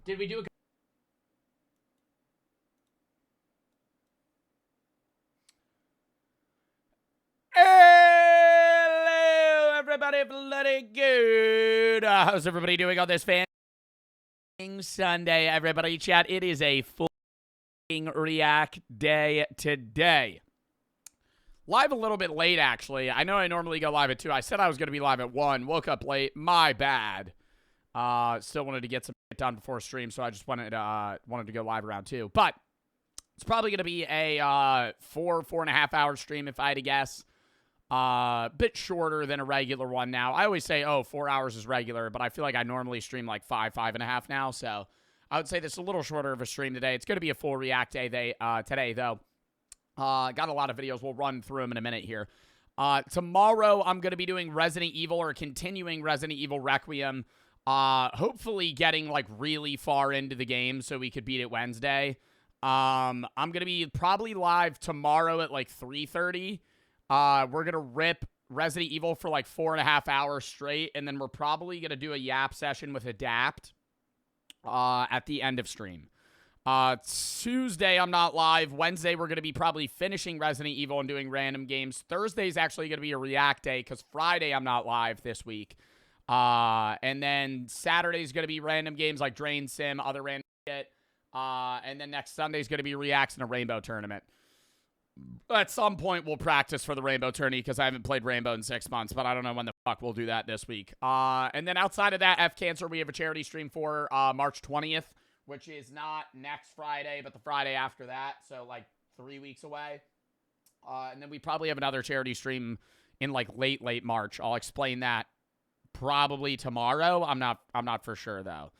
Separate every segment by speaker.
Speaker 1: Did we do a... Hello, everybody, bloody good. How's everybody doing on this fan Sunday, everybody? Chat, it is a full react day today. Live a little bit late, actually. I know I normally go live at 2. I said I was going to be live at 1. Woke up late. My bad. Still wanted to get some shit done before stream, so I just wanted to go live around 2. But it's probably going to be a 4.5 hour stream if I had to guess. Bit shorter than a regular one now. I always say, 4 hours is regular, but I feel like I normally stream like 5.5 now. So I would say this is a little shorter of a stream today. It's going to be a full react day today, though. Got a lot of videos. We'll run through them in a minute here. Tomorrow, I'm going to be doing Resident Evil or continuing Resident Evil Requiem. Hopefully getting like really far into the game so we could beat it Wednesday. I'm going to be probably live tomorrow at like 3:30. We're going to rip Resident Evil for like 4.5 hours straight, and then we're probably going to do a yap session with Adapt at the end of stream. Tuesday, I'm not live. Wednesday, we're going to be probably finishing Resident Evil and doing random games. Thursday's actually going to be a react day because Friday, I'm not live this week. And then Saturday's going to be random games like Drain Sim, other random shit. And then next Sunday's going to be reacts in a Rainbow tournament. At some point, we'll practice for the Rainbow tourney because I haven't played Rainbow in 6 months, but I don't know when the fuck we'll do that this week. And then outside of that, F Cancer, we have a charity stream for March 20th, which is not next Friday, but the Friday after that, so like 3 weeks away. And then we probably have another charity stream in like late March. I'll explain that probably tomorrow. I'm not for sure, though.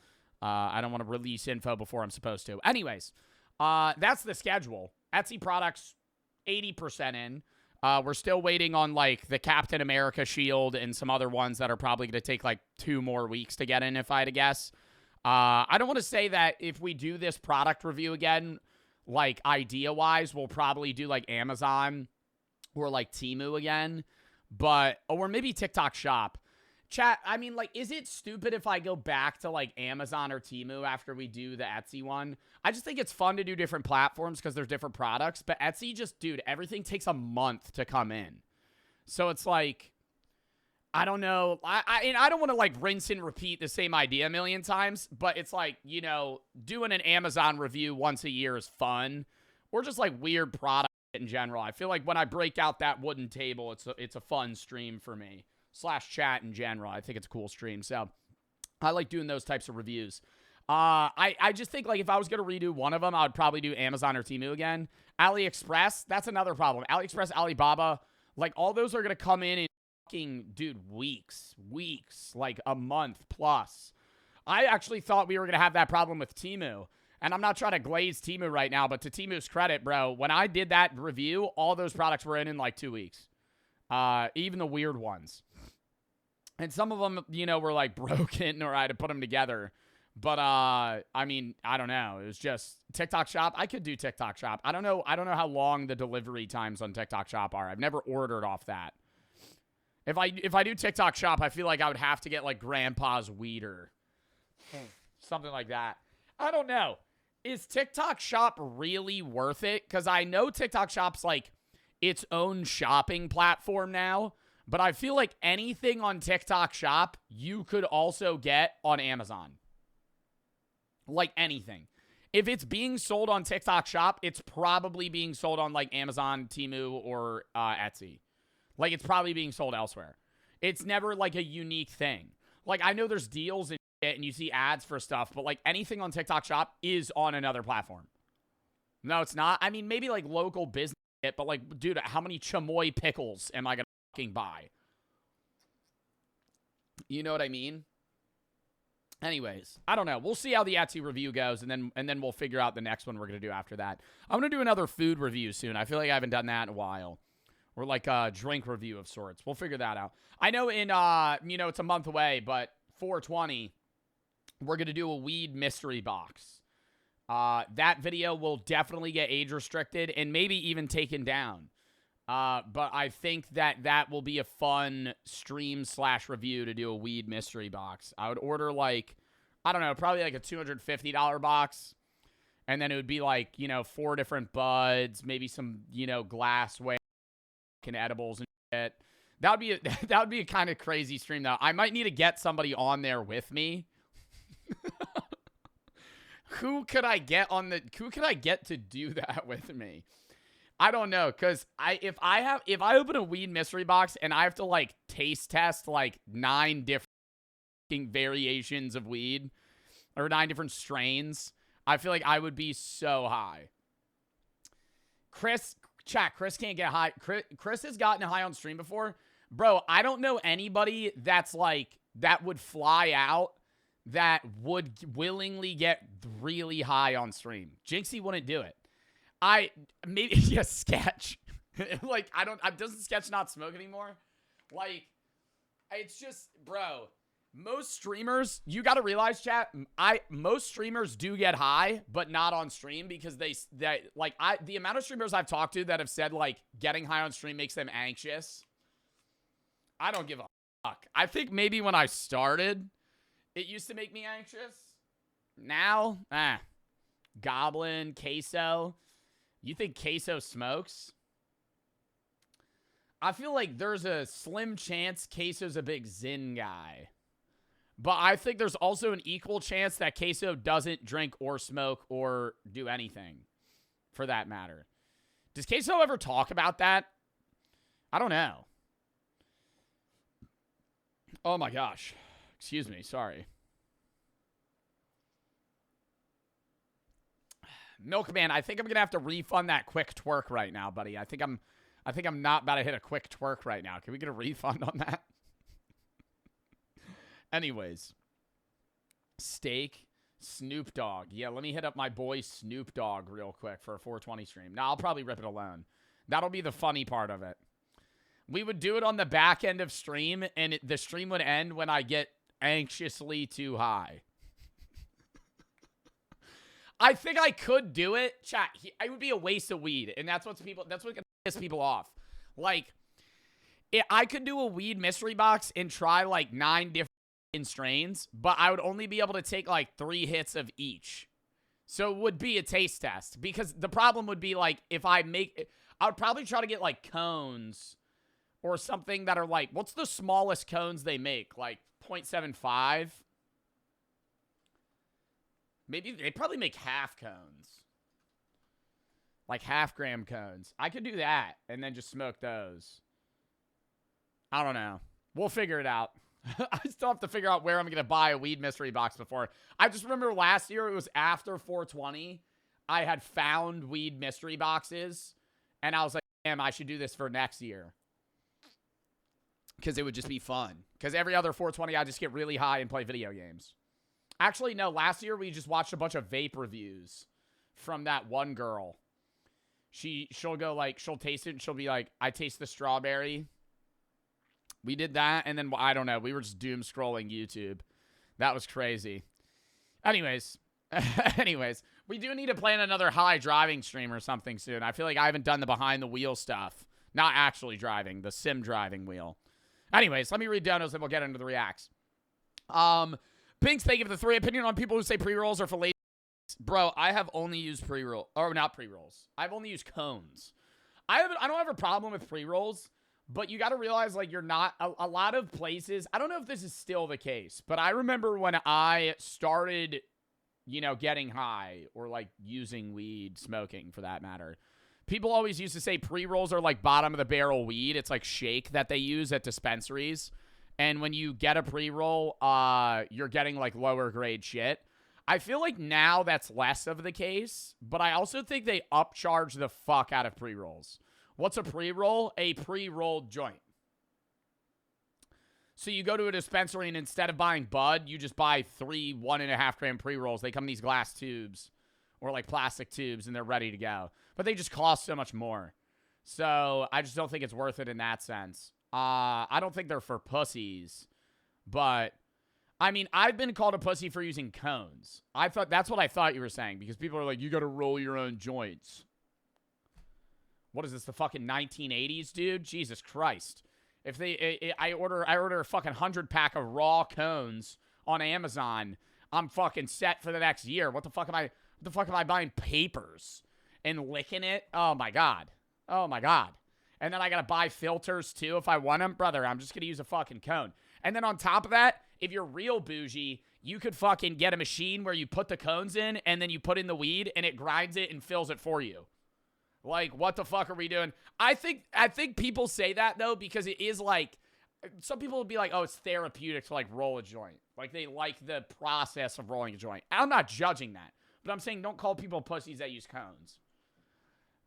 Speaker 1: I don't want to release info before I'm supposed to. Anyways, that's the schedule. Etsy products, 80% in. We're still waiting on, like, the Captain America shield and some other ones that are probably going to take, like, 2 more weeks to get in, if I had to guess. I don't want to say that if we do this product review again, like, idea-wise, we'll probably do, like, Amazon or, like, Temu again. Or maybe TikTok Shop. Chat, I mean, like, is it stupid if I go back to, like, Amazon or Temu after we do the Etsy one? I just think it's fun to do different platforms because there's different products. But Etsy just, dude, everything takes a month to come in. So it's like, I don't know. I don't want to, like, rinse and repeat the same idea a million times. But it's like, you know, doing an Amazon review once a year is fun. Or just, like, weird product in general. I feel like when I break out that wooden table, it's a fun stream for me. / chat in general. I think it's a cool stream. So I like doing those types of reviews. I just think, like, if I was going to redo one of them, I would probably do Amazon or Temu again. AliExpress, that's another problem. AliExpress, Alibaba, like, all those are going to come in fucking, dude, weeks, like a month plus. I actually thought we were going to have that problem with Temu. And I'm not trying to glaze Temu right now, but to Temu's credit, bro, when I did that review, all those products were in like 2 weeks. Even the weird ones. And some of them, you know, were like broken or I had to put them together. But, I mean, I don't know. It was just TikTok Shop. I could do TikTok Shop. I don't know how long the delivery times on TikTok Shop are. I've never ordered off that. If I do TikTok Shop, I feel like I would have to get like Grandpa's Weeder. Something like that. I don't know. Is TikTok Shop really worth it? Because I know TikTok Shop's like its own shopping platform now. But I feel like anything on TikTok Shop, you could also get on Amazon. Like anything. If it's being sold on TikTok Shop, it's probably being sold on like Amazon, Temu, or Etsy. Like it's probably being sold elsewhere. It's never like a unique thing. Like I know there's deals and shit and you see ads for stuff, but like anything on TikTok Shop is on another platform. No, it's not. I mean, maybe like local business, but like, dude, how many chamoy pickles am I going to buy? You know what I mean? Anyways, I don't know. We'll see how the Etsy review goes, and then we'll figure out the next one we're going to do after that. I'm going to do another food review soon. I feel like I haven't done that in a while. Or like a drink review of sorts. We'll figure that out. I know in, you know, it's a month away, but 420, we're going to do a weed mystery box. That video will definitely get age restricted and maybe even taken down. But I think that will be a fun stream / review to do a weed mystery box. I would order like I don't know, probably like a $250 box. And then it would be like, you know, 4 different buds, maybe some, you know, glassware and edibles and shit. That would be a kind of crazy stream though. I might need to get somebody on there with me. Who could I get to do that with me? I don't know, cuz if I open a weed mystery box and I have to like taste test like 9 different variations of weed or 9 different strains, I feel like I would be so high. Chris can't get high. Chris has gotten high on stream before. Bro, I don't know anybody that's like, that would fly out, that would willingly get really high on stream. Jinxie wouldn't do it. Maybe, yeah, Sketch. Like, doesn't Sketch not smoke anymore? Like, it's just, bro, most streamers, you got to realize, chat, most streamers do get high, but not on stream because the amount of streamers I've talked to that have said, like, getting high on stream makes them anxious. I don't give a fuck. I think maybe when I started, it used to make me anxious. Now, Goblin, Queso. You think Queso smokes? I feel like there's a slim chance Queso's a big Zin guy. But I think there's also an equal chance that Queso doesn't drink or smoke or do anything, for that matter. Does Queso ever talk about that? I don't know. Oh my gosh. Excuse me, sorry. Milkman, I think I'm gonna have to refund that quick twerk right now, buddy. I think I'm not about to hit a quick twerk right now. Can we get a refund on that? Anyways. Steak, Snoop Dogg. Yeah, let me hit up my boy Snoop Dogg real quick for a 420 stream. Now, I'll probably rip it alone. That'll be the funny part of it. We would do it on the back end of stream, and the stream would end when I get anxiously too high. I think I could do it. Chat, it would be a waste of weed, and that's what's gonna piss people off. Like, I could do a weed mystery box and try like 9 different strains, but I would only be able to take like 3 hits of each. So it would be a taste test, because the problem would be like, if I would probably try to get like cones or something that are like, what's the smallest cones they make? Like 0.75? Maybe they probably make half cones. Like half-gram cones. I could do that and then just smoke those. I don't know. We'll figure it out. I still have to figure out where I'm going to buy a weed mystery box before. I just remember last year, it was after 420. I had found weed mystery boxes. And I was like, damn, I should do this for next year. Because it would just be fun. Because every other 420, I just get really high and play video games. Actually, no, last year we just watched a bunch of vape reviews from that one girl. She'll go like, she'll taste it and she'll be like, I taste the strawberry. We did that, and then, I don't know, we were just doom scrolling YouTube. That was crazy. Anyways, we do need to plan another high driving stream or something soon. I feel like I haven't done the behind the wheel stuff. Not actually driving, the sim driving wheel. Anyways, let me read down those and we'll get into the reacts. Pinks, thank you for the 3. Opinion on people who say pre-rolls are for late. Bro, I have only used pre-roll, or not pre-rolls. I've only used cones. I don't have a problem with pre-rolls, but you got to realize, like, you're not, a lot of places, I don't know if this is still the case, but I remember when I started, you know, getting high, or, like, using weed, smoking, for that matter. People always used to say pre-rolls are like bottom of the barrel weed. It's like shake that they use at dispensaries. And when you get a pre-roll, you're getting like lower grade shit. I feel like now that's less of the case, but I also think they upcharge the fuck out of pre-rolls. What's a pre-roll? A pre-rolled joint. So you go to a dispensary and instead of buying bud, you just buy 3 1.5 gram pre-rolls. They come in these glass tubes or like plastic tubes and they're ready to go. But they just cost so much more. So I just don't think it's worth it in that sense. I don't think they're for pussies. But, I mean, I've been called a pussy for using cones. That's what I thought you were saying. Because people are like, you got to roll your own joints. What is this, the fucking 1980s, dude? Jesus Christ. I order a fucking 100-pack of raw cones on Amazon. I'm fucking set for the next year. What the fuck am I buying papers and licking it? Oh my God. Oh my God. And then I gotta buy filters too if I want them. Brother, I'm just gonna use a fucking cone. And then on top of that, if you're real bougie, you could fucking get a machine where you put the cones in and then you put in the weed and it grinds it and fills it for you. Like, what the fuck are we doing? I think people say that though because it is like, some people would be like, oh, it's therapeutic to like roll a joint. Like they like the process of rolling a joint. I'm not judging that, but I'm saying don't call people pussies that use cones.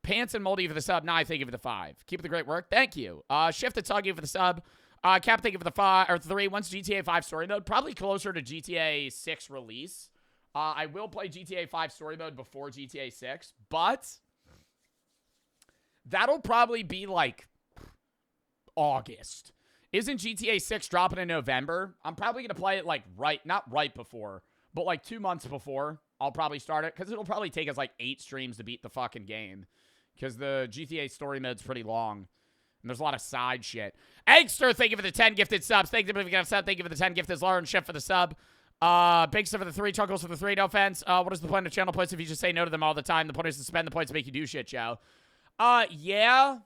Speaker 1: Pants and Moldy for the sub. Nah, thank you for the 5. Keep up the great work. Thank you. Shifted Soggy for the sub. Cap, thank you for the 5 or 3. Once GTA 5 story mode, probably closer to GTA 6 release. I will play GTA 5 story mode before GTA 6, but that'll probably be like August. Isn't GTA 6 dropping in November? I'm probably going to play it like not right before, but like 2 months before I'll probably start it because it'll probably take us like 8 streams to beat the fucking game because the GTA story mode's pretty long and there's a lot of side shit. Eggster, thank you for the 10 gifted subs. Thank you for the sub. Thank you for the 10 gifted. Lauren Schiff for the sub. Big stuff for the 3. Chuckles for the 3. No offense. What is the point of channel points if you just say no to them all the time? The point is to spend the points to make you do shit, Joe. Yeah.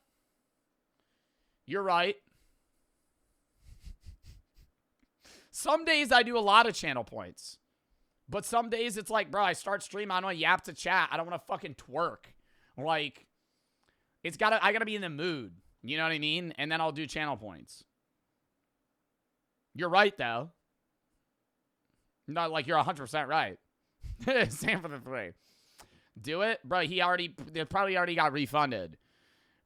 Speaker 1: You're right. Some days I do a lot of channel points. But some days it's like, bro, I start stream, I don't want to yap to chat. I don't want to fucking twerk. Like, I gotta be in the mood. You know what I mean? And then I'll do channel points. You're right, though. Not like you're 100% right. Same for the 3. Do it? Bro, they probably already got refunded.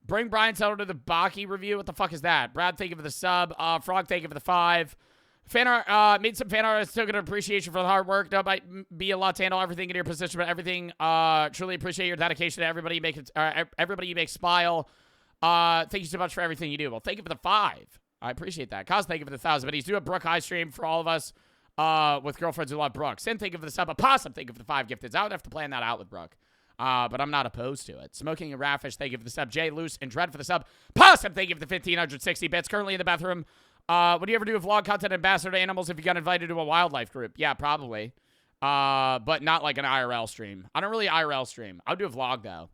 Speaker 1: Bring Brian Settle to the Baki review. What the fuck is that? Brad, thank you for the sub. Frog, thank you for the 5. Fan art, made some fan art. Still good appreciation for the hard work. No, might be a lot to handle everything in your position, but everything. Truly appreciate your dedication to everybody. Everybody you make smile. Thank you so much for everything you do. Well, thank you for the 5. I appreciate that. Cos, thank you for the 1,000. But he's doing Brooke High stream for all of us. With girlfriends who love Brooke. Sin, thank you for the sub. Opossum, thank you for the 5 gifted. I would have to plan that out with Brooke. But I'm not opposed to it. Smoking and Raffish, thank you for the sub. Jay, Loose, and Dread for the sub. Possum, thank you for the 1,560 bits. Currently in the bathroom. Would you ever do a vlog content ambassador to animals if you got invited to a wildlife group? Yeah, probably. But not like an IRL stream. I don't really IRL stream. I'll do a vlog, though.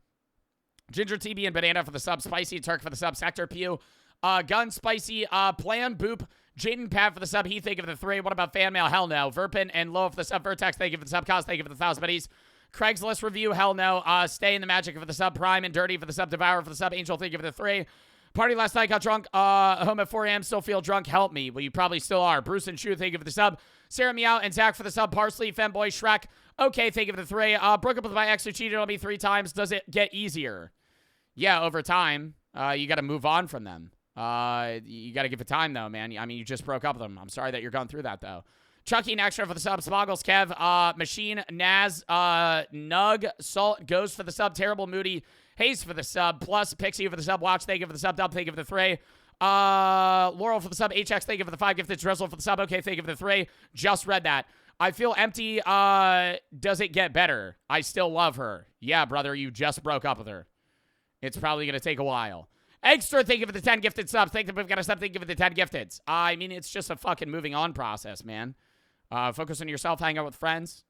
Speaker 1: Ginger TB and Banana for the sub. Spicy Turk for the sub. Sector Pew. Gun Spicy. Plan Boop. Jaden Pat for the sub. He, thank you for the 3. What about fan mail? Hell no. Verpin and Low for the sub. Vertex, thank you for the sub. Cos, thank you for the 1,000 buddies. Craigslist review, hell no. Stay in the Magic for the sub. Prime and Dirty for the sub. Devour for the sub. Angel, thank you for the 3. Party last night, got drunk. Home at 4 a.m. Still feel drunk. Help me. Well, you probably still are. Bruce and Shu, thank you for the sub. Sarah Meow and Zach for the sub. Parsley, Femboy, Shrek. Okay, thank you for the 3. Broke up with my ex who cheated on me 3 times. Does it get easier? Yeah, over time. You got to move on from them. You got to give it time, though, man. I mean, you just broke up with them. I'm sorry that you're going through that, though. Chucky and Extra for the sub. Smoggles, Kev, Machine, Naz, Nug, Salt, Ghost for the sub. Terrible, Moody, Hayes for the sub. Plus, Pixie for the sub. Watch, thank you for the sub. Dub, thank you for the 3. Laurel for the sub. HX, thank you for the 5. Gifted Drizzle for the sub. Okay, thank you for the 3. Just read that. I feel empty. Does it get better? I still love her. Yeah, brother, you just broke up with her. It's probably going to take a while. Eggster, thank you for the 10 gifted subs. Thank you for the sub. Thank you for the 10 gifted. I mean, it's just a fucking moving on process, man. Focus on yourself, hang out with friends,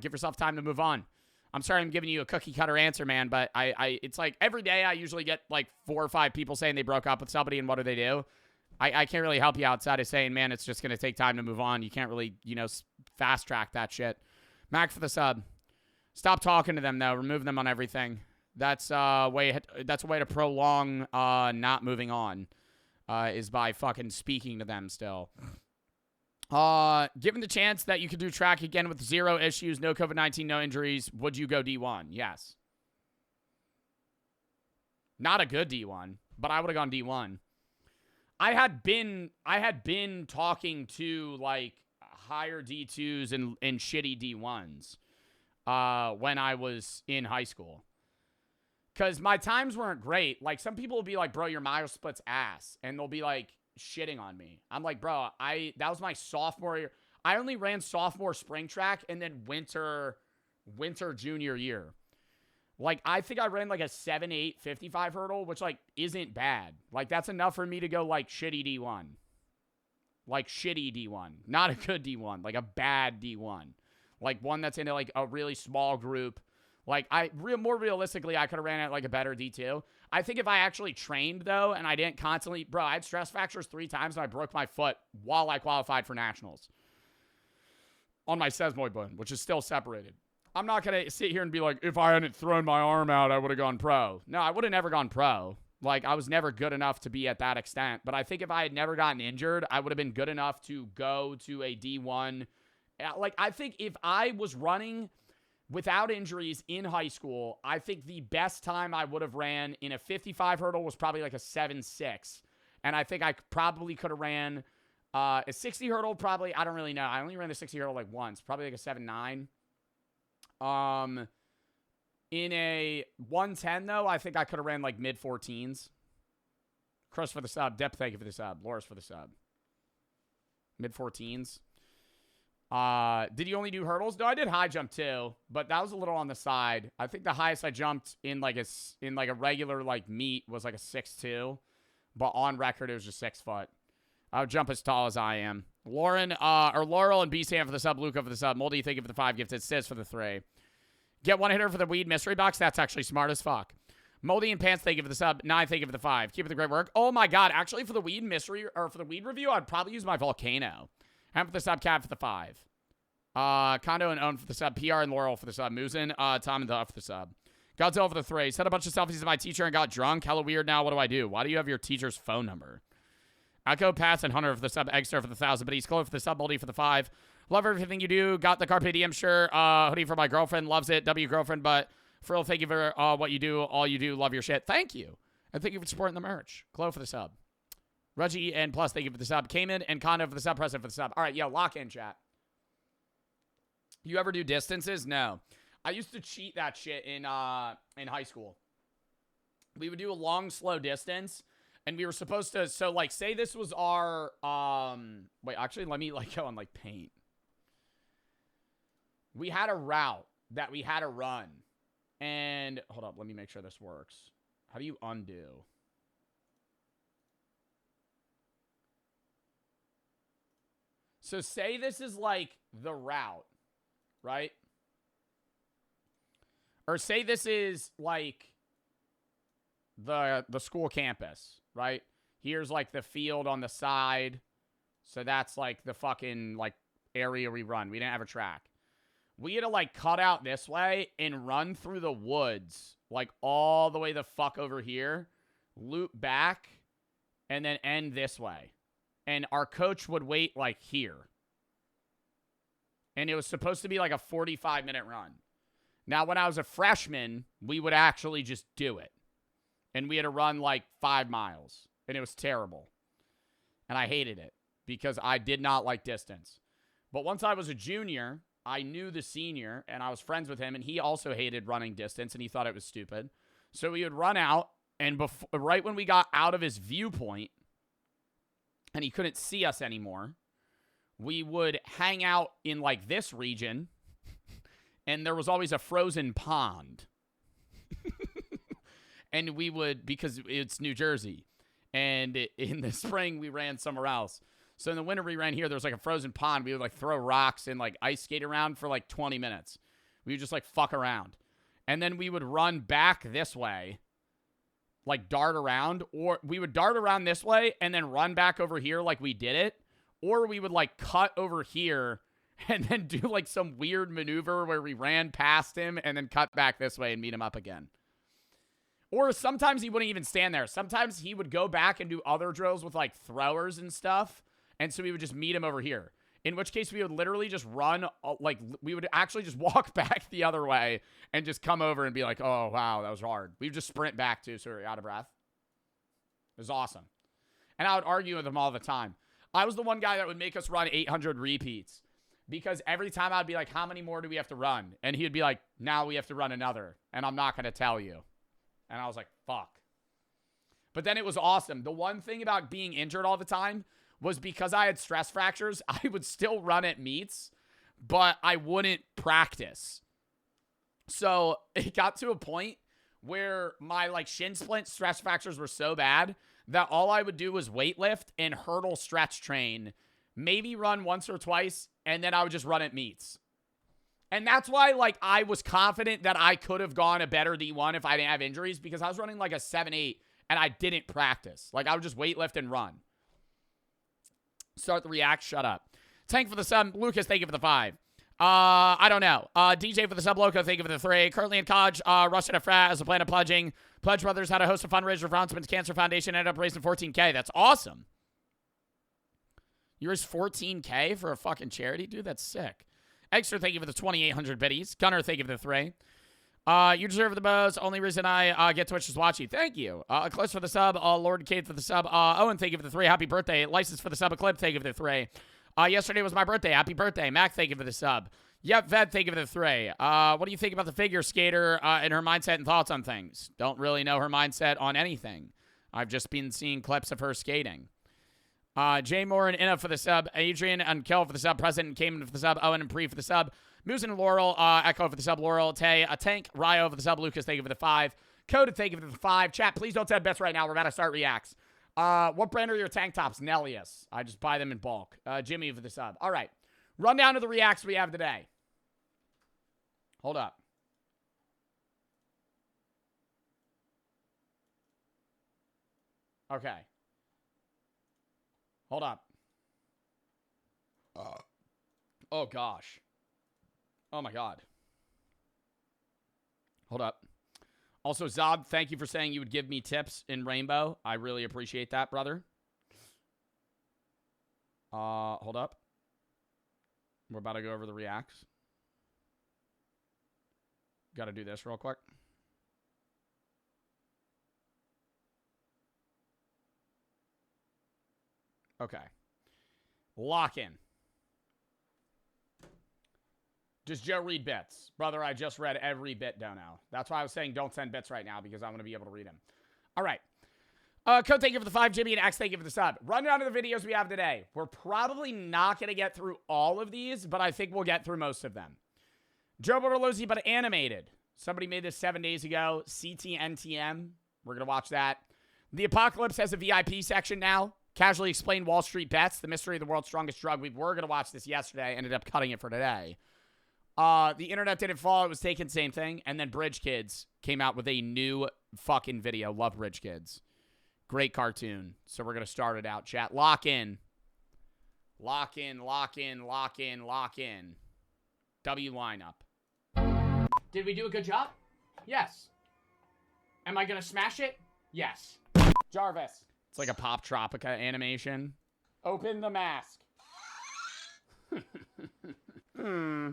Speaker 1: give yourself time to move on. I'm sorry I'm giving you a cookie cutter answer, man, but it's like every day I usually get like 4 or 5 people saying they broke up with somebody and what do they do? I can't really help you outside of saying, man, it's just going to take time to move on. You can't really, fast track that shit. Mac for the sub. Stop talking to them, though. Remove them on everything. That's a way to prolong not moving on, is by fucking speaking to them still. Given the chance that you could do track again with 0 issues, no COVID-19, no injuries, would you go D1? Yes. Not a good D1, but I would have gone D1. I had been talking to like higher D2s and shitty D1s when I was in high school. Because my times weren't great. Like, some people will be like, bro, your mile split's ass. And they'll be like, shitting on me. I'm like, bro, that was my sophomore year. I only ran sophomore spring track and then winter junior year. Like, I think I ran like a 7.8 55 hurdle, which like isn't bad. Like, that's enough for me to go like shitty D1. Like shitty D1. Not a good D1. Like a bad D1. Like one that's in like a really small group. Like more realistically, I could have ran at like a better D2. I think if I actually trained though, and I didn't constantly, bro, I had stress fractures 3 times and I broke my foot while I qualified for nationals on my sesamoid bone, which is still separated. I'm not going to sit here and be like, if I hadn't thrown my arm out, I would have gone pro. No, I would have never gone pro. Like, I was never good enough to be at that extent. But I think if I had never gotten injured, I would have been good enough to go to a D1. Like, I think if I was running without injuries in high school, I think the best time I would have ran in a 55 hurdle was probably like a 7.6. And I think I probably could have ran a 60 hurdle, probably, I don't really know. I only ran the 60 hurdle like once, probably like a 7.9. In a 110 though, I think I could have ran like mid 14s. Chris for the sub. Dep, thank you for the sub. Loris for the sub. Mid 14s. Did you only do hurdles? No, I did high jump too, but that was a little on the side. I think the highest I jumped in like a regular like meet was like a 6'2", but on record it was just 6 foot. I would jump as tall as I am. Lauren, or Laurel and B Sam for the sub. Luca for the sub. Moldy, thank you for the 5 gifted. Sis for the 3. Get one hitter for the weed mystery box. That's actually smart as fuck. Moldy and Pants, thank you for the sub. 9, thank you for the 5. Keep up the great work. Oh my god, actually for the weed mystery, or for the weed review, I'd probably use my volcano. Ham for the sub, Cat for the 5. Kondo and Own for the sub. PR and Laurel for the sub. Musin, Tom and Duff for the sub. Godzilla for the 3. Sent a bunch of selfies to my teacher and got drunk. Hella weird now. What do I do? Why do you have your teacher's phone number? Echo Pass and Hunter for the sub. Eggster for the 1,000. But he's Chloe for the sub. Moldy for the 5. Love everything you do. Got the Carpe Diem shirt. Hoodie for my girlfriend. Loves it. W girlfriend. But for real, thank you for what you do. All you do. Love your shit. Thank you. And thank you for supporting the merch. Chloe for the sub. Reggie and Plus, thank you for the sub. Cayman and Kondo for the sub. President for the sub. All right, yo, lock in, chat. You ever do distances? No. I used to cheat that shit in high school. We would do a long, slow distance, and we were supposed to, so, like, say this was our, wait, actually, let me, like, go on, like, paint. We had a route that we had to run, and, hold up, let me make sure this works. How do you undo? So, say this is, like, the route, right? Or say this is, like, the school campus, right? Here's, like, the field on the side. So that's, like, the fucking, like, area we run. We didn't have a track. We had to, like, cut out this way and run through the woods, like, all the way the fuck over here, loop back, and then end this way. And our coach would wait, like, here. And it was supposed to be, like, a 45-minute run. Now, when I was a freshman, we would actually just do it. And we had to run, like, 5 miles. And it was terrible. And I hated it because I did not like distance. But once I was a junior, I knew the senior, and I was friends with him, and he also hated running distance, and he thought it was stupid. So we would run out, and right when we got out of his viewpoint, and he couldn't see us anymore, we would hang out in, like, this region, and there was always a frozen pond. And we would, because it's New Jersey, and in the spring, we ran somewhere else. So in the winter, we ran here. There was, like, a frozen pond. We would, like, throw rocks and, like, ice skate around for, like, 20 minutes. We would just, like, fuck around. And then we would run back this way, like, dart around. Or we would dart around this way and then run back over here like we did it. Or we would, like, cut over here and then do, like, some weird maneuver where we ran past him and then cut back this way and meet him up again. Or sometimes he wouldn't even stand there. Sometimes he would go back and do other drills with, like, throwers and stuff. And so we would just meet him over here. In which case we would literally just run, like, we would actually just walk back the other way and just come over and be like, oh, wow, that was hard. We would just sprint back, too, so we were out of breath. It was awesome. And I would argue with him all the time. I was the one guy that would make us run 800 repeats. Because every time I'd be like, how many more do we have to run? And he'd be like, now we have to run another. And I'm not going to tell you. And I was like, fuck. But then it was awesome. The one thing about being injured all the time was because I had stress fractures, I would still run at meets, but I wouldn't practice. So it got to a point where my, like, shin splint stress fractures were so bad that all I would do was weightlift and hurdle stretch train, maybe run once or twice, and then I would just run at meets. And that's why, like, I was confident that I could have gone a better D1 if I didn't have injuries, because I was running like a 7-8 and I didn't practice. Like, I would just weightlift and run. Start the react. Shut up. Tank for the sub. Lucas, thank you for the 5. I don't know. DJ for the sub. Loco, thank you for the 3. Currently in college, rushed in a frat as a plan of pledging. Pledge Brothers had a host of fundraiser for Huntsman's Cancer Foundation. Ended up raising $14K. That's awesome. You raised $14K for a fucking charity? Dude, that's sick. Extra, thank you for the 2,800 biddies. Gunner, thank you for the 3. You deserve the most. Only reason I get Twitch is watch you. Thank you. Eclipse for the sub. Lord Kate for the sub. Owen, thank you for the 3. Happy birthday. License for the sub. Eclipse, thank you for the 3. Yesterday was my birthday. Happy birthday. Mac, thank you for the sub. Yep, Ved, thank you for the 3. What do you think about the figure skater and her mindset and thoughts on things? Don't really know her mindset on anything. I've just been seeing clips of her skating. Jay Moore and Inna for the sub. Adrian and Kel for the sub. President Cayman for the sub. Owen and Pre for the sub. Musin and Laurel. Echo for the sub. Laurel. Tay. Tank. Ryo for the sub. Lucas, thank you for the 5. Code, thank you for the 5. Chat, please don't send bets right now. We're about to start reacts. What brand are your tank tops? Nellius. I just buy them in bulk. Jimmy for the sub. All right. Run down to the reacts we have today. Hold up. Okay. Hold up. Oh, gosh. Oh, my God. Hold up. Also, Zob, thank you for saying you would give me tips in Rainbow. I really appreciate that, brother. Hold up. We're about to go over the reacts. Got to do this real quick. Okay. Lock in. Does Joe read bits? Brother, I just read every bit down now. That's why I was saying don't send bits right now, because I'm going to be able to read them. All right. Code, thank you for the 5. Jimmy and Axe, thank you for the sub. Run down to the videos we have today. We're probably not going to get through all of these, but I think we'll get through most of them. Joe Bartolozzi But Animated. Somebody made this 7 days ago. CTNTM. We're going to watch that. The Apocalypse has a VIP section now. Casually explain Wall Street bets. The mystery of the world's strongest drug. We were going to watch this yesterday. Ended up cutting it for today. The internet didn't fall. It was taken, same thing. And then Bridge Kids came out with a new fucking video. Love Bridge Kids. Great cartoon. So we're going to start it out, chat. Lock in. Lock in, lock in, lock in, lock in. W lineup. Did we do a good job? Yes. Am I going to smash it? Yes. Jarvis. It's like a Pop Tropica animation. Open the mask.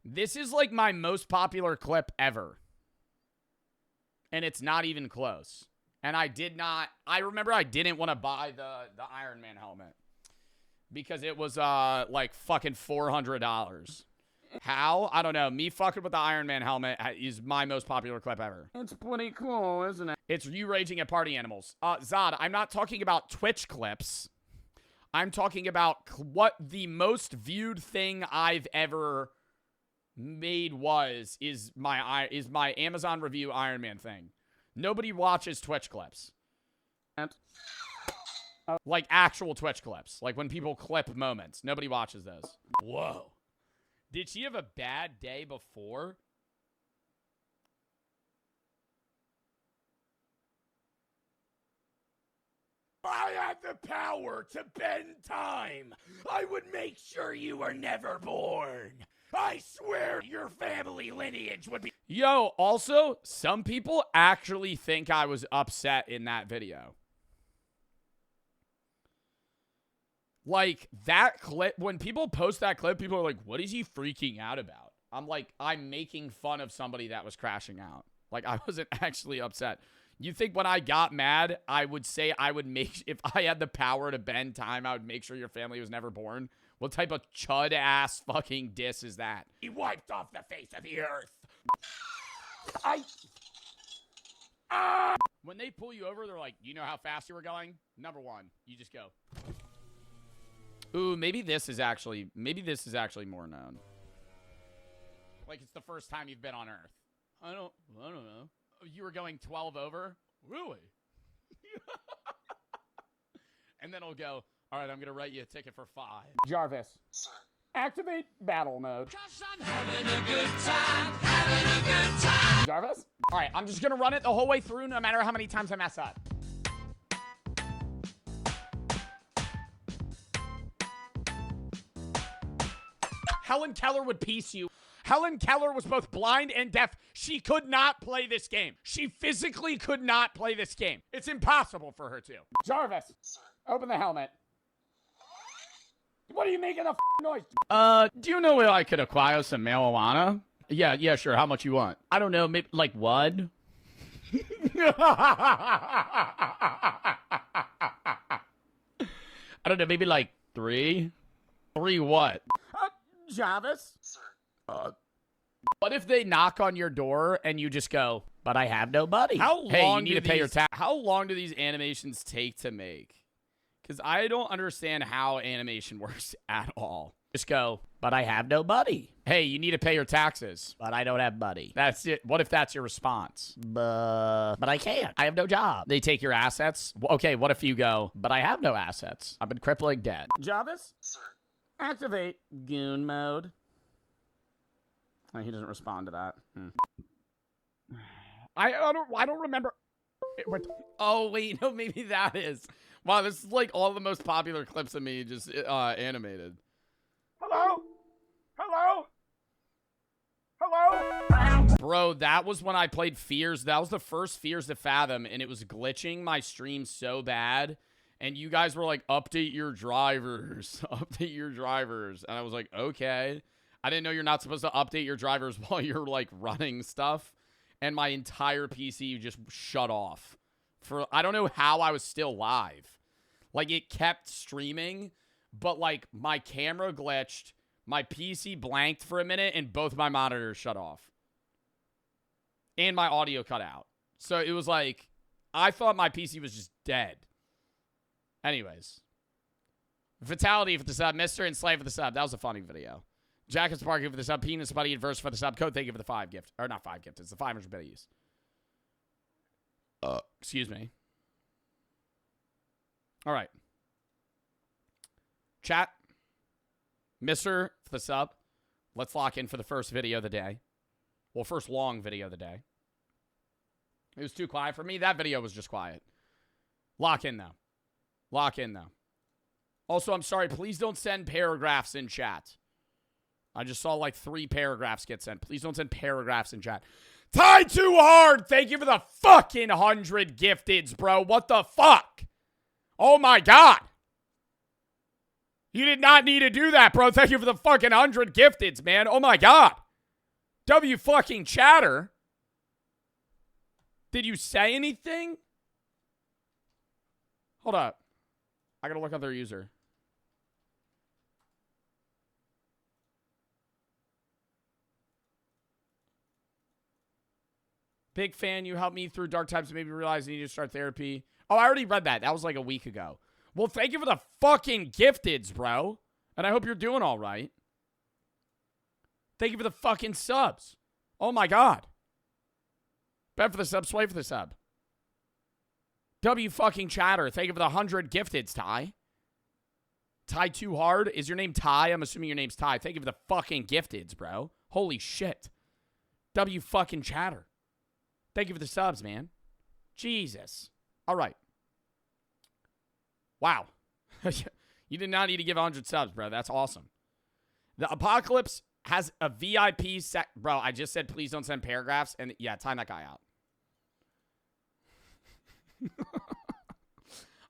Speaker 1: This is like my most popular clip ever. And it's not even close. And I remember I didn't want to buy the Iron Man helmet. Because it was like fucking $400. How? I don't know. Me fucking with the Iron Man helmet is my most popular clip ever. It's pretty cool, isn't it? It's you raging at party animals. Zod, I'm not talking about Twitch clips. I'm talking about what the most viewed thing I've ever made is my Amazon review Iron Man thing. Nobody watches Twitch clips. Like actual Twitch clips. Like when people clip moments. Nobody watches those. Whoa. Did she have a bad day before? I had the power to bend time. I would make sure you were never born. I swear your family lineage would be... Yo, also, some people actually think I was upset in that video. Like, that clip, when people post that clip, people are like, what is he freaking out about? I'm like, I'm making fun of somebody that was crashing out. Like, I wasn't actually upset. You think when I got mad, I would say I would make, if I had the power to bend time, I would make sure your family was never born? What type of chud-ass fucking diss is that? He wiped off the face of the earth. When they pull you over, they're like, you know how fast you were going? Number one, you just go. Ooh, maybe this is actually more known. Like it's the first time you've been on Earth. I don't know. You were going 12 over? Really? And then it'll go, all right, I'm going to write you a ticket for 5. Jarvis.
Speaker 2: Sir,
Speaker 1: Activate battle mode.
Speaker 2: 'Cause I'm having a good time, having a good time.
Speaker 1: Jarvis? All right, I'm just going to run it the whole way through no matter how many times I mess up. Helen Keller would piece you. Helen Keller was both blind and deaf. She could not play this game. She physically could not play this game. It's impossible for her to. Jarvis, open the helmet. What are you making a noise? Do you know where I could acquire some marijuana? Yeah, sure. How much you want? I don't know, maybe like what? I don't know, maybe like 3? 3 what? Jarvis? What if they knock on your door and you just go, but I have no money? Hey, you need to pay your tax. How long do these animations take to make? Because I don't understand how animation works at all. Just go, but I have no money. Hey, you need to pay your taxes, but I don't have money. That's it. What if that's your response? But I can't. I have no job. They take your assets. Okay, what if you go, but I have no assets. I'm in crippling debt. Jarvis? Sir. Activate goon mode. Oh, he doesn't respond to that. I don't remember. Oh, wait. No, maybe that is. Wow, this is like all the most popular clips of me just animated. Hello? Hello? Hello? Bro, that was when I played Fears. That was the first Fears to Fathom, and it was glitching my stream so bad. And you guys were like, update your drivers. Update your drivers. And I was like, okay. I didn't know you're not supposed to update your drivers while you're like running stuff. And my entire PC just shut off. I don't know how I was still live. Like, it kept streaming, but, like, my camera glitched, my PC blanked for a minute, and both my monitors shut off. And my audio cut out. So, it was like, I thought my PC was just dead. Anyways. Fatality for the sub. Mr. and Slave for the sub. That was a funny video. Jack and Sparky for the sub. Penis Buddy Adverse for the sub. Code, thank you for the 5 gift. Or, not 5 gift. It's the 500 biddies. Excuse me. All right. Chat. Mr. for the sub. Let's lock in for the first video of the day. Well, first long video of the day. It was too quiet for me. That video was just quiet. Lock in, though. Lock in, though. Also, I'm sorry. Please don't send paragraphs in chat. I just saw like 3 paragraphs get sent. Please don't send paragraphs in chat. Tied too hard. Thank you for the fucking 100 gifteds, bro. What the fuck? Oh my God. You did not need to do that, bro. Thank you for the fucking 100 gifteds, man. Oh my God. W fucking chatter. Did you say anything? Hold up. I gotta look up their user. Big fan. You helped me through dark times and made me realize I need to start therapy. Oh, I already read that. That was like a week ago. Well, thank you for the fucking gifteds, bro. And I hope you're doing all right. Thank you for the fucking subs. Oh, my God. Bet for the sub. Sway for the sub. W fucking chatter. Thank you for the 100 gifteds, Ty. Ty too hard? Is your name Ty? I'm assuming your name's Ty. Thank you for the fucking gifteds, bro. Holy shit. W fucking chatter. Thank you for the subs, man. Jesus. All right. Wow. You did not need to give 100 subs, bro. That's awesome. The Apocalypse has a VIP set. Bro, I just said please don't send paragraphs. And yeah, time that guy out.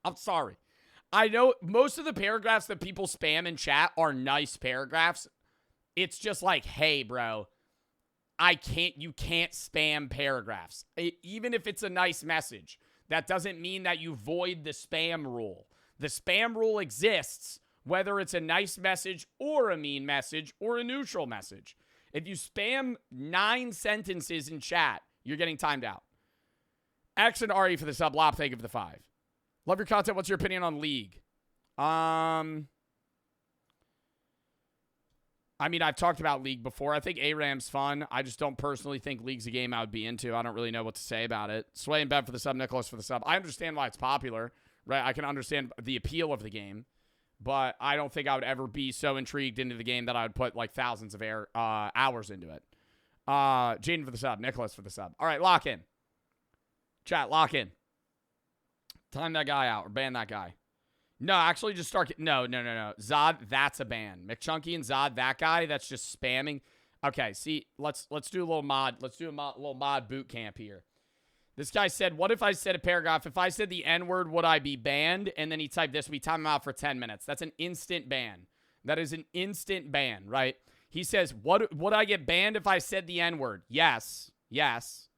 Speaker 1: I'm sorry. I know most of the paragraphs that people spam in chat are nice paragraphs. It's just like, hey, bro. You can't spam paragraphs. Even if it's a nice message, that doesn't mean that you void the spam rule. The spam rule exists whether it's a nice message or a mean message or a neutral message. If you spam 9 sentences in chat, you're getting timed out. X and RE for the sub. Lop, thank you for the 5. Love your content. What's your opinion on League? I mean, I've talked about League before. I think ARAM's fun. I just don't personally think League's a game I would be into. I don't really know what to say about it. Sway and Bev for the sub. Nicholas for the sub. I understand why it's popular, right? I can understand the appeal of the game. but I don't think I would ever be so intrigued into the game that I would put like thousands of hours into it. Jaden for the sub. Nicholas for the sub. All right, lock in. Chat, lock in. Time that guy out or ban that guy. No, actually just start. No. Zod, that's a ban. McChunky and Zod, that guy, that's just spamming. Okay, see, let's do a little mod. Let's do a little mod boot camp here. This guy said, what if I said a paragraph? If I said the N-word, would I be banned? And then he typed this. We time him out for 10 minutes. That's an instant ban. That is an instant ban, right? He says, would I get banned if I said the N-word? Yes. Yes.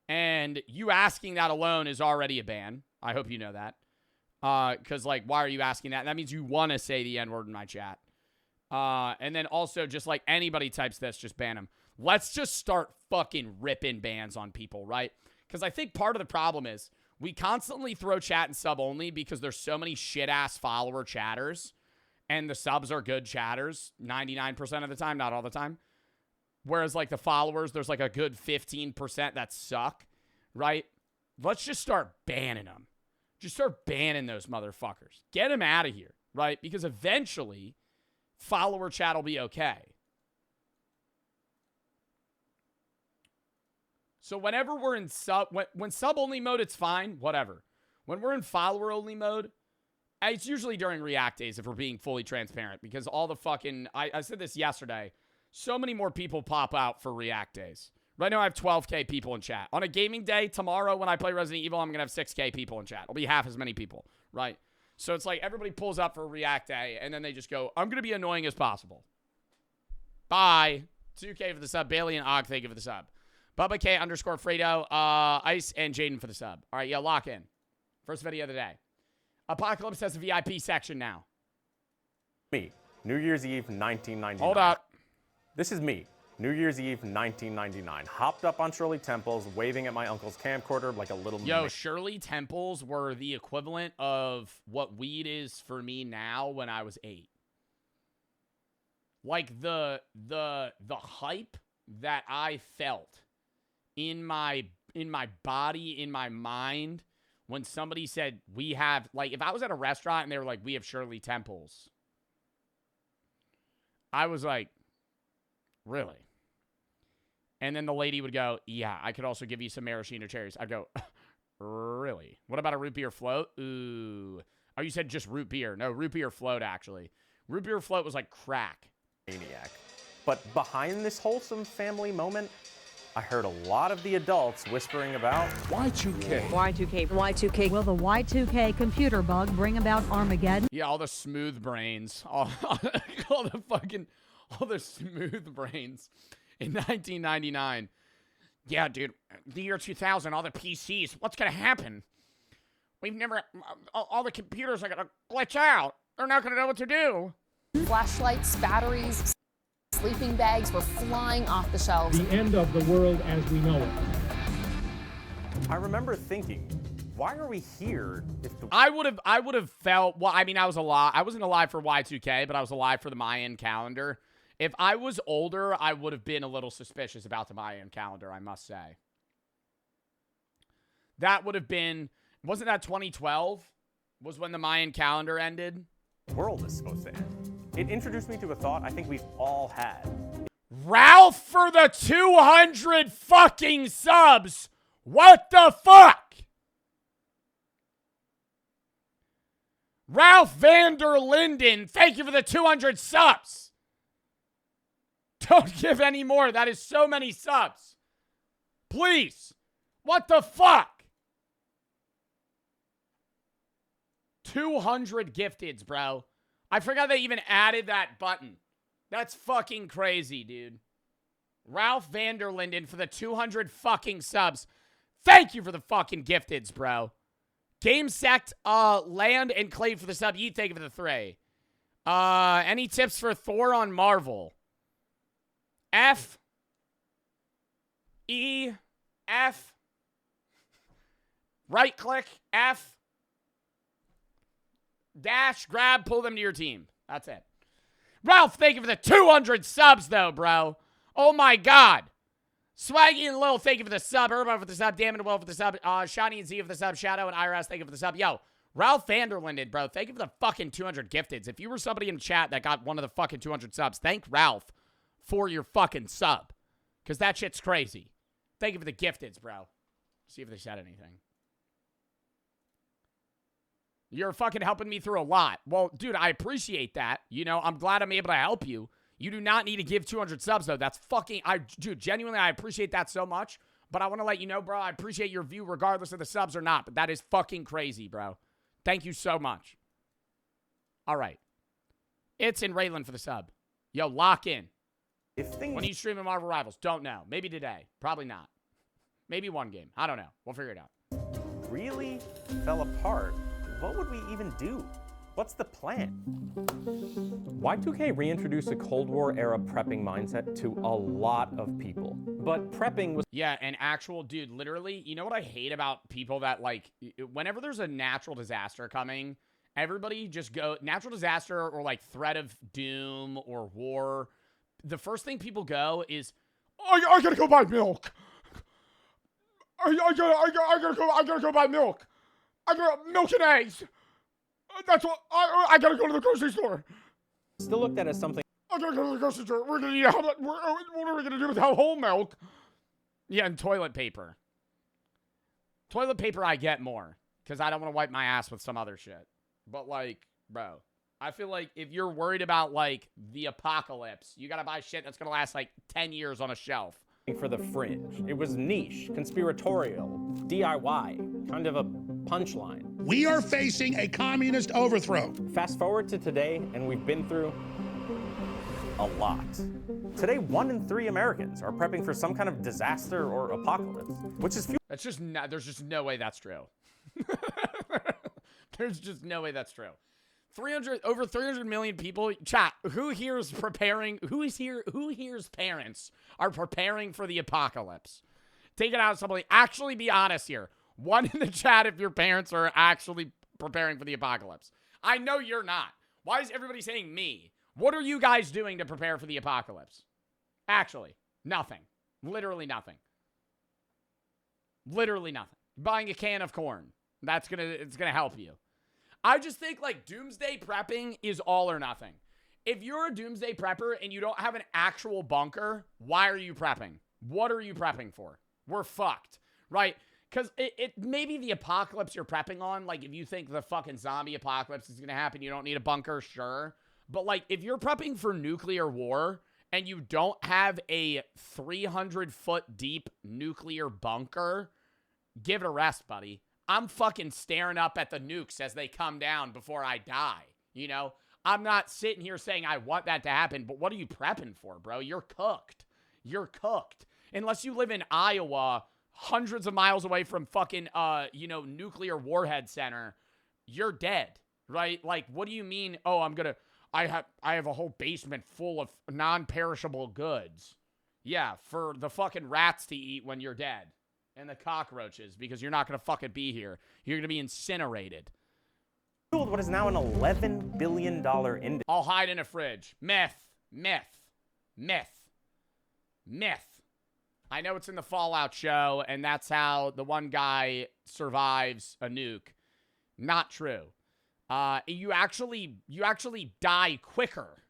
Speaker 1: And you asking that alone is already a ban. I hope you know that. Because, like, why are you asking that? That means you want to say the N-word in my chat. And then also, just like anybody types this, just ban them. Let's just start fucking ripping bans on people, right? Because I think part of the problem is we constantly throw chat and sub only because there's so many shit-ass follower chatters. And the subs are good chatters 99% of the time, not all the time. Whereas, like, the followers, there's, like, a good 15% that suck, right? Let's just start banning them. Just start banning those motherfuckers. Get them out of here, right? Because eventually, follower chat will be okay. So whenever we're in sub, when sub-only mode, it's fine, whatever. When we're in follower-only mode, it's usually during React days if we're being fully transparent. Because all the fucking, I said this yesterday, so many more people pop out for React days. Right now I have 12K people in chat. On a gaming day, tomorrow when I play Resident Evil, I'm going to have 6K people in chat. It'll be half as many people, right? So it's like everybody pulls up for a React day, and then they just go, I'm going to be annoying as possible. Bye. 2K for the sub. Bailey and Og, thank you for the sub. Bubba K _ Fredo, Ice, and Jaden for the sub. All right, yeah, lock in. First video of the day. Apocalypse has a VIP section now.
Speaker 3: Me, New Year's Eve, 1999.
Speaker 1: Hold up.
Speaker 3: This is me, New Year's Eve, 1999. Hopped up on Shirley Temples, waving at my uncle's camcorder like a little...
Speaker 1: Yo, Shirley Temples were the equivalent of what weed is for me now when I was 8. Like, the hype that I felt in my body, in my mind, when somebody said, we have, like, if I was at a restaurant and they were like, we have Shirley Temples, I was like, really? And then the lady would go, yeah, I could also give you some maraschino cherries. I'd go, really? What about a root beer float? Ooh. Oh, you said just root beer. No, root beer float, actually. Root beer float was like crack.
Speaker 3: Maniac. But behind this wholesome family moment, I heard a lot of the adults whispering about
Speaker 4: Y2K.
Speaker 5: Y2K.
Speaker 6: Y2K. Will the Y2K computer bug bring about Armageddon?
Speaker 1: Yeah, all the smooth brains. All the smooth brains in 1999. Yeah, dude, the year 2000, all the PCs. What's going to happen? We've never, all the computers are going to glitch out. They're not going to know what to do.
Speaker 7: Flashlights, batteries, sleeping bags were flying off the shelves.
Speaker 4: The end of the world as we know it.
Speaker 3: I remember thinking, why are we here if the...
Speaker 1: I would have felt, well, I mean, I was alive. I wasn't alive for Y2K, but I was alive for the Mayan calendar. If I was older, I would have been a little suspicious about the Mayan calendar, I must say. That would have been, wasn't that 2012? Was when the Mayan calendar ended?
Speaker 3: world is supposed to end. It introduced me to a thought I think we've all had.
Speaker 1: Ralph for the 200 fucking subs. What the fuck? Ralph Vander Linden, thank you for the 200 subs. Don't give any more. That is so many subs. Please. What the fuck? 200 gifteds, bro. I forgot they even added that button. That's fucking crazy, dude. Ralph Vander Linden for the 200 fucking subs. Thank you for the fucking gifteds, bro. Game Sect, Land, and Clay for the sub. You thank you for the 3. Any tips for Thor on Marvel? F. E. F. Right click. F. Dash, grab, pull them to your team. That's it. Ralph, thank you for the 200 subs, though, bro. Oh, my God. Swaggy and Lil, thank you for the sub. Urban for the sub. Damon and Will for the sub. Shani and Z for the sub. Shadow and IRS, thank you for the sub. Yo, Ralph Vanderlinden, bro, thank you for the fucking 200 gifteds. If you were somebody in chat that got one of the fucking 200 subs, thank Ralph for your fucking sub. Because that shit's crazy. Thank you for the gifteds, bro. See if they said anything. You're fucking helping me through a lot. Well, dude, I appreciate that. You know, I'm glad I'm able to help you. You do not need to give 200 subs, though. That's fucking... Dude, genuinely, I appreciate that so much. But I want to let you know, bro, I appreciate your view regardless of the subs or not. But that is fucking crazy, bro. Thank you so much. All right. It's in Raylan for the sub. Yo, lock in. When are you streaming Marvel Rivals? Don't know. Maybe today. Probably not. Maybe one game. I don't know. We'll figure it out.
Speaker 3: really fell apart, what would we even do? What's the plan? Y2K reintroduced a Cold War era prepping mindset to a lot of people. But prepping was...
Speaker 1: Yeah, an actual, dude, literally, you know what I hate about people that, like, whenever there's a natural disaster coming, everybody just go, natural disaster or, like, threat of doom or war, the first thing people go is, I gotta go buy milk. I gotta go buy milk. I got milk and eggs. That's what I gotta go to the grocery store.
Speaker 3: Still looked at as something.
Speaker 1: I gotta go to the grocery store. We're gonna eat what are we gonna do without whole milk? Yeah, and toilet paper. Toilet paper I get more because I don't want to wipe my ass with some other shit. But like, bro, I feel like if you're worried about like the apocalypse, you gotta buy shit that's gonna last like 10 years on a shelf.
Speaker 3: For the fringe. It was niche, conspiratorial, DIY, kind of a punchline.
Speaker 5: We are facing a communist overthrow.
Speaker 3: Fast forward to today, and we've been through a lot. Today, 1 in 3 Americans are prepping for some kind of disaster or apocalypse, which is
Speaker 1: That's just not, there's just no way that's true. There's just no way that's true. Over 300 million people. Chat, who here's preparing? Who here's parents are preparing for the apocalypse? Take it out of somebody. Actually be honest here. One in the chat if your parents are actually preparing for the apocalypse. I know you're not. Why is everybody saying me? What are you guys doing to prepare for the apocalypse? Actually, nothing. Literally nothing. Literally nothing. Buying a can of corn. It's gonna help you. I just think, like, doomsday prepping is all or nothing. If you're a doomsday prepper and you don't have an actual bunker, why are you prepping? What are you prepping for? We're fucked, right? Because it maybe the apocalypse you're prepping on, like, if you think the fucking zombie apocalypse is going to happen, you don't need a bunker, sure. But, like, if you're prepping for nuclear war and you don't have a 300-foot deep nuclear bunker, give it a rest, buddy. I'm fucking staring up at the nukes as they come down before I die, you know? I'm not sitting here saying I want that to happen, but what are you prepping for, bro? You're cooked. You're cooked. Unless you live in Iowa, hundreds of miles away from fucking, nuclear warhead center, you're dead, right? Like, what do you mean, oh, I have a whole basement full of non-perishable goods. Yeah, for the fucking rats to eat when you're dead. And the cockroaches, because you're not going to fucking be here. You're going to be incinerated.
Speaker 3: What is now an $11 billion industry.
Speaker 1: I'll hide in a fridge. Myth. I know it's in the Fallout show, and that's how the one guy survives a nuke. Not true. You actually die quicker.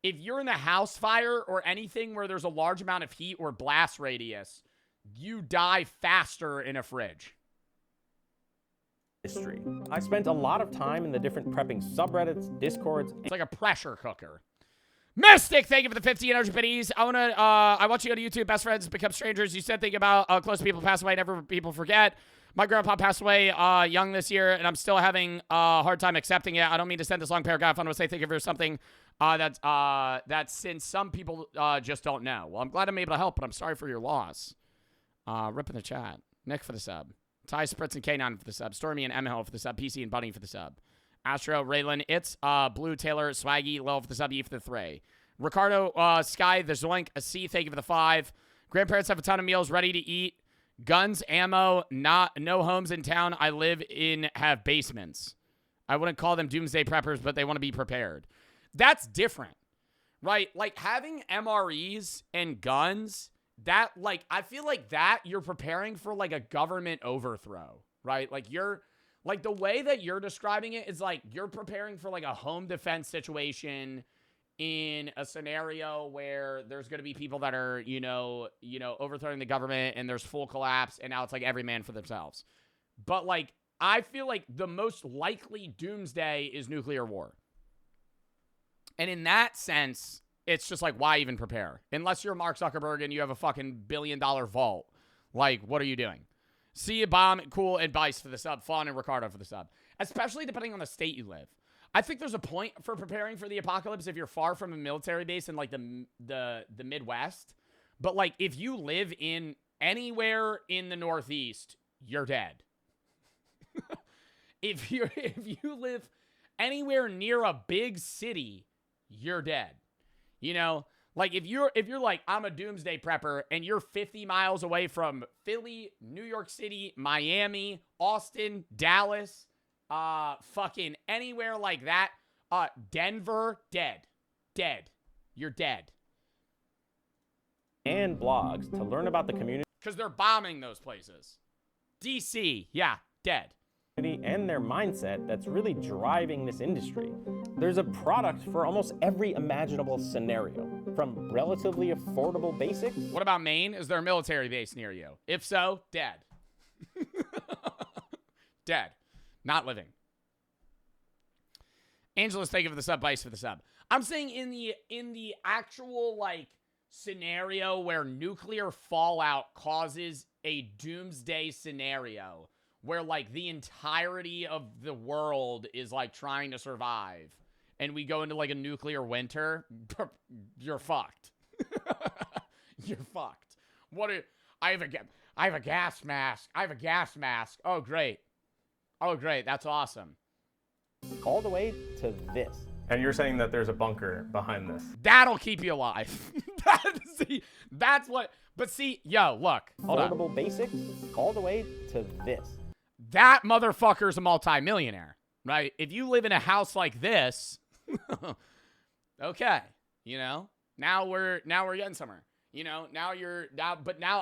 Speaker 1: If you're in a house fire or anything where there's a large amount of heat or blast radius, you die faster in a fridge.
Speaker 3: History. I spent a lot of time in the different prepping subreddits, discords.
Speaker 1: It's like a pressure cooker. Mystic, thank you for the 50 energy pennies. I want you to go to YouTube. Best friends become strangers. You said think about close people pass away. Never people forget. My grandpa passed away young this year, and I'm still having a hard time accepting it. I don't mean to send this long paragraph. I want to say thank you for something that since some people just don't know. Well, I'm glad I'm able to help, but I'm sorry for your loss. Rip in the chat. Nick for the sub. Ty Spritz and K9 for the sub. Stormy and M Hill for the sub. PC and Bunny for the sub. Astro, Raylan, It's, Blue, Taylor, Swaggy, Lil for the sub. E for the 3. Ricardo, Sky, the Zoink, a C, thank you for the 5. Grandparents have a ton of meals ready to eat. Guns, ammo, no homes in town I live in have basements. I wouldn't call them doomsday preppers, but they want to be prepared. That's different, right? Like having MREs and guns, that, like, I feel like that you're preparing for, like, a government overthrow, right? Like, Like, the way that you're describing it is like you're preparing for like a home defense situation in a scenario where there's going to be people that are, overthrowing the government and there's full collapse and now it's like every man for themselves. But like, I feel like the most likely doomsday is nuclear war. And in that sense, it's just like, why even prepare? Unless you're Mark Zuckerberg and you have a fucking $1 billion vault. Like, what are you doing? See a bomb, cool, advice for the sub. Fawn and Ricardo for the sub. Especially depending on the state you live. I think there's a point for preparing for the apocalypse if you're far from a military base in like the Midwest. But like, if you live in anywhere in the Northeast, you're dead. If you live anywhere near a big city, you're dead. Like if you're like, I'm a doomsday prepper and you're 50 miles away from Philly, New York City, Miami, Austin, Dallas, fucking anywhere like that, Denver, dead. You're dead.
Speaker 3: And blogs to learn about the community
Speaker 1: Because they're bombing those places. DC, yeah, dead.
Speaker 3: and their mindset that's really driving this industry. There's a product for almost every imaginable scenario, from relatively affordable basics.
Speaker 1: What about Maine? Is there a military base near you? If so, dead. Dead. Not living. Angela's, thank you for the sub. Vice for the sub. I'm saying in the actual like scenario where nuclear fallout causes a doomsday scenario where like the entirety of the world is like trying to survive and we go into like a nuclear winter, you're fucked. You're fucked. I have a gas mask. I have a gas mask. Oh great. That's awesome.
Speaker 3: All the way to this. And you're saying that there's a bunker behind this.
Speaker 1: That'll keep you alive. That's what. But see, yo, look. Hold on.
Speaker 3: Affordable basics, all the way to this.
Speaker 1: That motherfucker's a multimillionaire, right? If you live in a house like this, okay, now we're getting somewhere. Now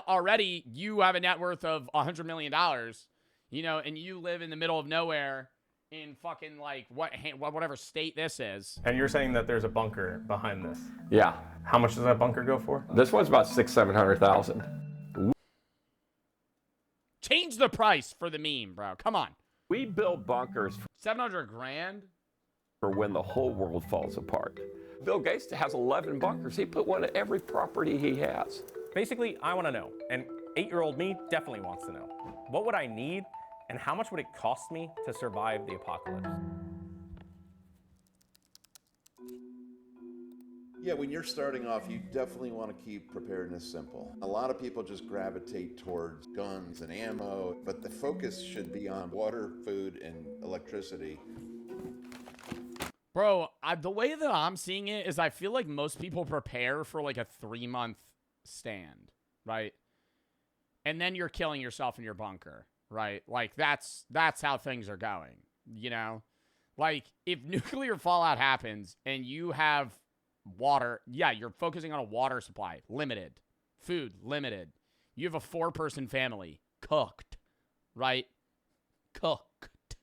Speaker 1: already you have a net worth of $100 million, and you live in the middle of nowhere in fucking like whatever state this is.
Speaker 3: And you're saying that there's a bunker behind this.
Speaker 8: Yeah.
Speaker 3: How much does that bunker go for?
Speaker 8: This one's about $600,000-700,000.
Speaker 1: Change the price for the meme, bro. Come on.
Speaker 8: We build bunkers
Speaker 1: $700,000.
Speaker 8: for when the whole world falls apart. Bill Gates has 11 bunkers. He put one at every property he has.
Speaker 3: Basically, I want to know, and 8-year-old me definitely wants to know. What would I need, and how much would it cost me to survive the apocalypse?
Speaker 9: Yeah, when you're starting off, you definitely want to keep preparedness simple. A lot of people just gravitate towards guns and ammo, but the focus should be on water, food, and electricity.
Speaker 1: Bro, the way that I'm seeing it is I feel like most people prepare for like a 3-month stand, right? And then you're killing yourself in your bunker, right? Like that's how things are going, Like if nuclear fallout happens and you have water, yeah, you're focusing on a water supply, limited. Food, limited. You have a 4-person family, cooked, right? Cooked.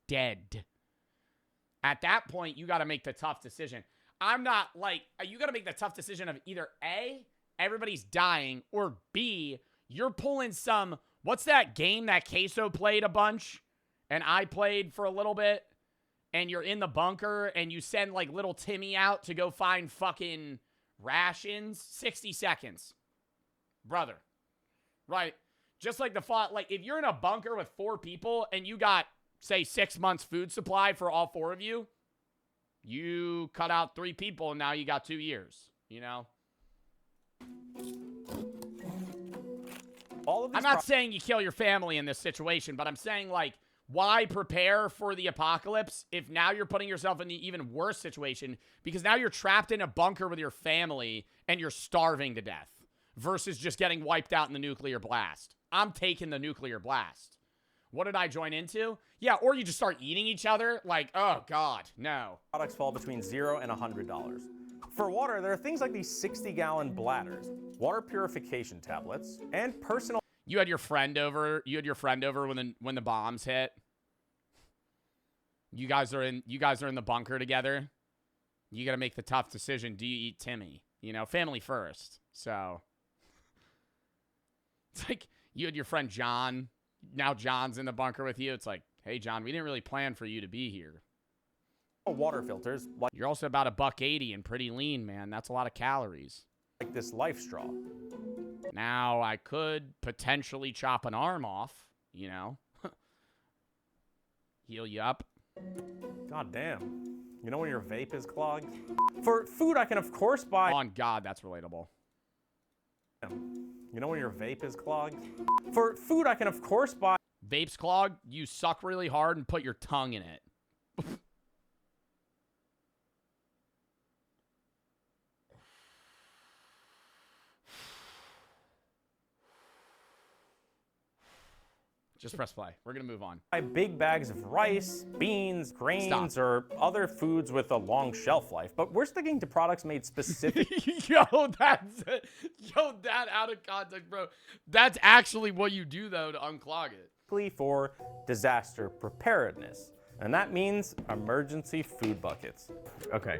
Speaker 1: Dead. At that point, you got to make the tough decision. I'm not like, you got to make the tough decision of either A, everybody's dying, or B, you're pulling some, what's that game that Queso played a bunch and I played for a little bit, and you're in the bunker and you send like little Timmy out to go find fucking rations? 60 seconds. Brother. Right? Just like the thought, like if you're in a bunker with 4 people and you got, say, 6 months food supply for all 4 of you, you cut out 3 people and now you got 2 years, I'm not saying you kill your family in this situation, but I'm saying like, why prepare for the apocalypse if now you're putting yourself in the even worse situation because now you're trapped in a bunker with your family and you're starving to death versus just getting wiped out in the nuclear blast. I'm taking the nuclear blast. What did I join into? Yeah, or you just start eating each other. Like, oh, God, no.
Speaker 3: Products fall between $0 and $100. For water, there are things like these 60-gallon bladders, water purification tablets, and personal...
Speaker 1: You had your friend over when the bombs hit? You guys are in the bunker together. You got to make the tough decision. Do you eat Timmy? You know, family first. So it's like you and your friend John. Now John's in the bunker with you. It's like, hey, John, we didn't really plan for you to be here.
Speaker 3: Water filters,
Speaker 1: You're also about $1.80 and pretty lean, man. That's a lot of calories.
Speaker 3: like this life straw.
Speaker 1: Now, I could potentially chop an arm off, you know. Heal you up.
Speaker 3: God damn. You know when your vape is clogged? For food, I can of course buy...
Speaker 1: On God, that's relatable.
Speaker 3: You know when your vape is clogged? For food, I can of course buy...
Speaker 1: Vape's clogged, you suck really hard and put your tongue in it. Just press play. We're going to move on.
Speaker 3: Buy big bags of rice, beans, grains, or other foods with a long shelf life. But we're sticking to products made specific...
Speaker 1: Yo, that out of context, bro. That's actually what you do, though, to unclog it.
Speaker 3: for disaster preparedness. And that means emergency food buckets. Okay,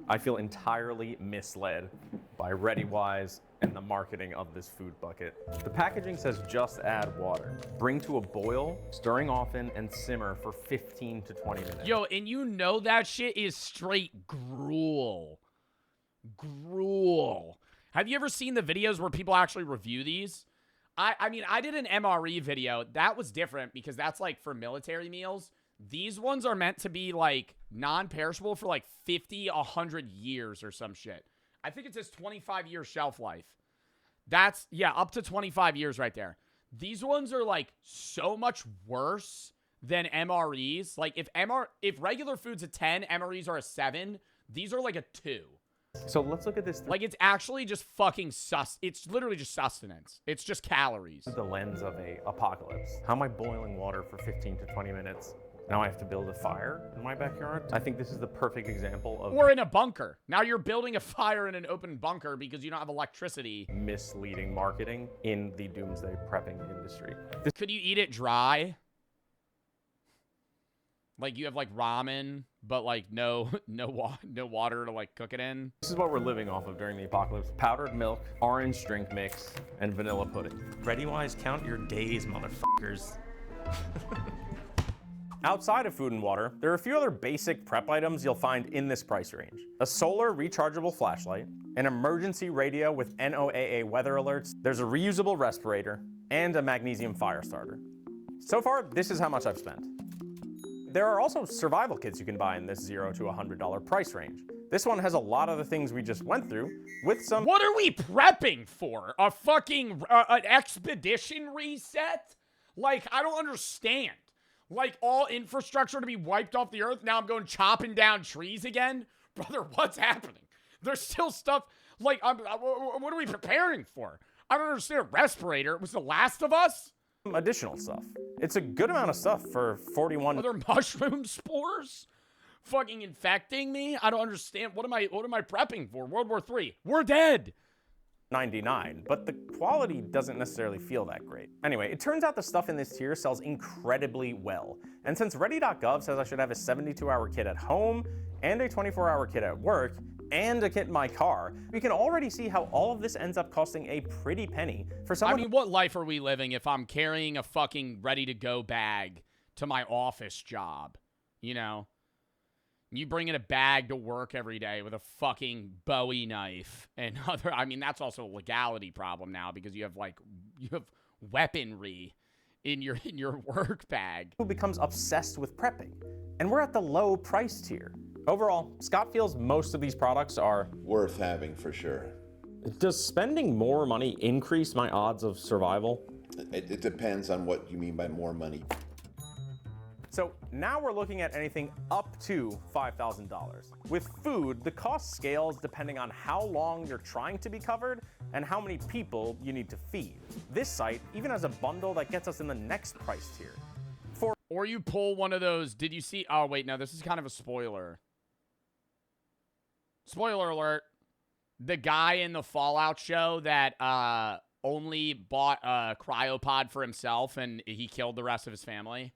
Speaker 3: I feel entirely misled by ReadyWise and the marketing of this food bucket. The packaging says just add water. Bring to a boil, stirring often, and simmer for 15 to 20 minutes.
Speaker 1: Yo, and you know that shit is straight gruel. Gruel. Have you ever seen the videos where people actually review these? I mean, I did an MRE video. That was different because that's like for military meals. These ones are meant to be like non-perishable for like 50, 100 years or some shit. I think it says 25-year shelf life. That's, yeah, up to 25 years right there. These ones are like so much worse than MREs. Like if regular food's a 10, MREs are a 7. These are like a 2.
Speaker 3: So let's look at this.
Speaker 1: Like it's actually just fucking it's literally just sustenance. It's just calories.
Speaker 3: The lens of a apocalypse. How am I boiling water for 15 to 20 minutes? Now I have to build a fire in my backyard? I think this is the perfect example of...
Speaker 1: Or in a bunker. Now you're building a fire in an open bunker because you don't have electricity.
Speaker 3: Misleading marketing in the doomsday prepping industry.
Speaker 1: Could you eat it dry? Like you have like ramen, but like no water to like cook it in?
Speaker 3: This is what we're living off of during the apocalypse. Powdered milk, orange drink mix, and vanilla pudding. ReadyWise, count your days, motherfuckers. Outside of food and water, there are a few other basic prep items you'll find in this price range. A solar rechargeable flashlight, an emergency radio with NOAA weather alerts, there's a reusable respirator, and a magnesium fire starter. So far, this is how much I've spent. There are also survival kits you can buy in this $0 to $100 price range. This one has a lot of the things we just went through, with some...
Speaker 1: What are we prepping for? A fucking an expedition reset? Like, I don't understand. Like, all infrastructure to be wiped off the earth? Now I'm going chopping down trees again? Brother, what's happening? There's still stuff, like, what are we preparing for? I don't understand. A respirator? Was The Last of Us?
Speaker 3: Additional stuff. It's a good amount of stuff for 41...
Speaker 1: Are there mushroom spores fucking infecting me? I don't understand. What am I prepping for? World War III. We're dead.
Speaker 3: 99, but the quality doesn't necessarily feel that great. Anyway, it turns out the stuff in this tier sells incredibly well. And since Ready.gov says I should have a 72-hour kit at home, and a 24-hour kit at work, and a kit in my car, we can already see how all of this ends up costing a pretty penny for someone...
Speaker 1: I mean, what life are we living if I'm carrying a fucking ready-to-go bag to my office job? You know? You bring in a bag to work every day with a fucking Bowie knife and other... I mean, that's also a legality problem now because you have weaponry in your work bag.
Speaker 3: Who becomes obsessed with prepping. And we're at the low price tier. Overall, Scott feels most of these products are...
Speaker 9: worth having for sure.
Speaker 3: Does spending more money increase my odds of survival?
Speaker 9: It depends on what you mean by more money.
Speaker 3: So now we're looking at anything up to $5,000. With food, the cost scales depending on how long you're trying to be covered and how many people you need to feed. This site even has a bundle that gets us in the next price tier.
Speaker 1: Or you pull one of those, did you see? Oh, wait, no, this is kind of a spoiler. Spoiler alert. The guy in the Fallout show that only bought a cryopod for himself and he killed the rest of his family.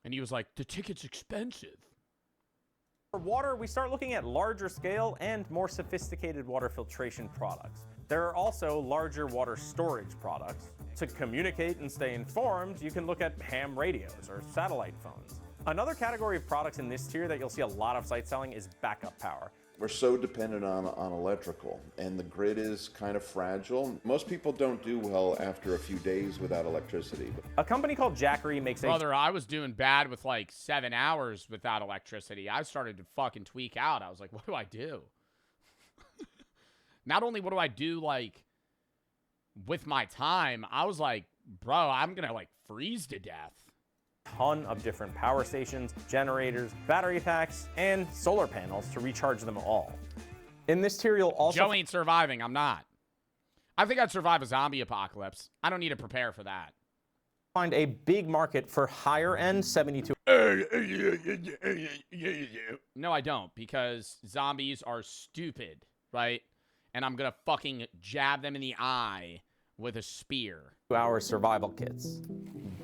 Speaker 1: And he was like, the ticket's expensive.
Speaker 3: For water, we start looking at larger scale and more sophisticated water filtration products. There are also larger water storage products. To communicate and stay informed, you can look at ham radios or satellite phones. Another category of products in this tier that you'll see a lot of sites selling is backup power.
Speaker 9: We're so dependent on electrical, and the grid is kind of fragile. Most people don't do well after a few days without electricity.
Speaker 3: A company called Jackery makes a...
Speaker 1: Brother, I was doing bad with like 7 hours without electricity. I started to fucking tweak out. I was like, what do I do? Not only what do I do, like, with my time, I was like, bro, I'm gonna, like, freeze to death.
Speaker 3: Ton of different power stations, generators, battery packs, and solar panels to recharge them all. In this tier, you'll also...
Speaker 1: Joe ain't surviving. I'm not. I think I'd survive a zombie apocalypse. I don't need to prepare for that.
Speaker 3: Find a big market for higher-end 72...
Speaker 1: No, I don't, because zombies are stupid, right? And I'm gonna fucking jab them in the eye with a spear.
Speaker 3: hour survival kits.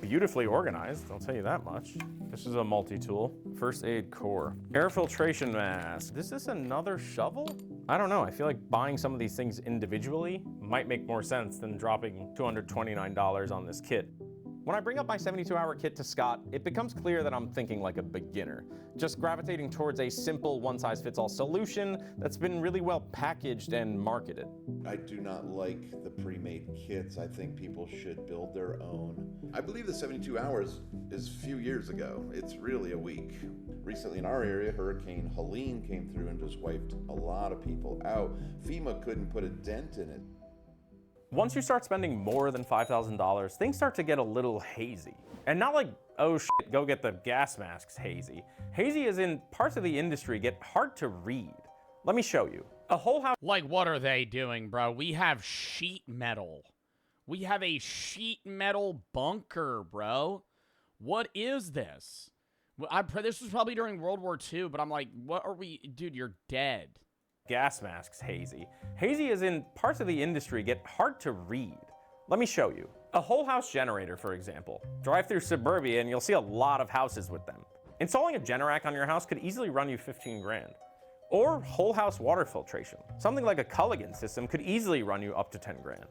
Speaker 3: Beautifully organized, I'll tell you that much. This is a multi-tool. First aid core. Air filtration mask. Is this another shovel? I don't know, I feel like buying some of these things individually might make more sense than dropping $229 on this kit. When I bring up my 72-hour kit to Scott, it becomes clear that I'm thinking like a beginner, just gravitating towards a simple one-size-fits-all solution that's been really well packaged and marketed.
Speaker 9: I do not like the pre-made kits. I think people should build their own. I believe the 72 hours is a few years ago. It's really a week. Recently in our area, Hurricane Helene came through and just wiped a lot of people out. FEMA couldn't put a dent in it.
Speaker 3: Once you start spending more than $5,000, things start to get a little hazy. And not like, oh shit, go get the gas masks hazy. Hazy as in parts of the industry get hard to read. Let me show you. A whole house...
Speaker 1: Like, what are they doing, bro? We have sheet metal. We have a sheet metal bunker, bro. What is this? This was probably during World War II, but I'm like, what are we... Dude, you're dead.
Speaker 3: Gas masks hazy. Hazy as in parts of the industry get hard to read. Let me show you. A whole house generator, for example. Drive through suburbia and you'll see a lot of houses with them. Installing a Generac on your house could easily run you 15 grand. Or whole house water filtration. Something like a Culligan system could easily run you up to 10 grand.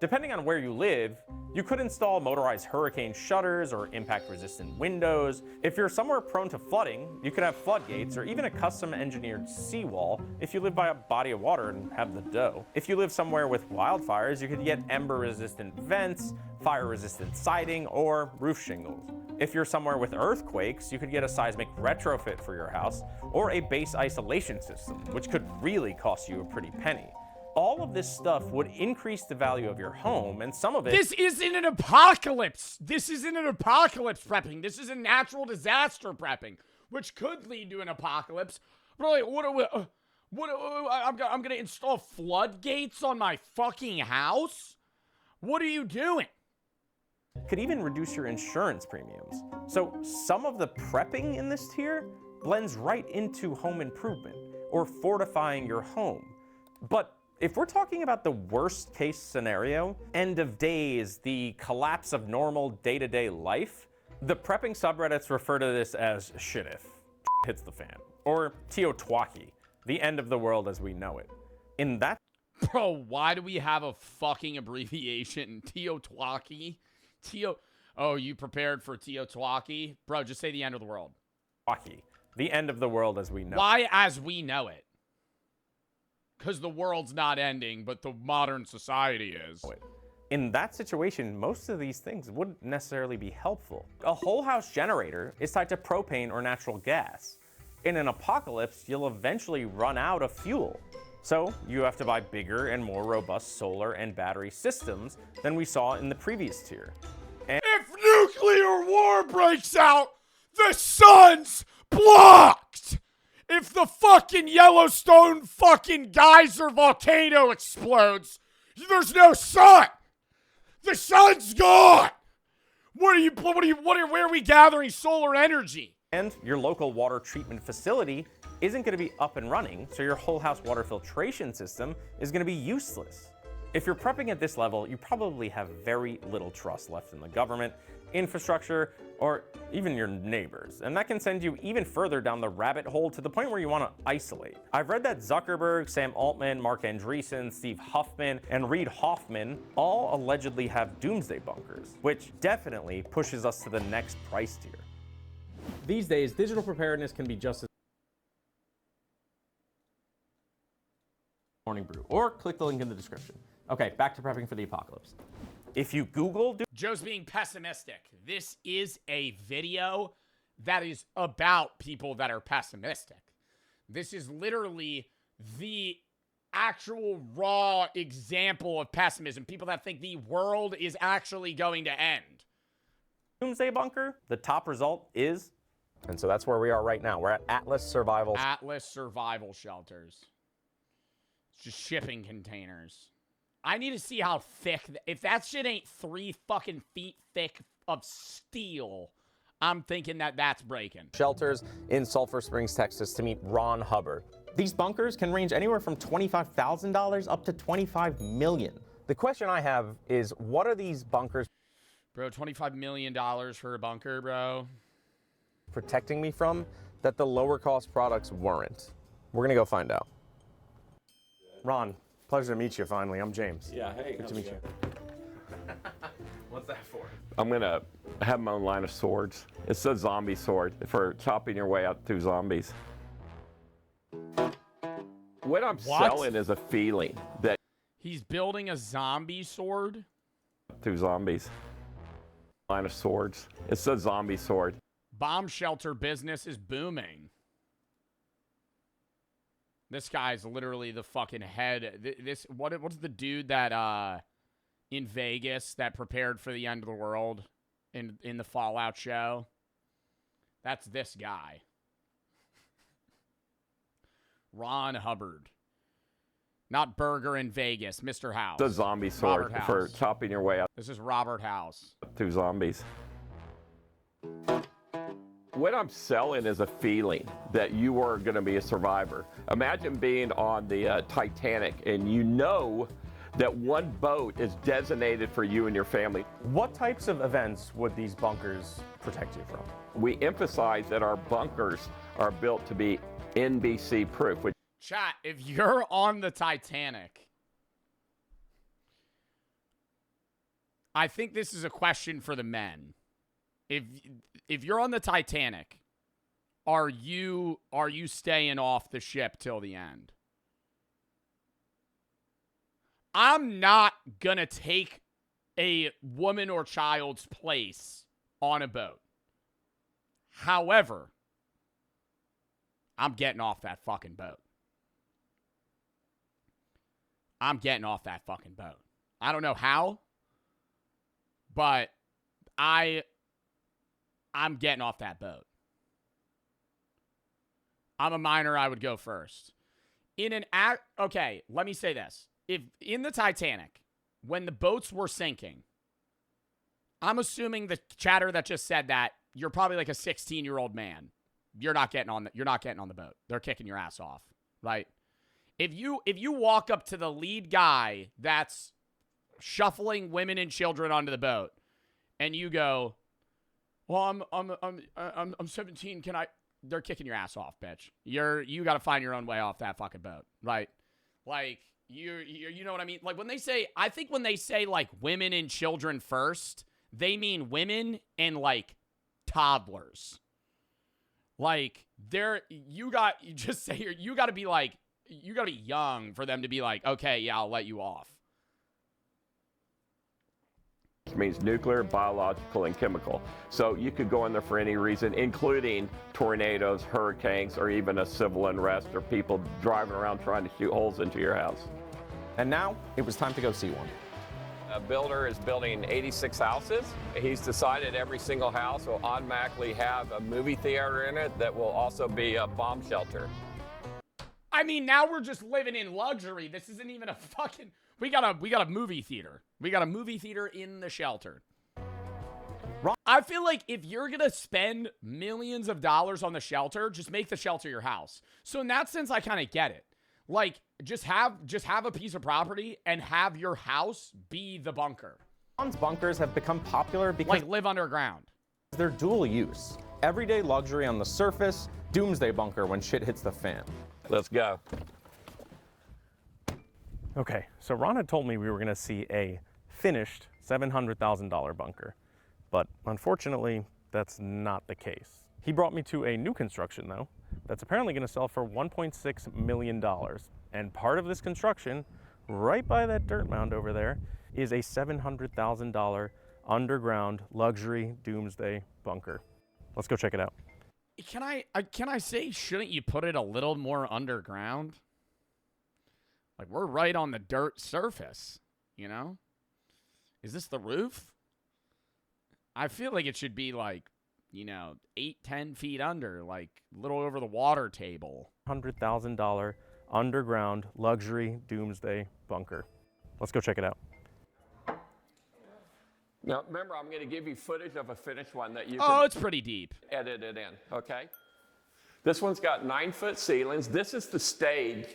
Speaker 3: Depending on where you live, you could install motorized hurricane shutters or impact-resistant windows. If you're somewhere prone to flooding, you could have floodgates or even a custom-engineered seawall if you live by a body of water and have the dough. If you live somewhere with wildfires, you could get ember-resistant vents, fire-resistant siding, or roof shingles. If you're somewhere with earthquakes, you could get a seismic retrofit for your house or a base isolation system, which could really cost you a pretty penny. All of this stuff would increase the value of your home, and some of it...
Speaker 1: This isn't an apocalypse. This isn't an apocalypse prepping. This is a natural disaster prepping, which could lead to an apocalypse. But like, I'm going to install floodgates on my fucking house? What are you doing?
Speaker 3: Could even reduce your insurance premiums. So some of the prepping in this tier blends right into home improvement or fortifying your home. But if we're talking about the worst case scenario, end of days, the collapse of normal day-to-day life, the prepping subreddits refer to this as shit if hits the fan, or Teotwaki, the end of the world as we know it. In that...
Speaker 1: Bro, why do we have a fucking abbreviation? Teotwaki? Oh, you prepared for Teotwaki? Bro, just say the end of the world.
Speaker 3: The end of the world as we know it.
Speaker 1: Why as we know it? Because the world's not ending, but the modern society is.
Speaker 3: In that situation, most of these things wouldn't necessarily be helpful. A whole house generator is tied to propane or natural gas. In an apocalypse, you'll eventually run out of fuel. So you have to buy bigger and more robust solar and battery systems than we saw in the previous tier. And
Speaker 1: if nuclear war breaks out, the sun's blocked! If the fucking Yellowstone fucking geyser volcano explodes, there's no sun. The sun's gone. Where are we gathering solar energy?
Speaker 3: And your local water treatment facility isn't going to be up and running, so your whole house water filtration system is going to be useless. If you're prepping at this level, you probably have very little trust left in the government infrastructure, or even your neighbors. And that can send you even further down the rabbit hole to the point where you want to isolate. I've read that Zuckerberg, Sam Altman, Mark Andreessen, Steve Huffman, and Reid Hoffman all allegedly have doomsday bunkers, which definitely pushes us to the next price tier. These days, digital preparedness can be just as morning brew, or click the link in the description. Okay, back to prepping for the apocalypse. If you Google
Speaker 1: Joe's being pessimistic. This is a video that is about people that are pessimistic. This is literally the actual raw example of pessimism. People that think the world is actually going to end.
Speaker 3: doomsday bunker, the top result is, and so that's where we are right now. We're at Atlas Survival.
Speaker 1: Atlas Survival Shelters. It's just shipping containers. I need to see how thick, if that shit ain't 3 fucking feet thick of steel, I'm thinking that that's breaking.
Speaker 3: Shelters in Sulphur Springs, Texas to meet Ron Hubbard. These bunkers can range anywhere from $25,000 up to $25 million. The question I have is, what are these bunkers
Speaker 1: Bro, $25 million for a bunker, bro.
Speaker 3: protecting me from that the lower cost products weren't? We're gonna go find out. Ron, pleasure to meet you finally. I'm James.
Speaker 8: Yeah, hey.
Speaker 3: Good to meet you. What's that for?
Speaker 8: I'm going to have my own line of swords. It's a zombie sword for chopping your way out through zombies. What I'm selling is a feeling that
Speaker 1: He's building a zombie sword?
Speaker 8: through zombies. Line of swords. It's a zombie sword.
Speaker 1: Bomb shelter business is booming. This guy's literally the fucking head. What's the dude that in Vegas that prepared for the end of the world in the Fallout show? That's this guy. Ron Hubbard. Not Burger in Vegas, Mr. House.
Speaker 8: It's a zombie sword
Speaker 1: Robert
Speaker 8: for
Speaker 1: House.
Speaker 8: chopping your way out
Speaker 1: This is Robert House.
Speaker 8: through zombies. What I'm selling is a feeling that you are going to be a survivor. Imagine being on the Titanic and you know that one boat is designated for you and your family.
Speaker 3: What types of events would these bunkers protect you from?
Speaker 8: We emphasize that our bunkers are built to be NBC proof, which
Speaker 1: Chat, if you're on the Titanic, I think this is a question for the men. If you're on the Titanic, are you staying off the ship till the end? I'm not gonna take a woman or child's place on a boat. However, I'm getting off that fucking boat. I'm getting off that fucking boat. I don't know how, but I'm getting off that boat. I'm a minor, I would go first. Okay, let me say this. If in the Titanic, when the boats were sinking, I'm assuming the chatter that just said that you're probably like a 16-year-old man. You're not getting on the boat. They're kicking your ass off, right? If you walk up to the lead guy that's shuffling women and children onto the boat, and you go, "Well, I'm 17. Can I?" They're kicking your ass off, bitch. You got to find your own way off that fucking boat, right? Like you know what I mean? Like when they say like women and children first, they mean women and like toddlers. Like you got to be like. You gotta be young for them to be like, okay, yeah, I'll let you off.
Speaker 8: It means nuclear, biological, and chemical. So you could go in there for any reason, including tornadoes, hurricanes, or even a civil unrest or people driving around trying to shoot holes into your house.
Speaker 3: And now it was time to go see one.
Speaker 8: A builder is building 86 houses. He's decided every single house will automatically have a movie theater in it that will also be a bomb shelter.
Speaker 1: I mean, now we're just living in luxury. This isn't even a fucking... We got a movie theater. We got a movie theater in the shelter. I feel like if you're going to spend millions of dollars on the shelter, just make the shelter your house. So in that sense, I kind of get it. Like, just have a piece of property and have your house be the bunker.
Speaker 3: Ron's bunkers have become popular because
Speaker 1: Like live underground.
Speaker 3: they're dual use. Everyday luxury on the surface, doomsday bunker when shit hits the fan.
Speaker 8: Let's go.
Speaker 3: Okay, so Ron had told me we were gonna see a finished $700,000 bunker, but unfortunately, that's not the case. He brought me to a new construction though, that's apparently gonna sell for $1.6 million. And part of this construction, right by that dirt mound over there, is a $700,000 underground luxury doomsday bunker. Let's go check it out.
Speaker 1: Can I say, shouldn't you put it a little more underground? Like, we're right on the dirt surface, you know? Is this the roof? I feel like it should be like, 8-10 feet under, like a little over the water table.
Speaker 3: $100,000 underground luxury doomsday bunker. Let's go check it out.
Speaker 8: Now, remember, I'm going to give you footage of a finished one that you
Speaker 1: Oh,
Speaker 8: can
Speaker 1: it's pretty deep.
Speaker 8: edit it in, okay? This one's got 9-foot ceilings. This is the stage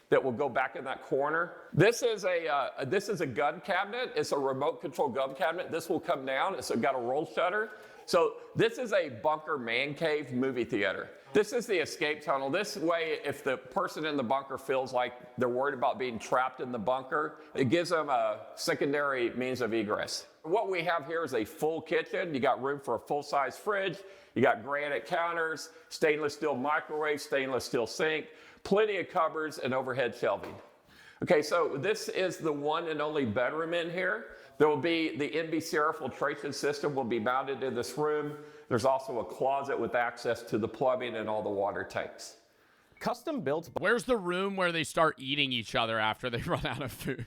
Speaker 8: that will go back in that corner. This is a gun cabinet. It's a remote control gun cabinet. This will come down. It's got a roll shutter. So this is a bunker man cave movie theater. This is the escape tunnel. This way, if the person in the bunker feels like they're worried about being trapped in the bunker, it gives them a secondary means of egress. What we have here is a full kitchen. You got room for a full-size fridge. You got granite counters, stainless steel microwave, stainless steel sink, plenty of cupboards and overhead shelving. Okay, so this is the one and only bedroom in here. There will be the NBC air filtration system will be mounted in this room. There's also a closet with access to the plumbing and all the water tanks.
Speaker 3: Custom built.
Speaker 1: Where's the room where they start eating each other after they run out of food?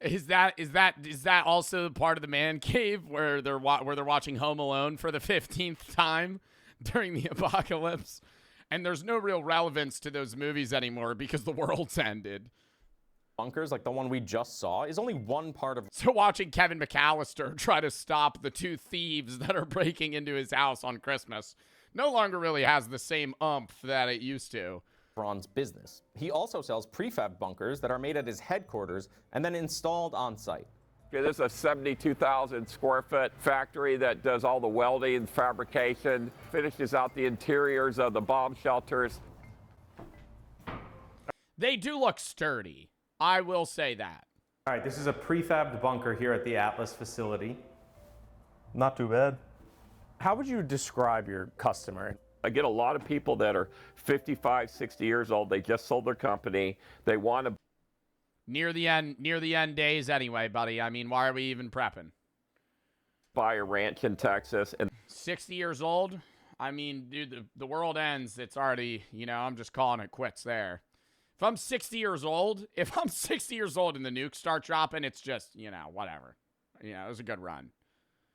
Speaker 1: Is that also part of the man cave where they're watching Home Alone for the 15th time during the apocalypse? And there's no real relevance to those movies anymore because the world's ended.
Speaker 3: Bunkers like the one we just saw is only one part of
Speaker 1: So watching Kevin McAllister try to stop the two thieves that are breaking into his house on Christmas no longer really has the same oomph that it used to.
Speaker 3: Ron's business. He also sells prefab bunkers that are made at his headquarters and then installed on site.
Speaker 8: Okay, this is a 72,000 square foot factory that does all the welding, fabrication, finishes out the interiors of the bomb shelters.
Speaker 1: They do look sturdy. I will say that.
Speaker 3: All right, this is a prefabbed bunker here at the Atlas facility. Not too bad. How would you describe your customer?
Speaker 8: I get a lot of people that are 55, 60 years old. They just sold their company. They want to
Speaker 1: Near the end days anyway, buddy. I mean, why are we even prepping?
Speaker 8: buy a ranch in Texas. And
Speaker 1: 60 years old? I mean, dude, the world ends. It's already, I'm just calling it quits there. If I'm 60 years old and the nukes start dropping, it's just, whatever. It was a good run.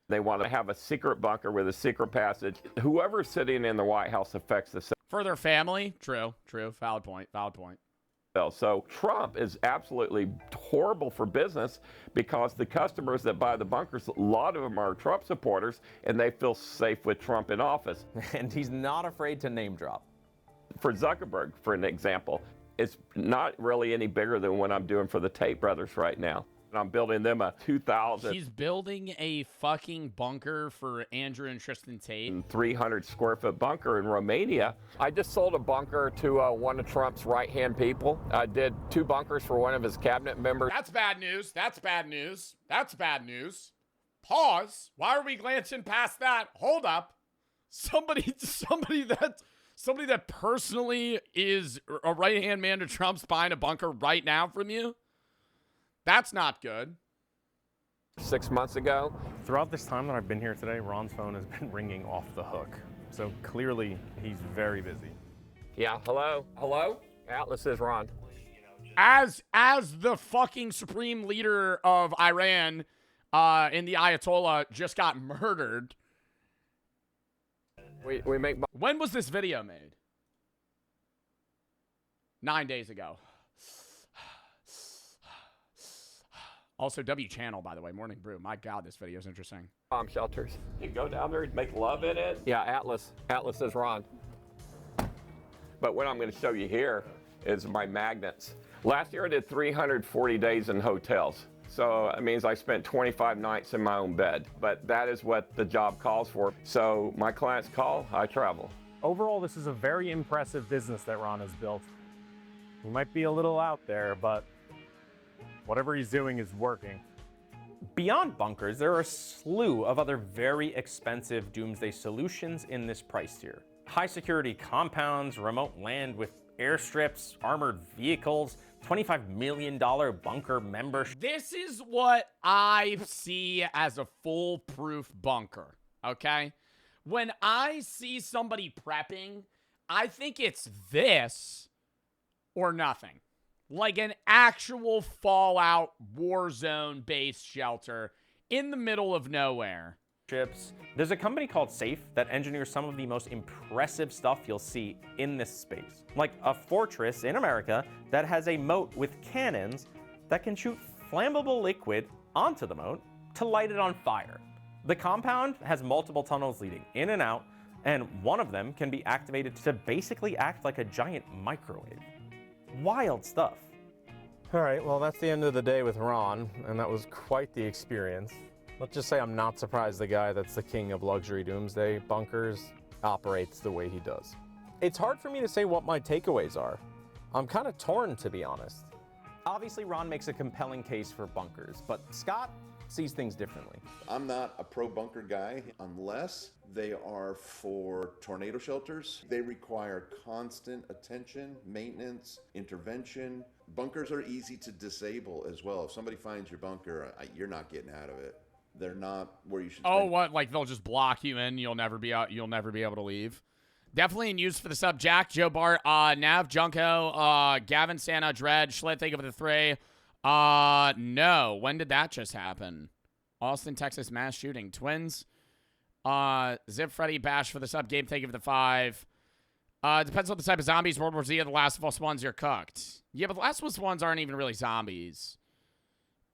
Speaker 8: they want to have a secret bunker with a secret passage. Whoever's sitting in the White House affects the
Speaker 1: For their family? True. Valid point.
Speaker 8: So Trump is absolutely horrible for business because the customers that buy the bunkers, a lot of them are Trump supporters, and they feel safe with Trump in office.
Speaker 3: And he's not afraid to name drop.
Speaker 8: For Zuckerberg, for an example, it's not really any bigger than what I'm doing for the Tate brothers right now. I'm building them a 2,000.
Speaker 1: He's building a fucking bunker for Andrew and Tristan Tate.
Speaker 8: 300 square foot bunker in Romania. I just sold a bunker to one of Trump's right-hand people. I did 2 bunkers for one of his cabinet members.
Speaker 1: That's bad news. Pause. Why are we glancing past that? Hold up. Somebody that personally is a right-hand man to Trump's buying a bunker right now from you? That's not good.
Speaker 8: 6 months ago.
Speaker 3: Throughout this time that I've been here today, Ron's phone has been ringing off the hook. So clearly he's very busy.
Speaker 8: Yeah, hello? Atlas is Ron.
Speaker 1: As the fucking supreme leader of Iran and the Ayatollah just got murdered.
Speaker 8: We make...
Speaker 1: When was this video made? 9 days ago. Also, W Channel, by the way, Morning Brew. My God, this video is interesting.
Speaker 8: Bomb shelters. You go down there and make love in it. Yeah, Atlas is Ron. But what I'm going to show you here is my magnets. Last year I did 340 days in hotels. So it means I spent 25 nights in my own bed, but that is what the job calls for. So my clients call, I travel.
Speaker 3: Overall, this is a very impressive business that Ron has built. He might be a little out there, but whatever he's doing is working. Beyond bunkers, there are a slew of other very expensive doomsday solutions in this price tier. High security compounds, remote land with airstrips, armored vehicles, $25 million bunker membership.
Speaker 1: This is what I see as a foolproof bunker, okay? When I see somebody prepping, I think it's this or nothing. Like an actual Fallout Warzone base shelter in the middle of nowhere.
Speaker 3: There's a company called Safe that engineers some of the most impressive stuff you'll see in this space. Like a fortress in America that has a moat with cannons that can shoot flammable liquid onto the moat to light it on fire. The compound has multiple tunnels leading in and out, and one of them can be activated to basically act like a giant microwave. Wild stuff. All right, well, that's the end of the day with Ron, and that was quite the experience. Let's just say I'm not surprised the guy that's the king of luxury doomsday bunkers operates the way he does. It's hard for me to say what my takeaways are. I'm kind of torn, to be honest. Obviously, Ron makes a compelling case for bunkers, but Scott sees things differently.
Speaker 9: I'm not a pro bunker guy unless they are for tornado shelters. They require constant attention, maintenance, intervention. Bunkers are easy to disable as well. If somebody finds your bunker, you're not getting out of it. They're not where you should.
Speaker 1: Oh, what? Like they'll just block you in. You'll never be out. You'll never be able to leave. Definitely in use for the sub. Jack, Joe Bart, Nav, Junko, Gavin, Santa, Dread, Schlitt. Thank you for the 3. No. When did that just happen? Austin, Texas, mass shooting. Twins. Zip, Freddy, Bash for the sub. Gabe, thank you for the 5. Depends on the type of zombies. World War Z are the Last of Us ones you're cooked. Yeah, but the Last of Us ones aren't even really zombies.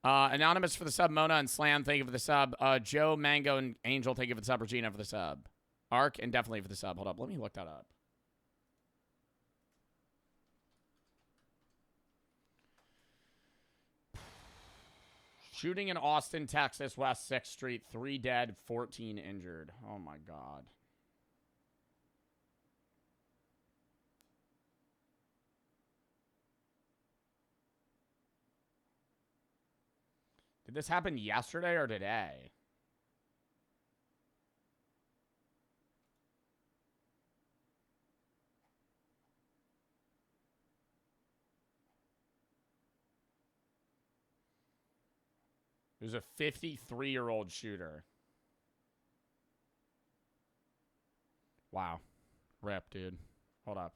Speaker 1: Anonymous for the sub. Mona and Slam, thank you for the sub. Joe, Mango, and Angel, thank you for the sub. Regina for the sub. Ark, and definitely for the sub. Hold up. Let me look that up. Shooting in Austin, Texas, West 6th Street. 3 dead, 14 injured. Oh, my God. Did this happen yesterday or today? It was a 53-year-old shooter. Wow. Rip, dude. Hold up.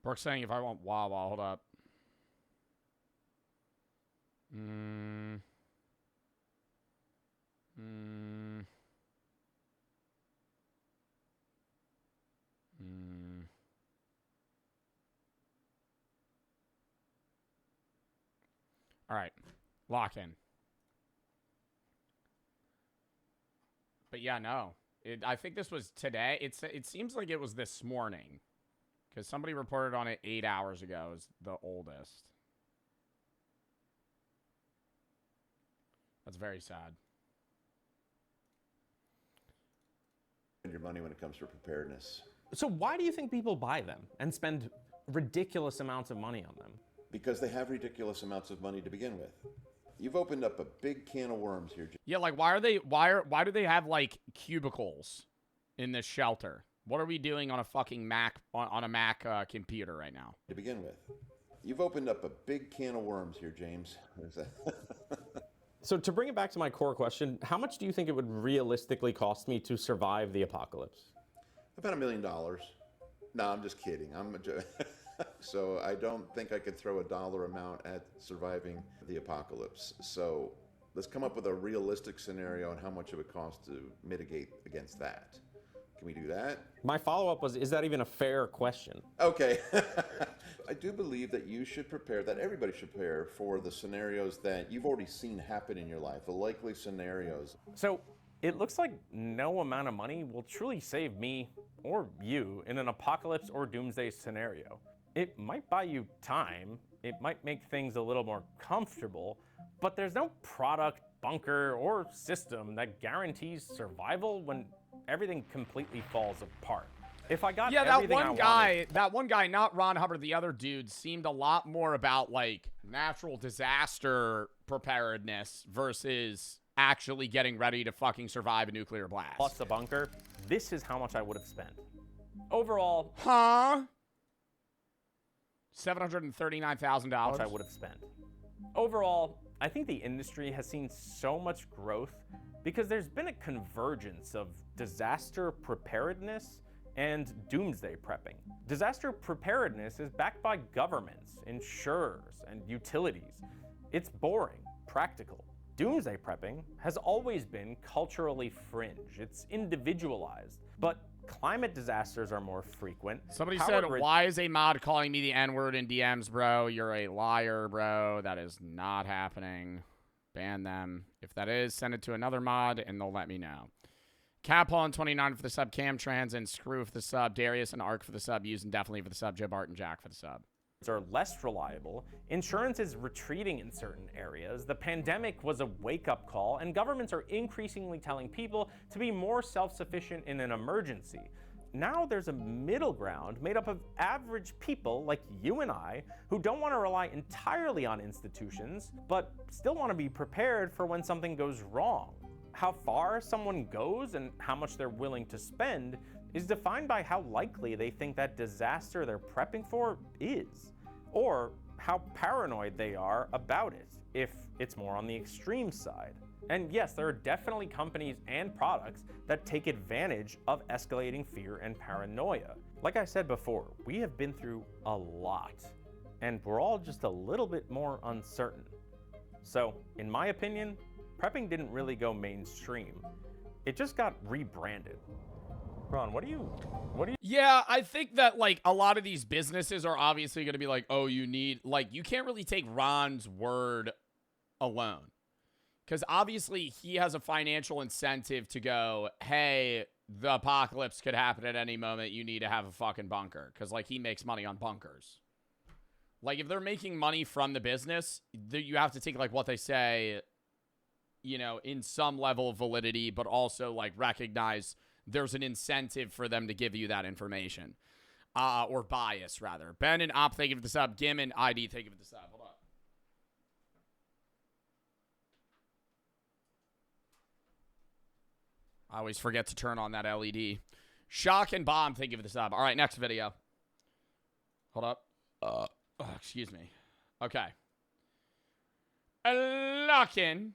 Speaker 1: Brooke's saying if I want Wawa, hold up. All right. Lock in. But yeah, no. I think this was today. It seems like it was this morning. Because somebody reported on it 8 hours ago as the oldest. That's very sad.
Speaker 9: Your money when it comes to preparedness.
Speaker 3: So why do you think people buy them and spend ridiculous amounts of money on them?
Speaker 9: Because they have ridiculous amounts of money to begin with. You've opened up a big can of worms here.
Speaker 1: Yeah, like why do they have like cubicles in this shelter? What are we doing on a fucking Mac on a Mac computer right now?
Speaker 9: To begin with, you've opened up a big can of worms here, James.
Speaker 3: So to bring it back to my core question, how much do you think it would realistically cost me to survive the apocalypse?
Speaker 9: About $1 million. No, I'm just kidding. So I don't think I could throw a dollar amount at surviving the apocalypse. So let's come up with a realistic scenario on how much it would cost to mitigate against that. Can we do that?
Speaker 3: My follow-up was, is that even a fair question?
Speaker 9: Okay. I do believe that you should prepare, that everybody should prepare for the scenarios that you've already seen happen in your life, the likely scenarios.
Speaker 3: So it looks like no amount of money will truly save me or you in an apocalypse or doomsday scenario. It might buy you time, it might make things a little more comfortable, but there's no product, bunker, or system that guarantees survival when everything completely falls apart. If I got
Speaker 1: that
Speaker 3: everything
Speaker 1: one guy, not Ron Hubbard, the other dude, seemed a lot more about like natural disaster preparedness versus actually getting ready to fucking survive a nuclear blast.
Speaker 3: plus the bunker, this is how much I would have spent. Overall,
Speaker 1: Huh? $739,000.
Speaker 3: I would have spent. Overall, I think the industry has seen so much growth because there's been a convergence of disaster preparedness and doomsday prepping. Disaster preparedness is backed by governments, insurers, and utilities. It's boring, practical. Doomsday prepping has always been culturally fringe. It's individualized, but climate disasters are more frequent.
Speaker 1: Somebody
Speaker 3: Power
Speaker 1: said,
Speaker 3: grid-
Speaker 1: why is a mod calling me the N-word in DMs, bro? You're a liar, bro. That is not happening. Ban them. If that is, send it to another mod, and they'll let me know. Capon 29 for the sub. Cam Trans and Screw for the sub. Darius and Ark for the sub. Using definitely for the sub. Joe Bart and Jack for the sub.
Speaker 3: Are less reliable. Insurance is retreating in certain areas. The pandemic was a wake-up call, and governments are increasingly telling people to be more self-sufficient in an emergency. Now there's a middle ground made up of average people like you and I who don't want to rely entirely on institutions, but still want to be prepared for when something goes wrong. How far someone goes and how much they're willing to spend is defined by how likely they think that disaster they're prepping for is, or how paranoid they are about it, if it's more on the extreme side. And yes, there are definitely companies and products that take advantage of escalating fear and paranoia. Like I said before, we have been through a lot, and we're all just a little bit more uncertain. So, in my opinion, prepping didn't really go mainstream. It just got rebranded. Ron, what do you
Speaker 1: Yeah, I think that, like, a lot of these businesses are obviously going to be like, oh, you need, like, you can't really take Ron's word alone. Because obviously he has a financial incentive to go, hey, the apocalypse could happen at any moment. You need to have a fucking bunker. Because, like, he makes money on bunkers. Like, if they're making money from the business, you have to take, like, what they say, you know, in some level of validity, but also, like, recognize there's an incentive for them to give you that information. Or bias, rather. Ben and Op, thank you for the sub. Gim and ID, thank you for the sub. Hold on. I always forget to turn on that LED. Shock and Bomb, thank you for the sub. All right, next video. Hold up. Excuse me. Okay. Locking,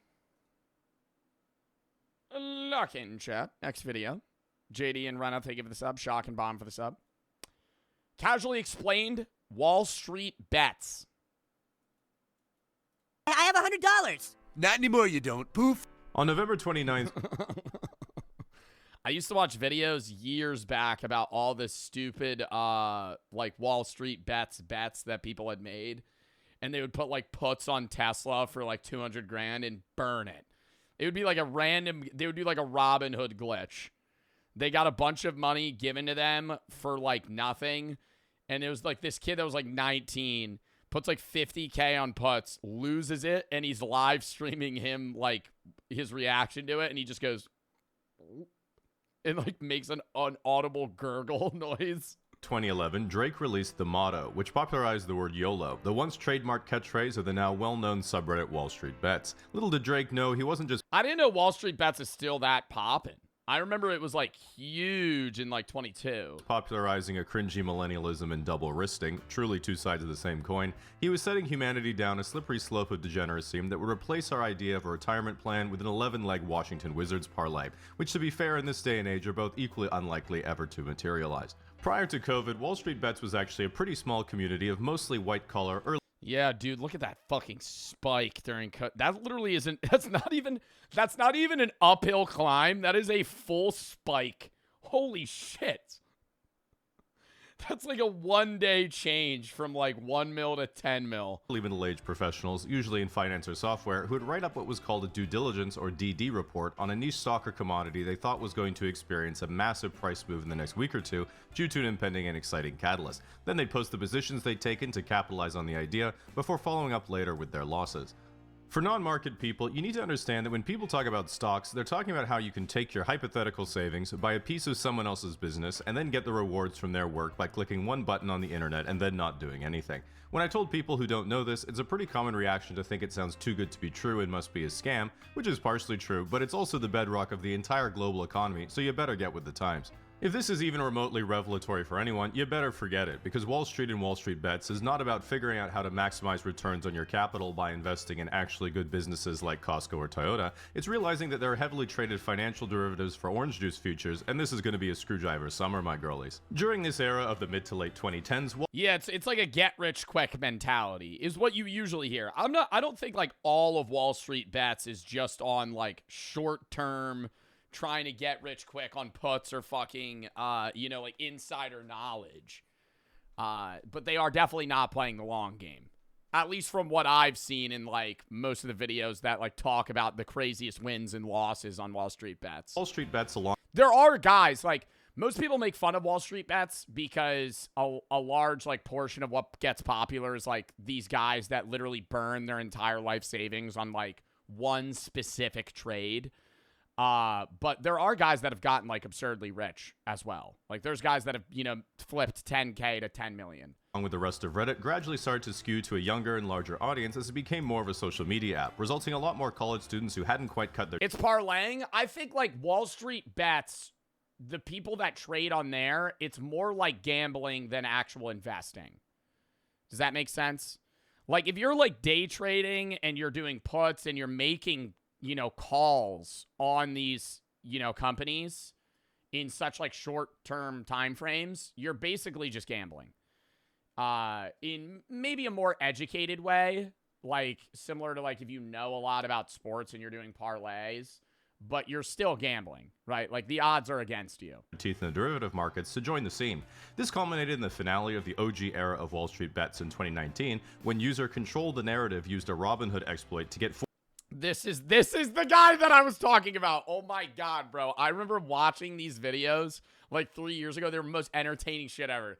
Speaker 1: chat. Next video. JD and Rena, thank you for the sub. Shock and Bomb for the sub. Casually explained Wall Street bets.
Speaker 10: I have $100.
Speaker 2: Not anymore, you don't. Poof.
Speaker 11: On November 29th.
Speaker 1: I used to watch videos years back about all the stupid, like, Wall Street bets that people had made. And they would put, like, puts on Tesla for, like, 200 grand and burn it. It would be like they would do, like, a Robin Hood glitch. They got a bunch of money given to them for, like, nothing. And it was, like, this kid that was, like, 19, puts, like, 50K on puts, loses it, and he's live streaming him, like, his reaction to it. And he just goes... It, like, makes an inaudible gurgle noise.
Speaker 11: 2011, Drake released the motto, which popularized the word YOLO, the once trademarked catchphrase of the now well-known subreddit Wall Street Bets. Little did Drake know he wasn't just...
Speaker 1: I didn't know Wall Street Bets is still that poppin'. I remember it was, like, huge in, like, 22.
Speaker 11: Popularizing a cringy millennialism and double wristing, truly two sides of the same coin, he was setting humanity down a slippery slope of degeneracy that would replace our idea of a retirement plan with an 11-leg Washington Wizards parlay, which, to be fair, in this day and age are both equally unlikely ever to materialize. Prior to COVID, Wall Street Bets was actually a pretty small community of mostly white-collar, early...
Speaker 1: Yeah, dude, look at that fucking spike during that literally isn't that's not even an uphill climb. That is a full spike. Holy shit. That's like a 1-day change from like 1 mil to 10 mil.
Speaker 11: Middle-aged professionals, usually in finance or software, who would write up what was called a due diligence or DD report on a niche stock or commodity they thought was going to experience a massive price move in the next week or two due to an impending and exciting catalyst. Then they'd post the positions they'd taken to capitalize on the idea before following up later with their losses. For non-market people, you need to understand that when people talk about stocks, they're talking about how you can take your hypothetical savings, buy a piece of someone else's business, and then get the rewards from their work by clicking one button on the internet and then not doing anything. When I told people who don't know this, it's a pretty common reaction to think it sounds too good to be true and must be a scam, which is partially true, but it's also the bedrock of the entire global economy, so you better get with the times. If this is even remotely revelatory for anyone, you better forget it, because Wall Street and Wall Street Bets is not about figuring out how to maximize returns on your capital by investing in actually good businesses like Costco or Toyota. It's realizing that there are heavily traded financial derivatives for orange juice futures, and this is going to be a screwdriver summer, my girlies. During this era of the mid to late 2010s,
Speaker 1: yeah, it's like a get-rich-quick mentality is what you usually hear. I don't think like all of Wall Street Bets is just on like short-term trying to get rich quick on puts or fucking, like insider knowledge. But they are definitely not playing the long game. At least from what I've seen in, like, most of the videos that, like, talk about the craziest wins and losses on Wall Street Bets.
Speaker 11: Wall Street Bets along.
Speaker 1: There are guys, like, most people make fun of Wall Street Bets because a large, like, portion of what gets popular is, like, these guys that literally burn their entire life savings on, like, one specific trade. But there are guys that have gotten like absurdly rich as well. Like there's guys that have, flipped 10K to 10 million.
Speaker 11: Along with the rest of Reddit, gradually started to skew to a younger and larger audience as it became more of a social media app, resulting in a lot more college students who hadn't quite cut their...
Speaker 1: It's parlaying. I think like Wall Street Bets, the people that trade on there, it's more like gambling than actual investing. Does that make sense? Like if you're like day trading and you're doing puts and you're making calls on these, companies in such like short-term time frames, you're basically just gambling. In maybe a more educated way, like similar to like if you know a lot about sports and you're doing parlays, but you're still gambling, right? Like the odds are against you.
Speaker 11: Teeth in the derivative markets to join the scene. This culminated in the finale of the OG era of Wall Street Bets in 2019, when user Control the Narrative used a Robinhood exploit to get...
Speaker 1: This is the guy that I was talking about. Oh my God, bro. I remember watching these videos like 3 years ago. They were the most entertaining shit ever.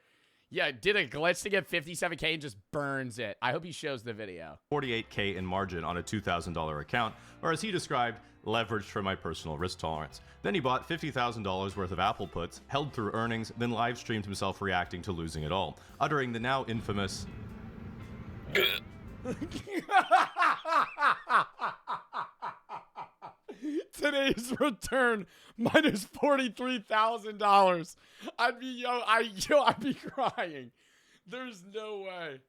Speaker 1: Yeah, did a glitch to get 57K and just burns it. I hope he shows the video.
Speaker 11: 48K in margin on a $2,000 account, or as he described, leveraged for my personal risk tolerance. Then he bought $50,000 worth of Apple puts, held through earnings, then live streamed himself reacting to losing it all, uttering the now infamous...
Speaker 1: Today's return minus $43,000. I'd be crying. There's no way.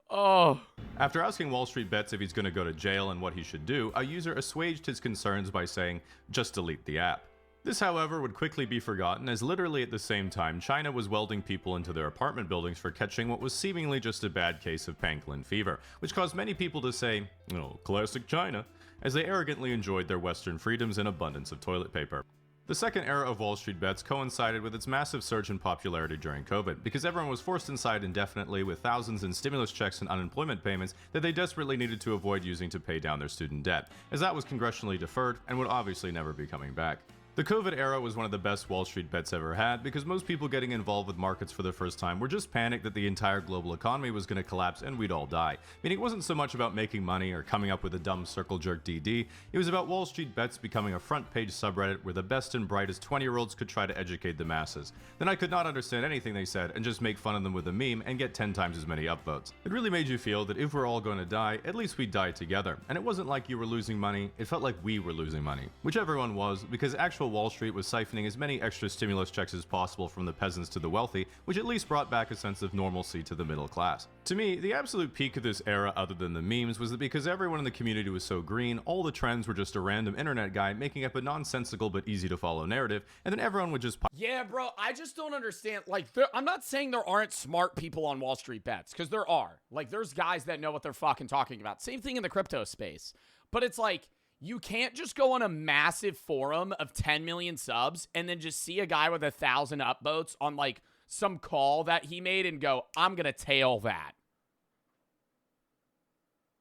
Speaker 1: Oh.
Speaker 11: After asking Wall Street Bets if he's going to go to jail and what he should do, a user assuaged his concerns by saying, just delete the app. This, however, would quickly be forgotten as literally at the same time China was welding people into their apartment buildings for catching what was seemingly just a bad case of pangolin fever, which caused many people to say, oh, classic China, as they arrogantly enjoyed their Western freedoms and abundance of toilet paper. The second era of Wall Street Bets coincided with its massive surge in popularity during COVID, because everyone was forced inside indefinitely with thousands in stimulus checks and unemployment payments that they desperately needed to avoid using to pay down their student debt, as that was congressionally deferred and would obviously never be coming back. The COVID era was one of the best Wall Street Bets ever had because most people getting involved with markets for the first time were just panicked that the entire global economy was going to collapse and we'd all die. Meaning it wasn't so much about making money or coming up with a dumb circle jerk DD, it was about Wall Street Bets becoming a front page subreddit where the best and brightest 20-year-olds could try to educate the masses. Then I could not understand anything they said and just make fun of them with a meme and get 10 times as many upvotes. It really made you feel that if we're all going to die, at least we'd die together. And it wasn't like you were losing money, it felt like we were losing money. Which everyone was, because actual Wall Street was siphoning as many extra stimulus checks as possible from the peasants to the wealthy, which at least brought back a sense of normalcy to the middle class. To me, the absolute peak of this era, other than the memes, was that because everyone in the community was so green, all the trends were just a random internet guy making up a nonsensical but easy to follow narrative, and then everyone would just...
Speaker 1: Yeah, bro, I just don't understand. Like, I'm not saying there aren't smart people on Wall Street Bets, because there are. Like, there's guys that know what they're fucking talking about. Same thing in the crypto space. But it's like, You can't just go on a massive forum of 10 million subs and then just see a guy with 1,000 upvotes on like some call that he made and go, I'm going to tail that.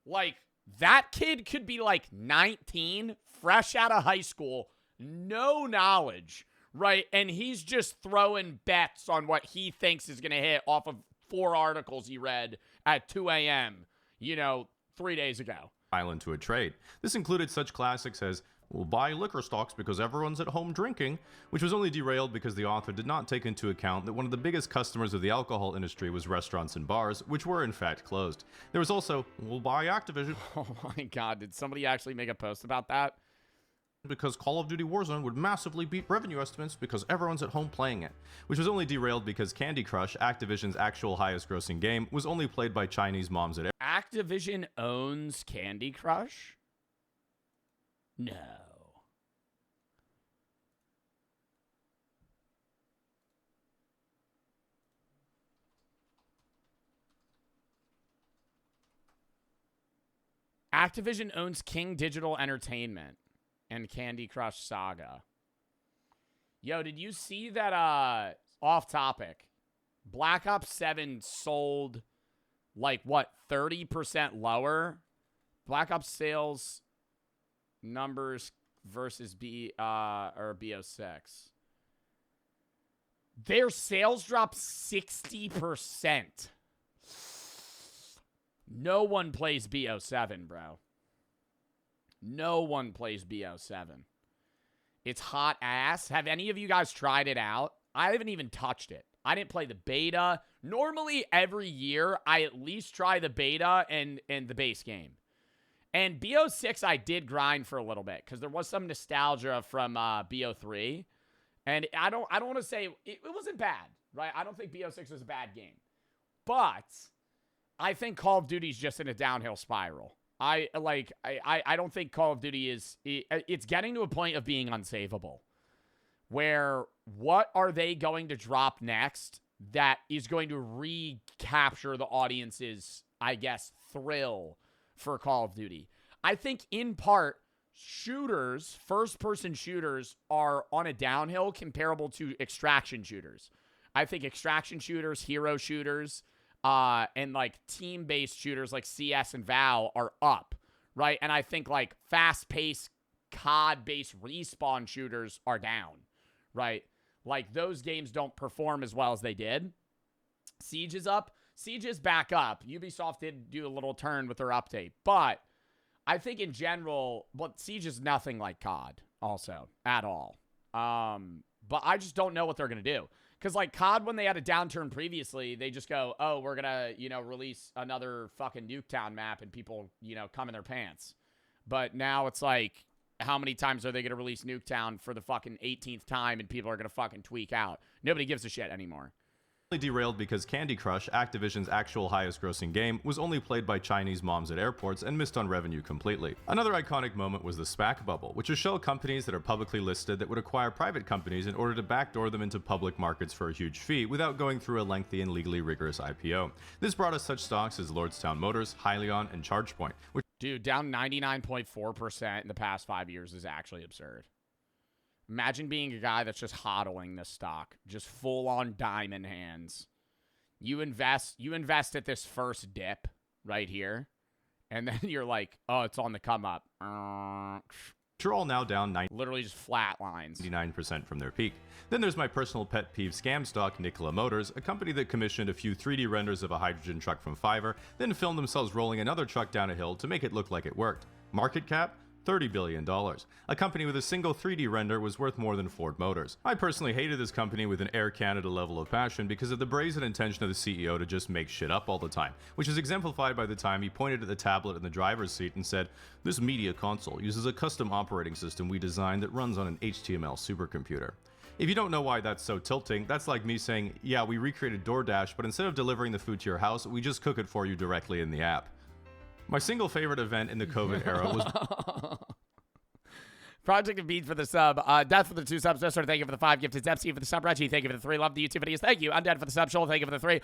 Speaker 1: Like, that kid could be like 19, fresh out of high school, no knowledge, right? And he's just throwing bets on what he thinks is going to hit off of 4 articles he read at 2 a.m., 3 days ago.
Speaker 11: Island to a trade. This included such classics as, we'll buy liquor stocks because everyone's at home drinking, which was only derailed because the author did not take into account that one of the biggest customers of the alcohol industry was restaurants and bars, which were in fact closed. There was also, we'll buy Activision.
Speaker 1: Oh my God, did somebody actually make a post about that?
Speaker 11: Because Call of Duty Warzone would massively beat revenue estimates because everyone's at home playing it, which was only derailed because Candy Crush, Activision's actual highest grossing game, was only played by Chinese moms at
Speaker 1: Activision owns Candy Crush? No. Activision owns King Digital Entertainment and Candy Crush Saga. Yo, did you see that, off topic, Black Ops 7 sold, like, what, 30% lower? Black Ops sales numbers versus BO6. Their sales dropped 60%. No one plays BO7, bro. No one plays BO7. It's hot ass. Have any of you guys tried it out? I haven't even touched it. I didn't play the beta. Normally, every year, I at least try the beta and the base game. And BO6, I did grind for a little bit because there was some nostalgia from BO3. And I don't want to say it wasn't bad, right? I don't think BO6 was a bad game. But I think Call of Duty is just in a downhill spiral. I don't think Call of Duty it's getting to a point of being unsavable. Where what are they going to drop next that is going to recapture the audience's, I guess, thrill for Call of Duty? I think in part, shooters, first-person shooters, are on a downhill comparable to extraction shooters. I think extraction shooters, hero shooters, and like team-based shooters like CS and VAL are up, right? And I think like fast-paced COD-based respawn shooters are down, right? Like those games don't perform as well as they did. Siege is up. Siege is back up. Ubisoft did do a little turn with their update, but I think in general, Siege is nothing like COD also at all. But I just don't know what they're going to do. Because, like, COD, when they had a downturn previously, they just go, oh, we're going to, release another fucking Nuketown map and people, come in their pants. But now it's like, how many times are they going to release Nuketown for the fucking 18th time and people are going to fucking tweak out? Nobody gives a shit anymore.
Speaker 11: Derailed because Candy Crush, Activision's actual highest grossing game, was only played by Chinese moms at airports and missed on revenue completely. Another iconic moment was the SPAC bubble, which is shell companies that are publicly listed that would acquire private companies in order to backdoor them into public markets for a huge fee without going through a lengthy and legally rigorous IPO. This brought us such stocks as Lordstown Motors, Hyliion, and ChargePoint, which
Speaker 1: Dude, down 99.4% in the past 5 years is actually absurd. Imagine being a guy that's just hodling this stock. Just full-on diamond hands. You invest at this first dip right here, and then you're like, oh, it's on the come-up.
Speaker 11: are all now down
Speaker 1: literally just flat lines.
Speaker 11: 99% from their peak. Then there's my personal pet peeve scam stock, Nikola Motors, a company that commissioned a few 3D renders of a hydrogen truck from Fiverr, then filmed themselves rolling another truck down a hill to make it look like it worked. Market cap? $30 billion. A company with a single 3D render was worth more than Ford Motors. I personally hated this company with an Air Canada level of passion because of the brazen intention of the CEO to just make shit up all the time, which is exemplified by the time he pointed at the tablet in the driver's seat and said, "This media console uses a custom operating system we designed that runs on an HTML supercomputer." If you don't know why that's so tilting, that's like me saying, yeah, we recreated DoorDash, but instead of delivering the food to your house, we just cook it for you directly in the app. My single favorite event in the COVID era was...
Speaker 1: Project of Beat for the sub. Death for the 2 subs. Mister, thank you for the 5 gifted. Zepsy for the sub. Reggie, thank you for the 3. Love the YouTube videos. Thank you. Undead for the sub. Shoal, thank you for the 3.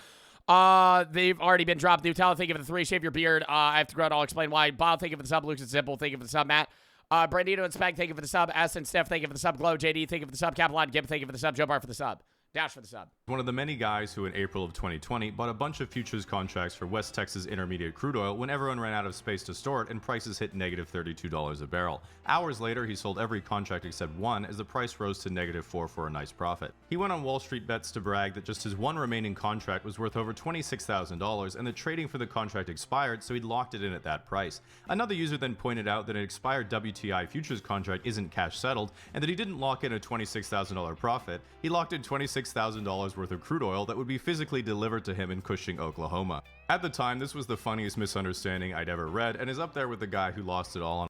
Speaker 1: They've already been dropped. Nutella, thank you for the 3. Shave your beard. I have to grow it. I'll explain why. Bob, thank you for the sub. Luke's and Simple, thank you for the sub. Matt, Brandito and Spag, thank you for the sub. S and Steph, thank you for the sub. Glow, JD, thank you for the sub. Capital Gib, thank you for the sub. Joe Bar for the sub. Dash for the sub.
Speaker 11: One of the many guys who in April of 2020 bought a bunch of futures contracts for West Texas Intermediate crude oil when everyone ran out of space to store it and prices hit negative $32 a barrel. Hours later, he sold every contract except one as the price rose to -4 for a nice profit. He went on Wall Street Bets to brag that just his one remaining contract was worth over $26,000 and the trading for the contract expired, so he'd locked it in at that price. Another user then pointed out that an expired WTI futures contract isn't cash settled and that he didn't lock in a $26,000 profit. He locked in $26,000 worth of crude oil that would be physically delivered to him in Cushing, Oklahoma. At the time, this was the funniest misunderstanding I'd ever read and is up there with the guy who lost it all on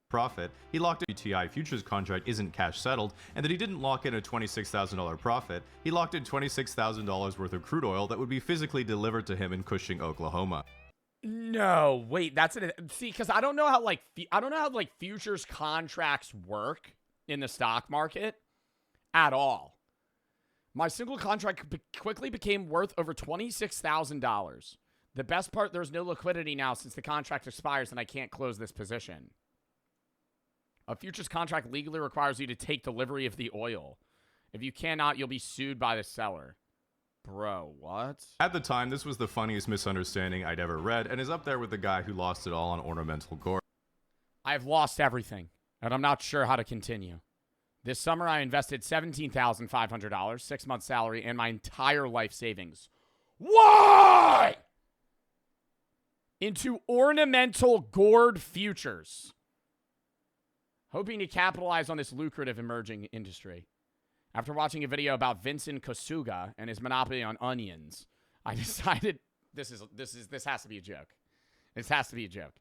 Speaker 11: profit. He locked in a WTI futures contract isn't cash settled and that he didn't lock in a $26,000 profit. He locked in $26,000 worth of crude oil that would be physically delivered to him in Cushing, Oklahoma.
Speaker 1: No, wait, that's it. See, because I don't know how futures contracts work in the stock market at all. My single contract quickly became worth over $26,000. The best part, there's no liquidity now since the contract expires and I can't close this position. A futures contract legally requires you to take delivery of the oil. If you cannot, you'll be sued by the seller. Bro, what?
Speaker 11: At the time, this was the funniest misunderstanding I'd ever read and is up there with the guy who lost it all on ornamental gourd.
Speaker 1: I've lost everything, and I'm not sure how to continue. This summer, I invested $17,500, 6 months salary, and my entire life savings. Why? Into ornamental gourd futures. Hoping to capitalize on this lucrative emerging industry. After watching a video about Vincent Kosuga and his monopoly on onions, I decided this has to be a joke. This has to be a joke.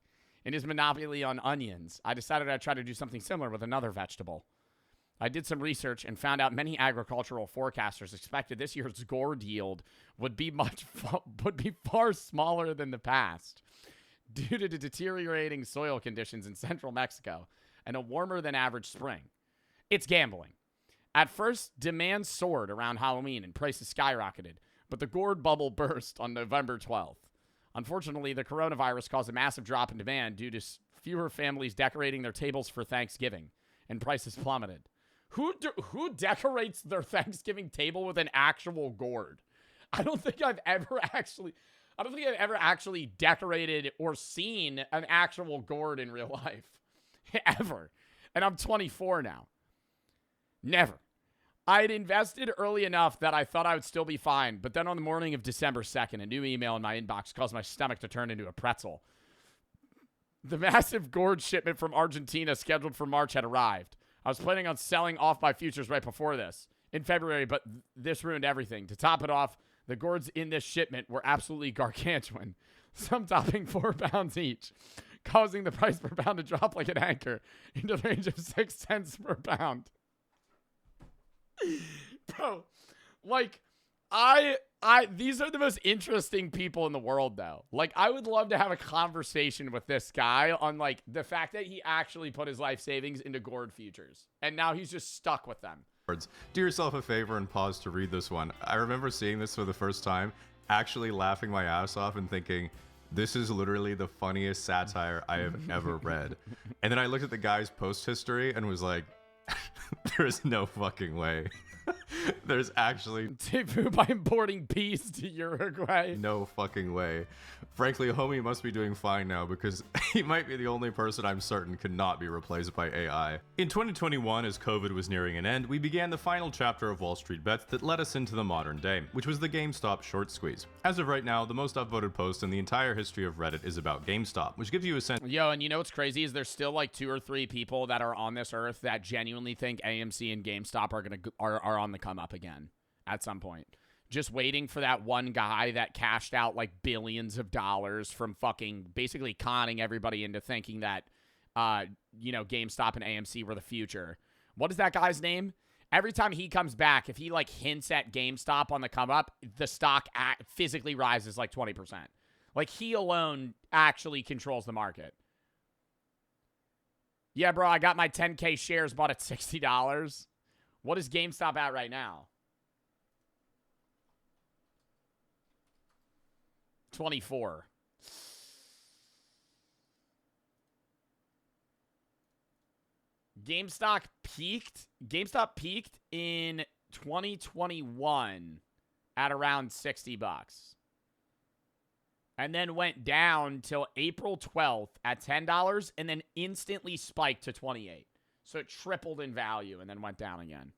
Speaker 1: In his monopoly on onions, I decided I'd try to do something similar with another vegetable. I did some research and found out many agricultural forecasters expected this year's gourd yield would be far smaller than the past due to the deteriorating soil conditions in central Mexico and a warmer than average spring. It's gambling. At first, demand soared around Halloween and prices skyrocketed, but the gourd bubble burst on November 12th. Unfortunately, the coronavirus caused a massive drop in demand due to fewer families decorating their tables for Thanksgiving, and prices plummeted. Who decorates their Thanksgiving table with an actual gourd? I don't think I've ever actually decorated or seen an actual gourd in real life. Ever. And I'm 24 now. Never. I had invested early enough that I thought I would still be fine, but then on the morning of December 2nd, a new email in my inbox caused my stomach to turn into a pretzel. The massive gourd shipment from Argentina scheduled for March had arrived. I was planning on selling off my futures right before this, in February, but this ruined everything. To top it off, the gourds in this shipment were absolutely gargantuan, some topping 4 pounds each, causing the price per pound to drop like an anchor into the range of 6 cents per pound. Bro, like, these are the most interesting people in the world, though. Like, I would love to have a conversation with this guy on, like, the fact that he actually put his life savings into gourd futures, and now he's just stuck with them.
Speaker 11: Do yourself a favor and pause to read this one. I remember seeing this for the first time, actually laughing my ass off and thinking, this is literally the funniest satire I have ever read. And then I looked at the guy's post history and was like, there's no fucking way. There's actually
Speaker 1: Tifu by importing peas to Uruguay.
Speaker 11: No fucking way. Frankly, homie must be doing fine now because he might be the only person I'm certain cannot be replaced by AI. In 2021, as COVID was nearing an end, we began the final chapter of Wall Street Bets that led us into the modern day, which was the GameStop short squeeze. As of right now, the most upvoted post in the entire history of Reddit is about GameStop, which gives you a sense.
Speaker 1: Yo, and you know what's crazy is there's still like 2 or 3 people that are on this earth that genuinely think AMC and GameStop are on the come up again at some point. Just waiting for that one guy that cashed out like billions of dollars from fucking basically conning everybody into thinking that, GameStop and AMC were the future. What is that guy's name? Every time he comes back, if he like hints at GameStop on the come up, the stock physically rises like 20%. Like he alone actually controls the market. Yeah, bro, I got my 10K shares bought at $60. What is GameStop at right now? 24. GameStop peaked in 2021 at around $60. And then went down till April 12th at $10 and then instantly spiked to 28. So it tripled in value and then went down again.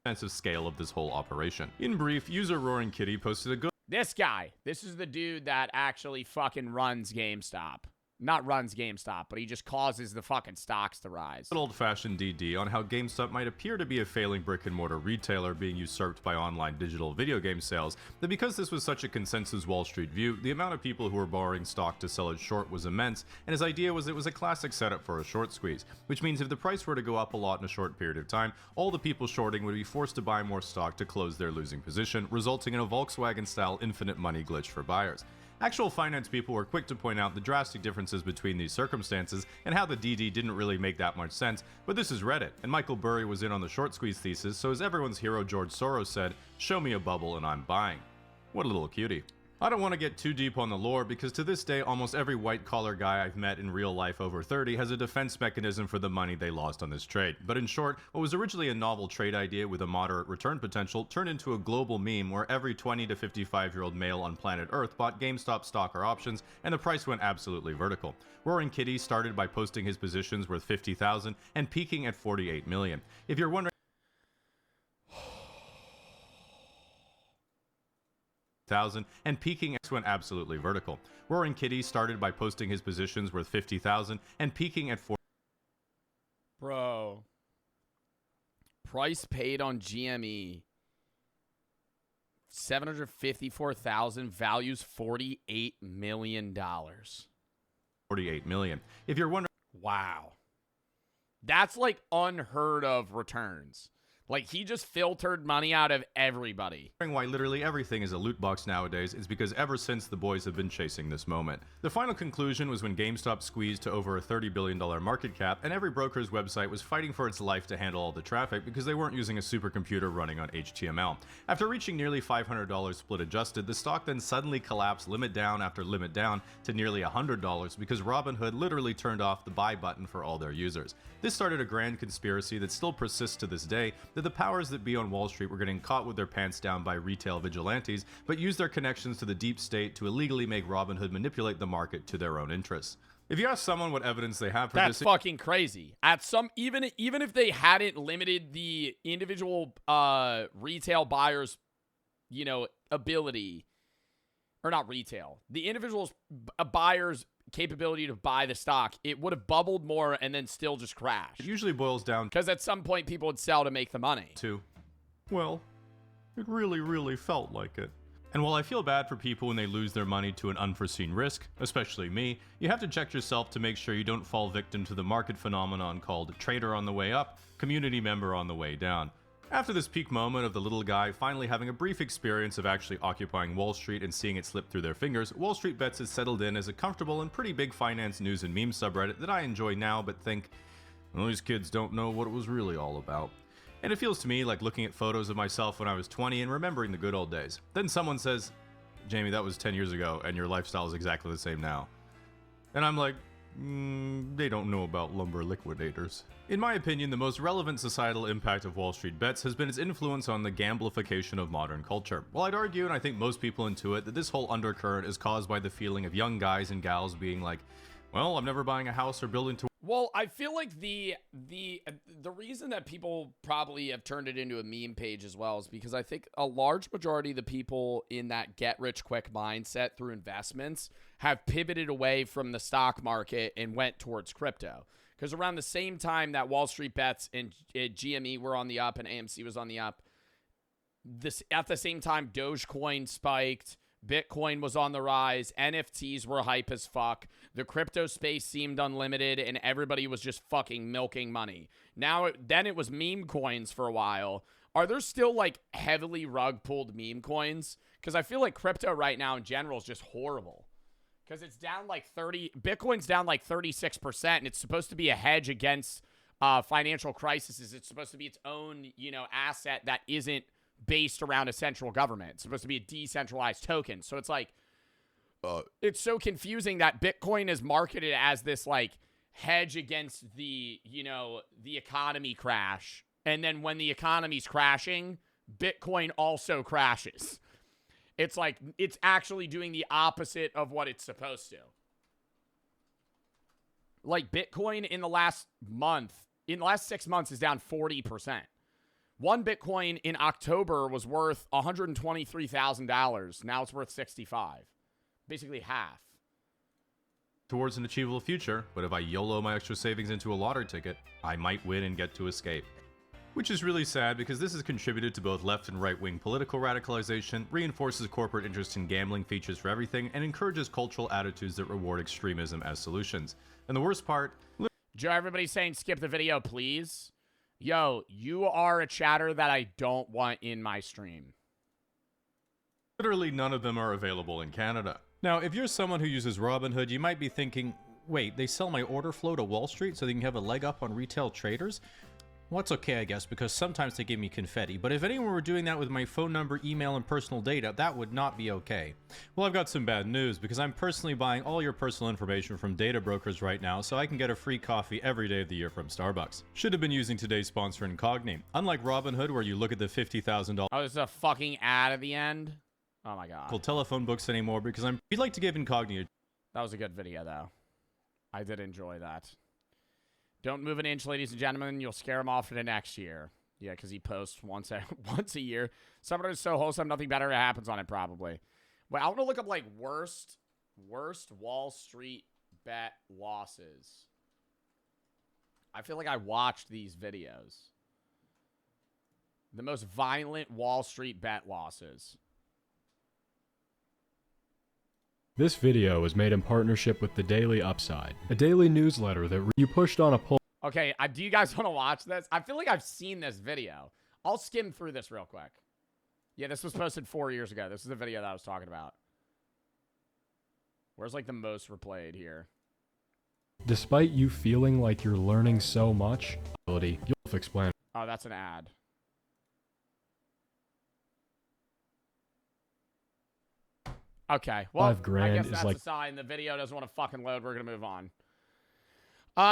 Speaker 11: Sense of scale of this whole operation. In brief, user Roaring Kitty posted a good
Speaker 1: This guy. This is the dude that actually fucking runs GameStop. Not runs GameStop, but he just causes the fucking stocks to rise.
Speaker 11: old-fashioned DD on how GameStop might appear to be a failing brick-and-mortar retailer being usurped by online digital video game sales, that because this was such a consensus Wall Street view, the amount of people who were borrowing stock to sell it short was immense, and his idea was it was a classic setup for a short squeeze, which means if the price were to go up a lot in a short period of time, all the people shorting would be forced to buy more stock to close their losing position, resulting in a Volkswagen-style infinite money glitch for buyers. Actual finance people were quick to point out the drastic differences between these circumstances and how the DD didn't really make that much sense, but this is Reddit, and Michael Burry was in on the short squeeze thesis, so as everyone's hero George Soros said, show me a bubble and I'm buying. What a little cutie. I don't want to get too deep on the lore because to this day almost every white-collar guy I've met in real life over 30 has a defense mechanism for the money they lost on this trade. But in short, what was originally a novel trade idea with a moderate return potential turned into a global meme where every 20 to 55-year-old male on planet Earth bought GameStop stock or options and the price went absolutely vertical. Roaring Kitty started by posting his positions worth $50,000 and peaking at $48 million. If you're wondering and peaking went absolutely vertical. Roaring Kitty started by posting his positions worth $50,000 and peaking at
Speaker 1: Bro. Price paid on GME. $754,000, values $48 million.
Speaker 11: $48 million. If you're wondering,
Speaker 1: wow. That's like unheard of returns. Like, he just filtered money out of everybody.
Speaker 11: Why literally everything is a loot box nowadays is because ever since the boys have been chasing this moment. The final conclusion was when GameStop squeezed to over a $30 billion market cap, and every broker's website was fighting for its life to handle all the traffic because they weren't using a supercomputer running on HTML. After reaching nearly $500 split adjusted, the stock then suddenly collapsed limit down after limit down to nearly $100 because Robinhood literally turned off the buy button for all their users. This started a grand conspiracy that still persists to this day, that the powers that be on Wall Street were getting caught with their pants down by retail vigilantes, but used their connections to the deep state to illegally make Robinhood manipulate the market to their own interests. If you ask someone what evidence they have for
Speaker 1: That's fucking crazy. At some even if they hadn't limited the individual retail buyers, ability, or not retail, the individual buyers' capability to buy the stock, it would have bubbled more and then still just crashed.
Speaker 11: It usually boils down
Speaker 1: because at some point people would sell to make the money.
Speaker 11: Well, it really felt like it. And while I feel bad for people when they lose their money to an unforeseen risk, especially me, you have to check yourself to make sure you don't fall victim to the market phenomenon called trader on the way up, community member on the way down. After this peak moment of the little guy finally having a brief experience of actually occupying Wall Street and seeing it slip through their fingers, Wall Street Bets has settled in as a comfortable and pretty big finance news and meme subreddit that I enjoy now but think, well, these kids don't know what it was really all about. And it feels to me like looking at photos of myself when I was 20 and remembering the good old days. Then someone says, Jamie, that was 10 years ago and your lifestyle is exactly the same now. And I'm like, they don't know about lumber liquidators. In my opinion, the most relevant societal impact of Wall Street Bets has been its influence on the gamblification of modern culture. Well, I'd argue, and I think most people intuit, that this whole undercurrent is caused by the feeling of young guys and gals being like, well, I'm never buying a house or building to...
Speaker 1: Well, I feel like the reason that people probably have turned it into a meme page as well is because I think a large majority of the people in that get-rich-quick mindset through investments have pivoted away from the stock market and went towards crypto. Because around the same time that Wall Street Bets and GME were on the up and AMC was on the up, at the same time Dogecoin spiked, Bitcoin was on the rise, NFTs were hype as fuck, the crypto space seemed unlimited, and everybody was just fucking milking money. Then it was meme coins for a while. Are there still like heavily rug pulled meme coins? Because I feel like crypto right now in general is just horrible. Because it's down like Bitcoin's down like 36%, and it's supposed to be a hedge against financial crises. It's supposed to be its own, asset that isn't based around a central government. It's supposed to be a decentralized token. So it's like, it's so confusing that Bitcoin is marketed as this like hedge against the, you know, the economy crash. And then when the economy's crashing, Bitcoin also crashes. It's like, it's actually doing the opposite of what it's supposed to. Like, Bitcoin in the last 6 months is down 40%. One Bitcoin in October was worth $123,000. Now it's worth 65. Basically half.
Speaker 11: Towards an achievable future, but if I YOLO my extra savings into a lottery ticket, I might win and get to escape. Which is really sad because this has contributed to both left and right-wing political radicalization, reinforces corporate interest in gambling features for everything, and encourages cultural attitudes that reward extremism as solutions. And the worst part...
Speaker 1: Joe, everybody's saying skip the video, please. Yo, you are a chatter that I don't want in my stream.
Speaker 11: Literally none of them are available in Canada. Now, if you're someone who uses Robinhood, you might be thinking, wait, they sell my order flow to Wall Street so they can have a leg up on retail traders? Well, that's okay, I guess, because sometimes they give me confetti. But if anyone were doing that with my phone number, email, and personal data, that would not be okay. Well, I've got some bad news, because I'm personally buying all your personal information from data brokers right now, so I can get a free coffee every day of the year from Starbucks. Should have been using today's sponsor, Incogni. Unlike Robinhood, where you look at the $50,000...
Speaker 1: Oh, there's a fucking ad at the end? Oh my god.
Speaker 11: ...telephone books anymore, because we'd like to give Incogni...
Speaker 1: That was a good video, though. I did enjoy that. Don't move an inch, ladies and gentlemen. You'll scare him off for the next year. Yeah, because he posts once a year. Someone who's so wholesome, nothing better happens on it, probably. Wait, I want to look up, like, worst Wall Street bet losses. I feel like I watched these videos. The most violent Wall Street bet losses.
Speaker 10: This video was made in partnership with the Daily Upside, a daily newsletter that you pushed on a poll.
Speaker 1: Okay, do you guys want to watch this? I feel like I've seen this video. I'll skim through this real quick. Yeah, this was posted 4 years ago. This is the video that I was talking about. Where's, like, the most replayed here?
Speaker 10: Despite you feeling like you're learning so much, you'll explain.
Speaker 1: Oh, that's an ad. Okay, well, I guess that's a sign the video doesn't want to fucking load. We're going to move on.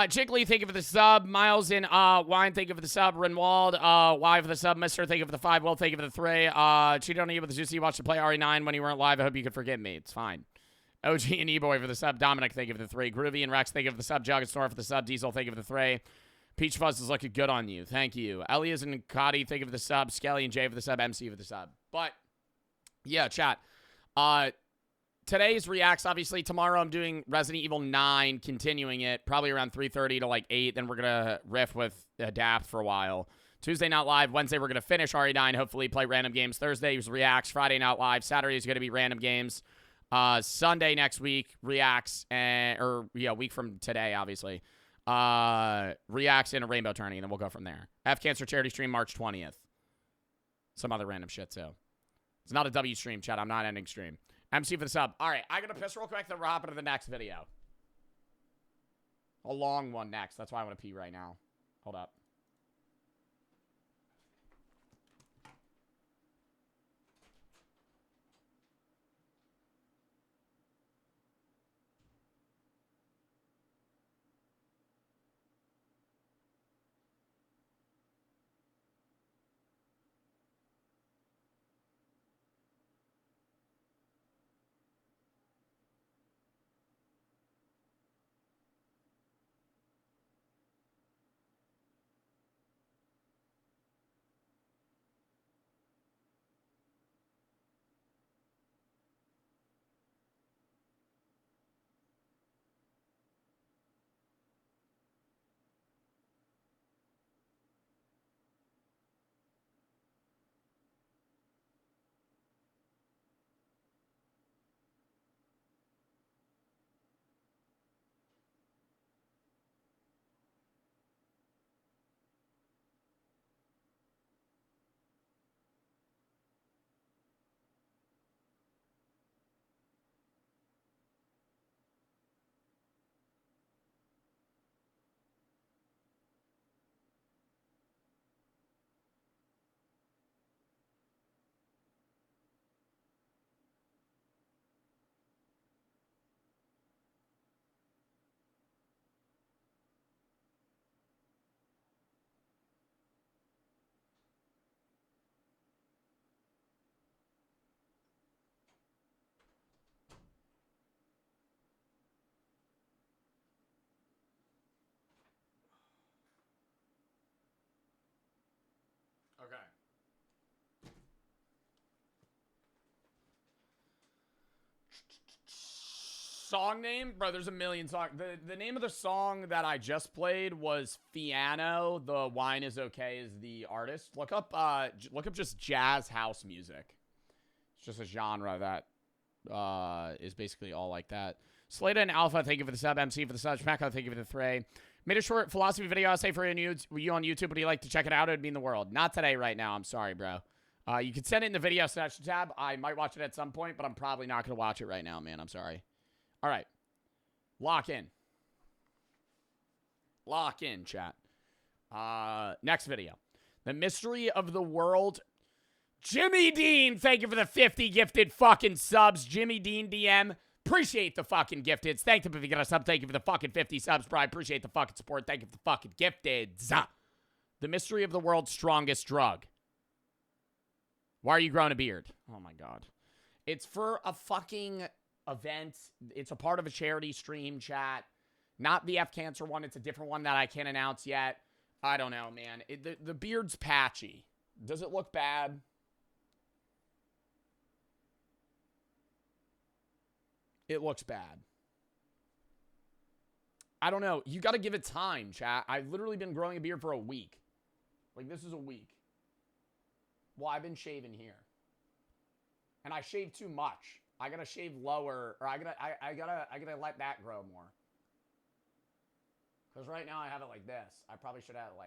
Speaker 1: Chickly, thank you for the sub. Miles in Wine, thank you for the sub. Renwald, Y for the sub. Mister, thank you for the 5. Will, thank you for the 3. Cheated on you with the juicy. You watched to play RE9 when you weren't live. I hope you could forgive me. It's fine. OG and E-Boy for the sub. Dominic, thank you for the 3. Groovy and Rex, thank you for the sub. Jug and Snore for the sub. Diesel, thank you for the 3. Peach Fuzz is looking good on you. Thank you. Elias and Cotty, thank you for the sub. Skelly and Jay for the sub. MC for the sub. But, yeah, chat. Today's reacts, obviously. Tomorrow I'm doing Resident Evil 9, continuing it, probably around 3:30 to like 8. Then we're going to riff with Adapt for a while. Tuesday, not live. Wednesday, we're going to finish RE9, hopefully play random games. Thursday is reacts. Friday, not live. Saturday is going to be random games. Sunday next week, reacts, week from today, obviously. Reacts in a rainbow tourney, and then we'll go from there. F Cancer charity stream March 20th. Some other random shit, too. It's not a W stream, chat. I'm not ending stream. MC for the sub. All right, I'm going to piss real quick, then we're hopping to the next video. A long one next. That's why I want to pee right now. Hold up. song name? Bro, there's a million songs. The name of the song that I just played was Fiano. The Wine is Okay is the artist. Look up just jazz house music. It's just a genre that is basically all like that. Slada and Alpha, thank you for the sub. MC for the sub. Schmacko, thank you for the three. Made a short philosophy video I'll say for you on YouTube. Would you like to check it out? It would mean the world. Not today right now. I'm sorry, bro. You can send it in the video section tab. I might watch it at some point, but I'm probably not going to watch it right now, man. I'm sorry. All right. Lock in. Lock in, chat. Next video. The Mystery of the World. Jimmy Dean, thank you for the 50 gifted fucking subs. Jimmy Dean DM. Appreciate the fucking gifteds. Thank you if you get a sub. Thank you for the fucking 50 subs, bro. I appreciate the fucking support. Thank you for the fucking gifteds. The Mystery of the World's Strongest Drug. Why are you growing a beard? Oh, my God. It's for a fucking event. It's a part of a charity stream, chat. Not the F Cancer one. It's a different one that I can't announce yet. I don't know, man. The beard's patchy. Does it look bad? It looks bad. I don't know. You got to give it time, chat. I've literally been growing a beard for a week. Like, this is a week. Well, I've been shaving here. And I shave too much. I gotta shave lower, or I gotta let that grow more. Because right now I have it like this. I probably should have it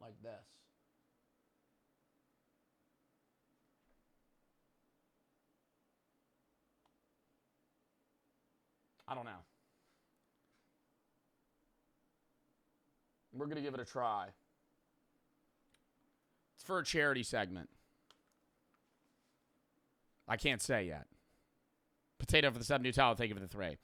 Speaker 1: like this. I don't know. We're gonna give it a try. It's for a charity segment. I can't say yet. Potato for the sub. Nutella, thank you for the 3.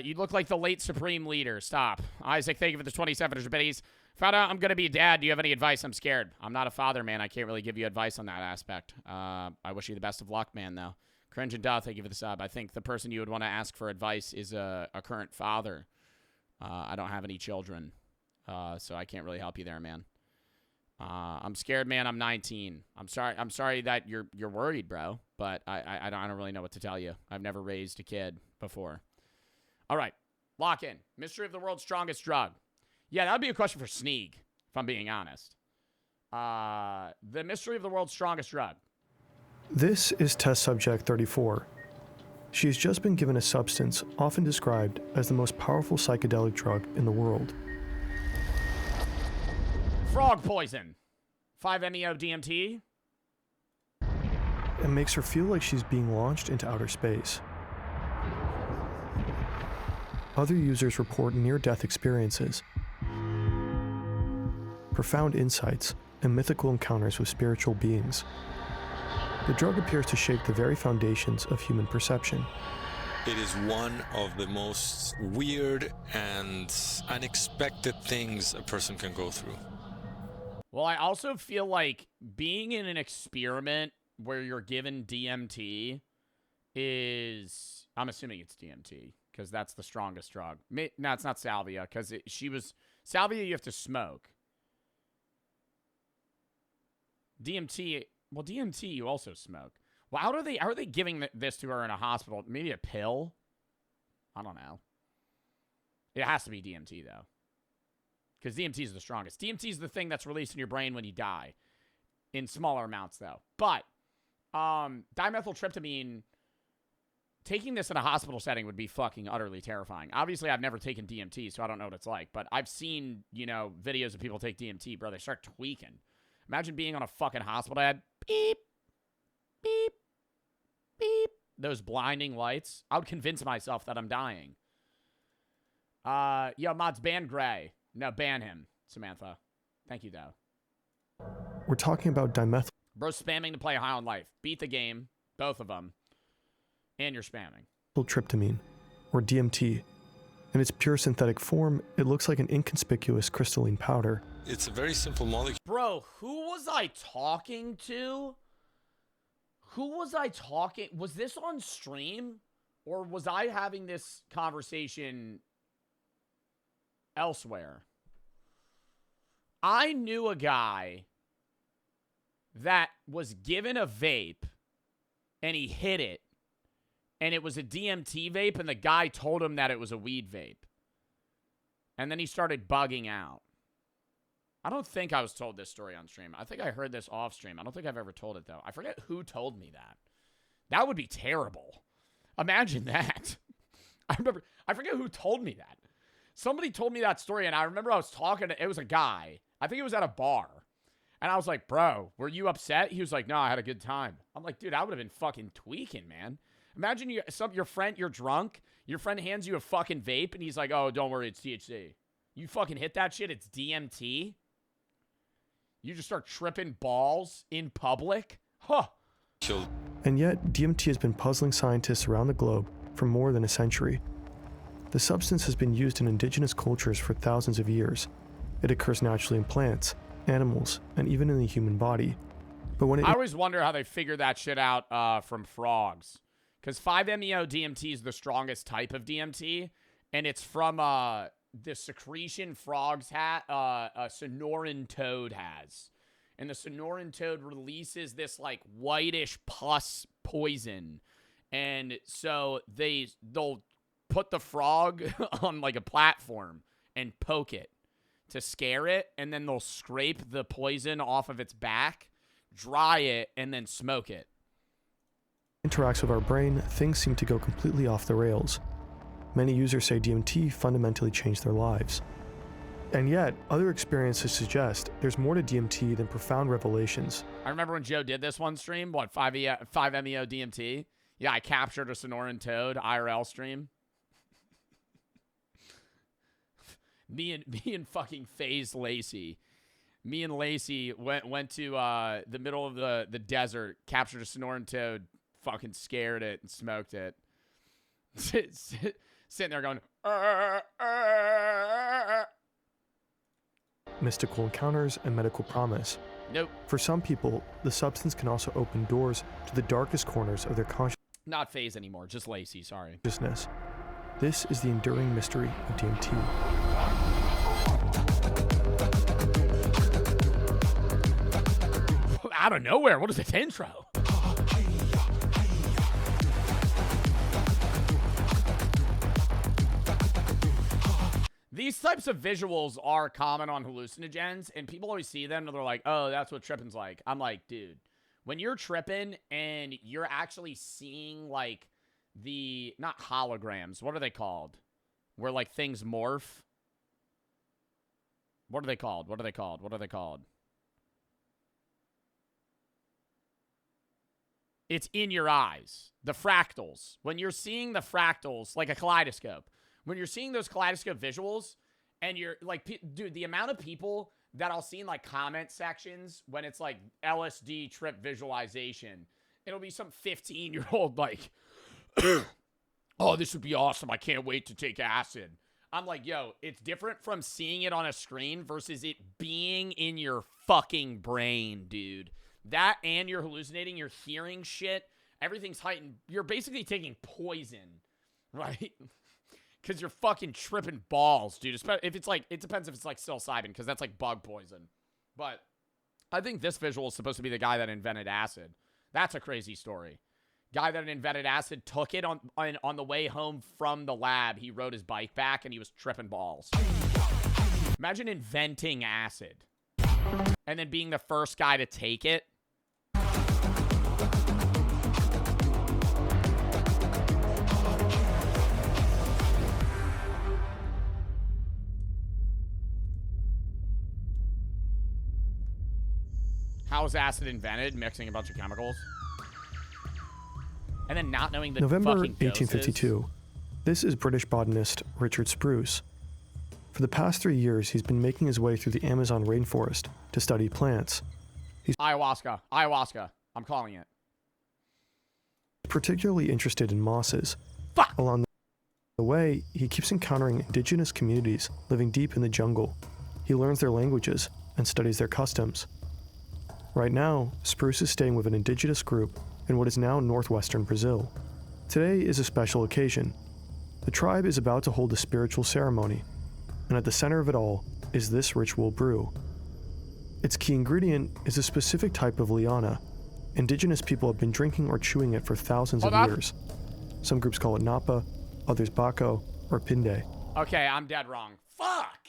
Speaker 1: You look like the late Supreme Leader. Stop. Isaac, thank you for the 27 biddies. Found out I'm going to be a dad. Do you have any advice? I'm scared. I'm not a father, man. I can't really give you advice on that aspect. I wish you the best of luck, man, though. Cringe and Duh, thank you for the sub. I think the person you would want to ask for advice is a current father. I don't have any children, so I can't really help you there, man. I'm scared, man. I'm 19. I'm sorry that you're worried, bro. But I don't really know what to tell you. I've never raised a kid before. All right, lock in. Mystery of the World's Strongest Drug. Yeah, that would be a question for Sneak, if I'm being honest. The Mystery of the World's Strongest Drug.
Speaker 12: This is test subject 34. She's just been given a substance often described as the most powerful psychedelic drug in the world.
Speaker 1: Frog poison. 5-MeO DMT.
Speaker 12: And makes her feel like she's being launched into outer space. Other users report near-death experiences, profound insights, and mythical encounters with spiritual beings. The drug appears to shake the very foundations of human perception.
Speaker 13: It is one of the most weird and unexpected things a person can go through.
Speaker 1: Well, I also feel like being in an experiment where you're given DMT is... I'm assuming it's DMT, because that's the strongest drug. No, it's not salvia, because salvia you have to smoke. DMT... Well, DMT you also smoke. Well, how are they giving this to her in a hospital? Maybe a pill? I don't know. It has to be DMT, though. Because DMT is the strongest. DMT is the thing that's released in your brain when you die. In smaller amounts, though. But, dimethyltryptamine, taking this in a hospital setting would be fucking utterly terrifying. Obviously, I've never taken DMT, so I don't know what it's like. But I've seen, videos of people take DMT, bro. They start tweaking. Imagine being on a fucking hospital bed. Beep, beep, beep. Those blinding lights. I would convince myself that I'm dying. Yo, mods, ban Gray. No, ban him, Samantha. Thank you, though.
Speaker 12: We're talking about dimethyl.
Speaker 1: Bro, spamming to play High on Life. Beat the game. Both of them. And you're spamming.
Speaker 12: Tryptamine, or DMT. In its pure synthetic form, it looks like an inconspicuous crystalline powder.
Speaker 13: It's a very simple molecule.
Speaker 1: Bro, who was I talking to? Was this on stream? Or was I having this conversation elsewhere? I knew a guy that was given a vape and he hit it and it was a DMT vape, and the guy told him that it was a weed vape. And then he started bugging out. I don't think I was told this story on stream. I think I heard this off stream. I don't think I've ever told it, though. I forget who told me that. That would be terrible. Imagine that. I forget who told me that. Somebody told me that story, and I remember I was talking to, it was a guy. I think it was at a bar. And I was like, bro, were you upset? He was like, no, I had a good time. I'm like, dude, I would have been fucking tweaking, man. Imagine your friend, you're drunk. Your friend hands you a fucking vape, and he's like, oh, don't worry, it's THC. You fucking hit that shit, it's DMT. You just start tripping balls in public? Huh.
Speaker 12: And yet, DMT has been puzzling scientists around the globe for more than a century. The substance has been used in indigenous cultures for thousands of years. It occurs naturally in plants, animals, and even in the human body. But when
Speaker 1: I always wonder how they figure that shit out from frogs. Because 5-MeO-DMT is the strongest type of DMT, and it's from the secretion frogs a Sonoran toad has. And the Sonoran toad releases this like whitish pus poison. And so they'll put the frog on like a platform and poke it to scare it, and then they'll scrape the poison off of its back, dry it, and then smoke it.
Speaker 12: Interacts with our brain, things seem to go completely off the rails. Many users say DMT fundamentally changed their lives. And yet, other experiences suggest there's more to DMT than profound revelations.
Speaker 1: I remember when Joe did this one stream, 5-MeO-DMT? Yeah, I captured a Sonoran toad IRL stream. Me and fucking FaZe Lacey. Me and Lacey went to the middle of the desert, captured a Sonoran toad, fucking scared it and smoked it. Sitting there going,
Speaker 12: Mystical encounters and medical promise.
Speaker 1: Nope.
Speaker 12: For some people, the substance can also open doors to the darkest corners of their consciousness.
Speaker 1: Not FaZe anymore, just Lacey, sorry.
Speaker 12: This is the enduring mystery of DMT.
Speaker 1: Out of nowhere, what is this intro? These types of visuals are common on hallucinogens, and people always see them and they're like, oh, that's what tripping's like. I'm like, dude, when you're tripping and you're actually seeing like not holograms, what are they called? Where like things morph. What are they called? What are they called? What are they called? It's in your eyes. The fractals. When you're seeing the fractals, like a kaleidoscope. When you're seeing those kaleidoscope visuals, and you're like, dude, the amount of people that I'll see in like comment sections when it's like LSD trip visualization, it'll be some 15-year-old like, oh, this would be awesome. I can't wait to take acid. I'm like, yo, it's different from seeing it on a screen versus it being in your fucking brain, dude. That and you're hallucinating, you're hearing shit, everything's heightened. You're basically taking poison, right? Because you're fucking tripping balls, dude. If it's like, it depends if it's like psilocybin, because that's like bug poison. But I think this visual is supposed to be the guy that invented acid. That's a crazy story. Guy that invented acid took it on the way home from the lab. He rode his bike back and he was tripping balls. Imagine inventing acid and then being the first guy to take it. How was acid invented? Mixing a bunch of chemicals. And then not knowing the
Speaker 12: November
Speaker 1: fucking doses.
Speaker 12: 1852. This is British botanist Richard Spruce. For the past 3 years, he's been making his way through the Amazon rainforest to study plants. He's
Speaker 1: Ayahuasca. I'm calling it.
Speaker 12: particularly interested in mosses.
Speaker 1: Fuck!
Speaker 12: Along the way, he keeps encountering indigenous communities living deep in the jungle. He learns their languages and studies their customs. Right now, Spruce is staying with an indigenous group in what is now northwestern Brazil. Today is a special occasion. The tribe is about to hold a spiritual ceremony, and at the center of it all is this ritual brew. Its key ingredient is a specific type of liana. Indigenous people have been drinking or chewing it for thousands of years. Some groups call it Napa, others Baco, or Pinde.
Speaker 1: Okay, I'm dead wrong. Fuck!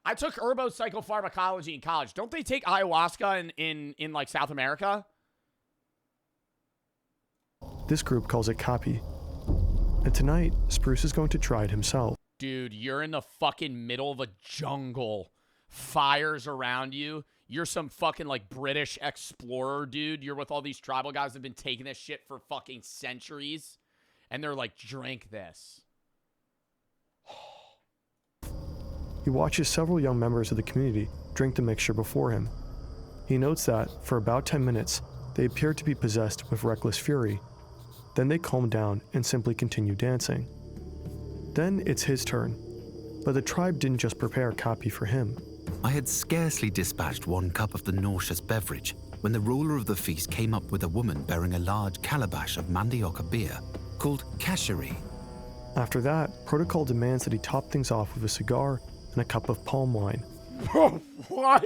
Speaker 1: I took psychopharmacology in college. Don't they take ayahuasca in like South America?
Speaker 12: This group calls it Kapi. And tonight, Spruce is going to try it himself.
Speaker 1: Dude, you're in the fucking middle of a jungle. Fires around you. You're some fucking like British explorer, dude. You're with all these tribal guys that have been taking this shit for fucking centuries. And they're like, drink this.
Speaker 12: He watches several young members of the community drink the mixture before him. He notes that, for about 10 minutes, they appear to be possessed with reckless fury. Then they calm down and simply continue dancing. Then it's his turn. But the tribe didn't just prepare Kapi for him.
Speaker 14: I had scarcely dispatched one cup of the nauseous beverage when the ruler of the feast came up with a woman bearing a large calabash of mandioca beer called kashiri.
Speaker 12: After that, protocol demands that he top things off with a cigar and a cup of palm wine.
Speaker 1: What?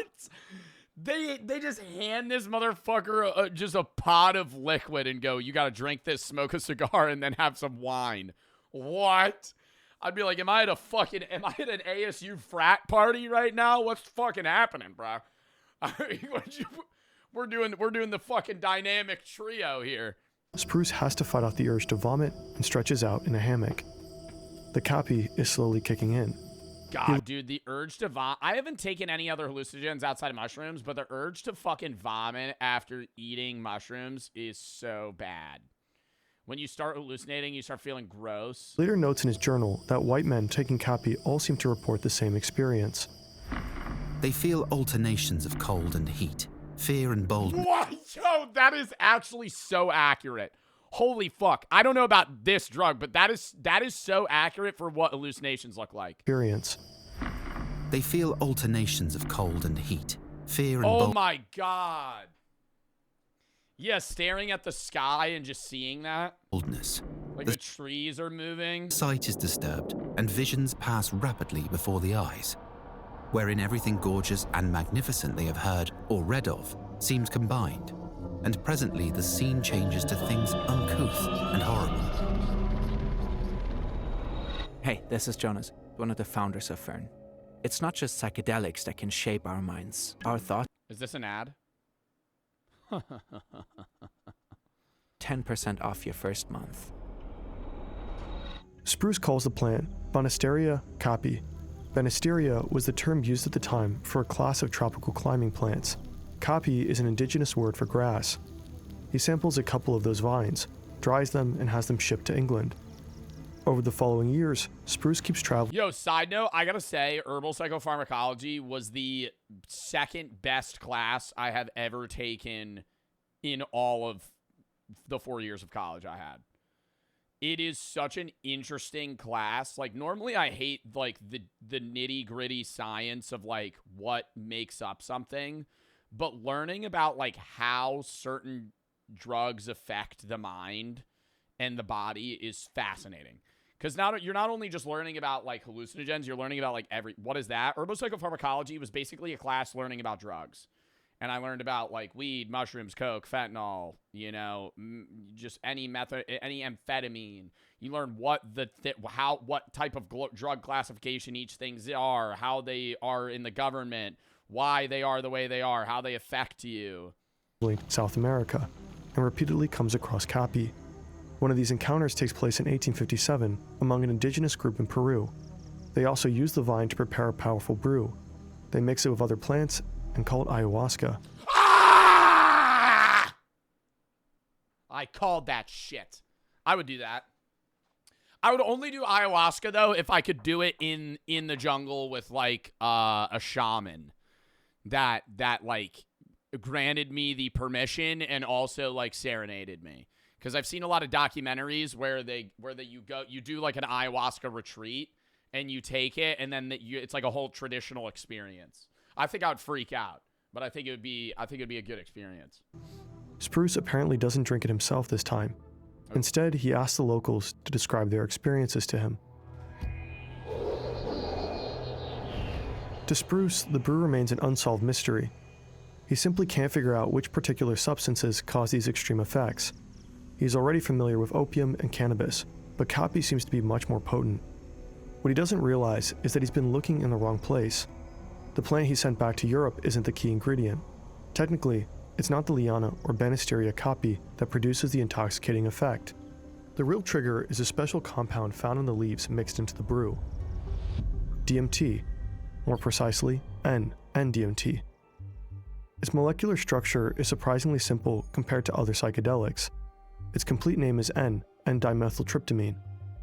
Speaker 1: They just hand this motherfucker just a pot of liquid and go, you gotta drink this, smoke a cigar, and then have some wine. What? I'd be like, am I at an ASU frat party right now? What's fucking happening, bro? We're doing the fucking dynamic trio here.
Speaker 12: Spruce has to fight off the urge to vomit and stretches out in a hammock. The Kapi is slowly kicking in.
Speaker 1: God, dude, the urge to vomit. I haven't taken any other hallucinogens outside of mushrooms, but the urge to fucking vomit after eating mushrooms is so bad. When you start hallucinating, you start feeling gross.
Speaker 12: Later notes in his journal that white men taking Kapi all seem to report the same experience.
Speaker 14: They feel alternations of cold and heat, fear and boldness.
Speaker 1: What? Yo, that is actually so accurate. Holy fuck. I don't know about this drug, but that is so accurate for what hallucinations look like.
Speaker 12: Experience.
Speaker 14: They feel alternations of cold and heat, fear and
Speaker 1: Oh my God. Yeah, staring at the sky and just seeing that.
Speaker 14: boldness.
Speaker 1: Like the trees are moving.
Speaker 14: Sight is disturbed, and visions pass rapidly before the eyes, wherein everything gorgeous and magnificent they have heard or read of seems combined, and presently the scene changes to things uncouth and horrible.
Speaker 15: Hey, this is Jonas, one of the founders of Fern. It's not just psychedelics that can shape our minds, our thoughts.
Speaker 1: Is this an ad?
Speaker 15: 10% off your first month.
Speaker 12: Spruce calls the plant Banisteria Kapi. Banisteria was the term used at the time for a class of tropical climbing plants. Kapi is an indigenous word for grass. He samples a couple of those vines, dries them, and has them shipped to England. Over the following years, Spruce keeps traveling.
Speaker 1: Yo, side note, I gotta say, herbal psychopharmacology was the second best class I have ever taken in all of the 4 years of college I had. It is such an interesting class. Like, normally I hate, like, the nitty-gritty science of, like, what makes up something. But learning about, like, how certain drugs affect the mind and the body is fascinating. Because now you're not only just learning about, like, hallucinogens, you're learning about, like, what is that? Herbopsychopharmacology was basically a class learning about drugs. And I learned about, like, weed, mushrooms, coke, fentanyl, you know, just any amphetamine. You learn what type of drug classification each things are, how they are in the government, why they are the way they are, how they affect you.
Speaker 12: South America, and repeatedly comes across Kapi. One of these encounters takes place in 1857 among an indigenous group in Peru. They also use the vine to prepare a powerful brew. They mix it with other plants and call it ayahuasca.
Speaker 1: Ah! I called that shit. I would do that. I would only do ayahuasca, though, if I could do it in the jungle with, like, a shaman that like, granted me the permission and also, like, serenaded me. Because I've seen a lot of documentaries where you do, like, an ayahuasca retreat, and you take it, and then it's like a whole traditional experience. I think I would freak out, but I think it'd be a good experience.
Speaker 12: Spruce apparently doesn't drink it himself this time. Instead, he asks the locals to describe their experiences to him. To Spruce, the brew remains an unsolved mystery. He simply can't figure out which particular substances cause these extreme effects. He's already familiar with opium and cannabis, but copy seems to be much more potent. What he doesn't realize is that he's been looking in the wrong place. The plant he sent back to Europe isn't the key ingredient. Technically, it's not the Liana or Banisteria copy that produces the intoxicating effect. The real trigger is a special compound found in the leaves mixed into the brew. DMT, more precisely, N-DMT. Its molecular structure is surprisingly simple compared to other psychedelics. Its complete name is N-dimethyltryptamine,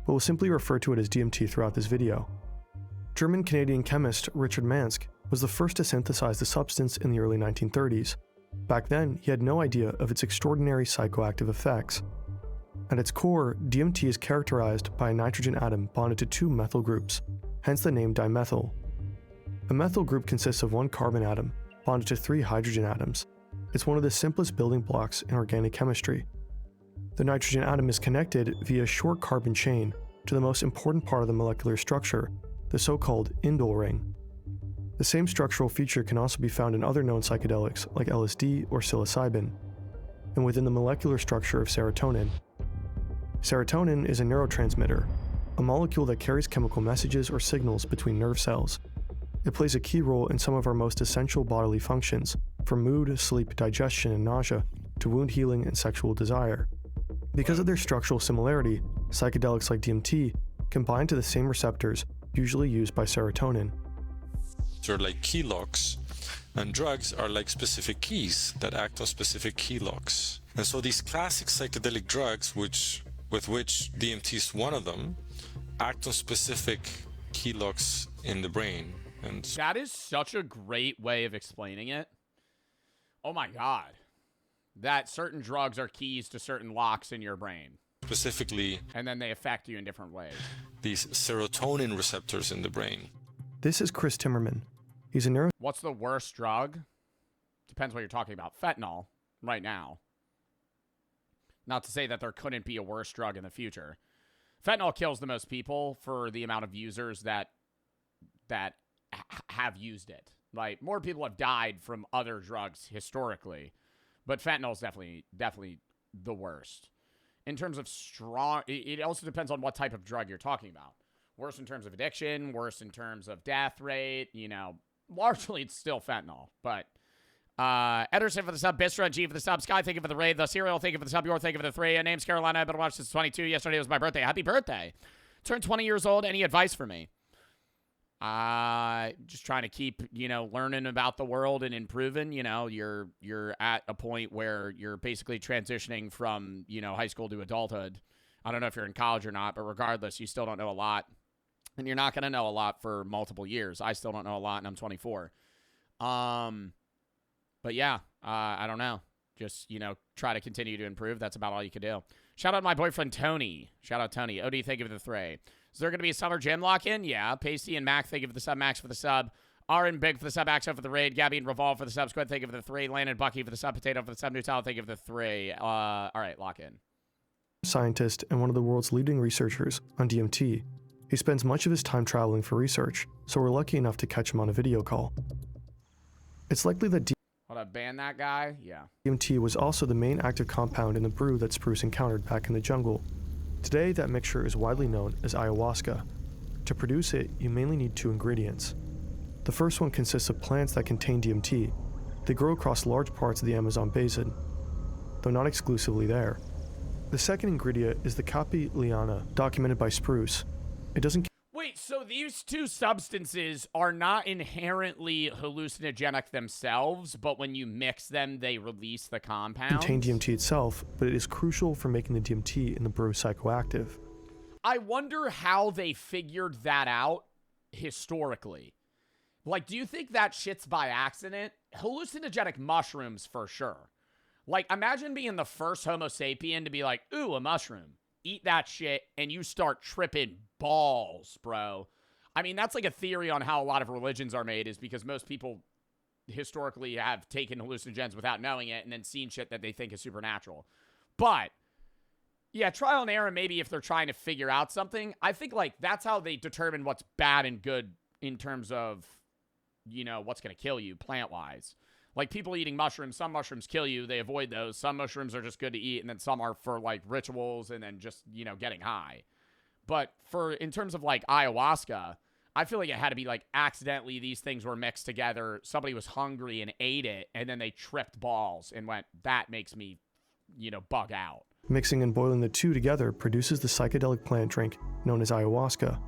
Speaker 12: but we'll simply refer to it as DMT throughout this video. German-Canadian chemist Richard Manske was the first to synthesize the substance in the early 1930s. Back then, he had no idea of its extraordinary psychoactive effects. At its core, DMT is characterized by a nitrogen atom bonded to two methyl groups, hence the name dimethyl. A methyl group consists of one carbon atom bonded to three hydrogen atoms. It's one of the simplest building blocks in organic chemistry. The nitrogen atom is connected via a short carbon chain to the most important part of the molecular structure, the so-called indole ring. The same structural feature can also be found in other known psychedelics like LSD or psilocybin, and within the molecular structure of serotonin. Serotonin is a neurotransmitter, a molecule that carries chemical messages or signals between nerve cells. It plays a key role in some of our most essential bodily functions, from mood, sleep, digestion, and nausea, to wound healing and sexual desire. Because of their structural similarity, psychedelics like DMT can bind to the same receptors usually used by serotonin.
Speaker 13: They're like key locks, and drugs are like specific keys that act on specific key locks. And so these classic psychedelic drugs, with which DMT is one of them, act on specific key locks in the brain. And
Speaker 1: that is such a great way of explaining it. Oh my God. That certain drugs are keys to certain locks in your brain.
Speaker 13: Specifically,
Speaker 1: and then they affect you in different ways.
Speaker 13: These serotonin receptors in the brain.
Speaker 12: This is Chris Timmerman. He's a neuro...
Speaker 1: What's the worst drug? Depends what you're talking about. Fentanyl, right now. Not to say that there couldn't be a worse drug in the future. Fentanyl kills the most people for the amount of users that have used it. Like, more people have died from other drugs historically, but fentanyl is definitely the worst. In terms of strong, it also depends on what type of drug you're talking about. Worse in terms of addiction, worse in terms of death rate, you know, largely it's still fentanyl. But Ederson for the sub, Bistro, G for the sub, Sky, thank you for the raid, the Serial, thank you for the sub, Your, thank you for the 3. Name's Carolina, I've been watching since 22. Yesterday was my birthday. Happy birthday. Turned 20 years old. Any advice for me? Just trying to keep, you know, learning about the world and improving. You know, you're at a point where you're basically transitioning from, you know, high school to adulthood. I don't know if you're in college or not, but regardless, you still don't know a lot. And you're not going to know a lot for multiple years. I still don't know a lot, and I'm 24. But yeah, I don't know. Just, you know, try to continue to improve. That's about all you can do. Shout out to my boyfriend, Tony. Shout out, Tony. OD, thank you for the 3. Is there going to be a summer gym lock-in? Yeah. Pasty and Mac, thank you for the sub. Max for the sub. R and Big for the sub. Axo for the raid. Gabby and Revolve for the sub. Squid, thank you for the 3. Landon Bucky for the sub. Potato for the sub. Nutella, thank you for the 3. All right, lock in.
Speaker 12: Scientist and one of the world's leading researchers on DMT. He spends much of his time traveling for research, so we're lucky enough to catch him on a video call. It's likely that
Speaker 1: Hold up, ban that guy? Yeah.
Speaker 12: DMT was also the main active compound in the brew that Spruce encountered back in the jungle. Today, that mixture is widely known as ayahuasca. To produce it, you mainly need 2 ingredients. The first one consists of plants that contain DMT. They grow across large parts of the Amazon basin, though not exclusively there. The second ingredient is the Kapi liana, documented by Spruce. It doesn't...
Speaker 1: Wait, so these 2 substances are not inherently hallucinogenic themselves, but when you mix them, they release the compound?
Speaker 12: Contain DMT itself, but it is crucial for making the DMT in the brew psychoactive.
Speaker 1: I wonder how they figured that out historically. Like, do you think that shit's by accident? Hallucinogenic mushrooms, for sure. Like, imagine being the first Homo sapien to be like, ooh, a mushroom. Eat that shit, and you start tripping balls, bro. I mean, that's like a theory on how a lot of religions are made, is because most people historically have taken hallucinogens without knowing it and then seen shit that they think is supernatural. But, yeah, trial and error, maybe if they're trying to figure out something. I think, like, that's how they determine what's bad and good in terms of, you know, what's going to kill you plant-wise. Like, people eating mushrooms, some mushrooms kill you. They avoid those. Some mushrooms are just good to eat, and then some are for, like, rituals and then just, you know, getting high. But in terms of like ayahuasca, I feel like it had to be like accidentally these things were mixed together. Somebody was hungry and ate it, and then they tripped balls and went, that makes me, bug out.
Speaker 12: Mixing and boiling the two together produces the psychedelic plant drink known as ayahuasca.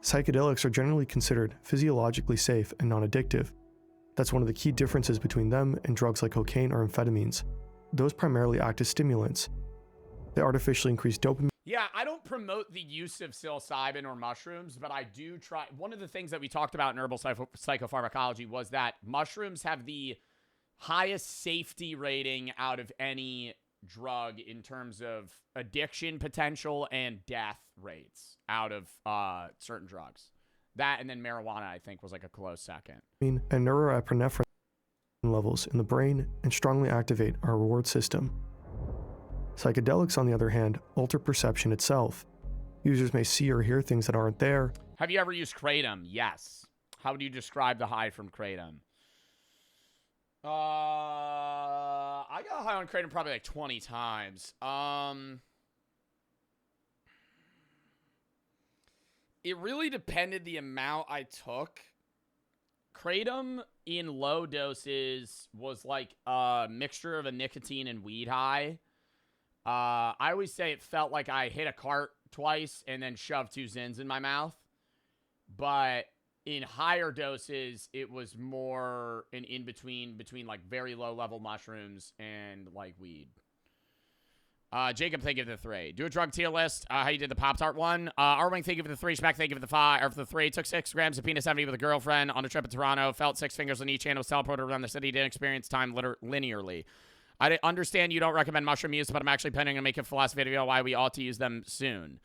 Speaker 12: Psychedelics are generally considered physiologically safe and non-addictive. That's one of the key differences between them and drugs like cocaine or amphetamines. Those primarily act as stimulants. They artificially increase dopamine.
Speaker 1: Yeah, I don't promote the use of psilocybin or mushrooms, but I do try. One of the things that we talked about in herbal psychopharmacology was that mushrooms have the highest safety rating out of any drug in terms of addiction potential and death rates out of certain drugs. That and then marijuana, I think, was like a close second.
Speaker 12: And neuroepinephrine levels in the brain and strongly activate our reward system. Psychedelics, on the other hand, alter perception itself. Users may see or hear things that aren't there.
Speaker 1: Have you ever used kratom? Yes. How would you describe the high from kratom? I got high on kratom probably like 20 times. It really depended the amount I took. Kratom in low doses was like a mixture of a nicotine and weed high. I always say it felt like I hit a cart twice and then shoved 2 Zins in my mouth. But in higher doses, it was more an in-between between like very low-level mushrooms and like weed. Jacob, thank you for the 3. Do a drug tier list. How you did the Pop-Tart one. Arwing, thank you for the 3. Schmack, thank you for the 5. Or for the 3. Took 6 grams of peanut 70 with a girlfriend on a trip to Toronto. Felt 6 fingers on each hand. Was teleported around the city. Didn't experience time linearly. I understand you don't recommend mushroom use, but I'm actually planning on making a philosophy video why we ought to use them soon.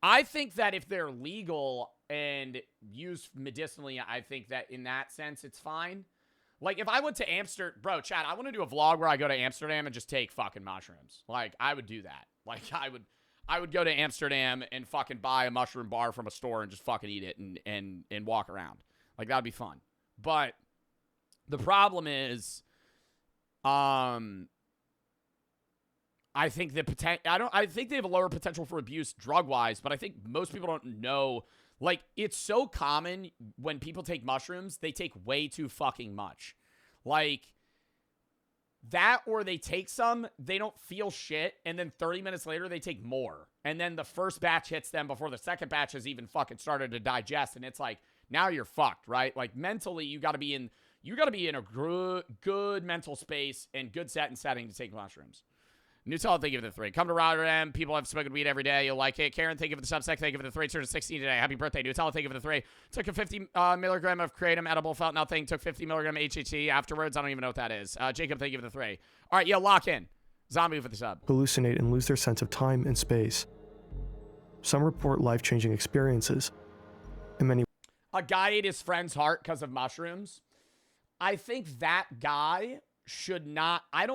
Speaker 1: I think that if they're legal and used medicinally, I think that in that sense, it's fine. Like, if I went to Amsterdam, bro, Chad, I want to do a vlog where I go to Amsterdam and just take fucking mushrooms. Like, I would do that. Like, I would go to Amsterdam and fucking buy a mushroom bar from a store and just fucking eat it and walk around. Like, that'd be fun. But the problem is, I think I think they have a lower potential for abuse drug-wise, but I think most people don't know. Like, it's so common when people take mushrooms, they take way too fucking much. Like, that or they take some, they don't feel shit, and then 30 minutes later, they take more. And then the first batch hits them before the second batch has even fucking started to digest, and it's like, now you're fucked, right? Like, mentally, you gotta be in a good mental space and good setting to take mushrooms. Nutella, thank you for the 3. Come to Rotterdam. People have smoked weed every day. You'll like it. Karen, thank you for the Substack. Thank you for the 3. Turned 16 today. Happy birthday. Nutella, thank you for the 3. Took a 50 milligram of kratom edible. Felt nothing. Took 50 milligram HHT afterwards. I don't even know what that is. Jacob, thank you for the 3. All right, yeah, lock in. Zombie for the sub.
Speaker 12: Hallucinate and lose their sense of time and space. Some report life-changing experiences. And many.
Speaker 1: A guy ate his friend's heart because of mushrooms. I think that guy should not. I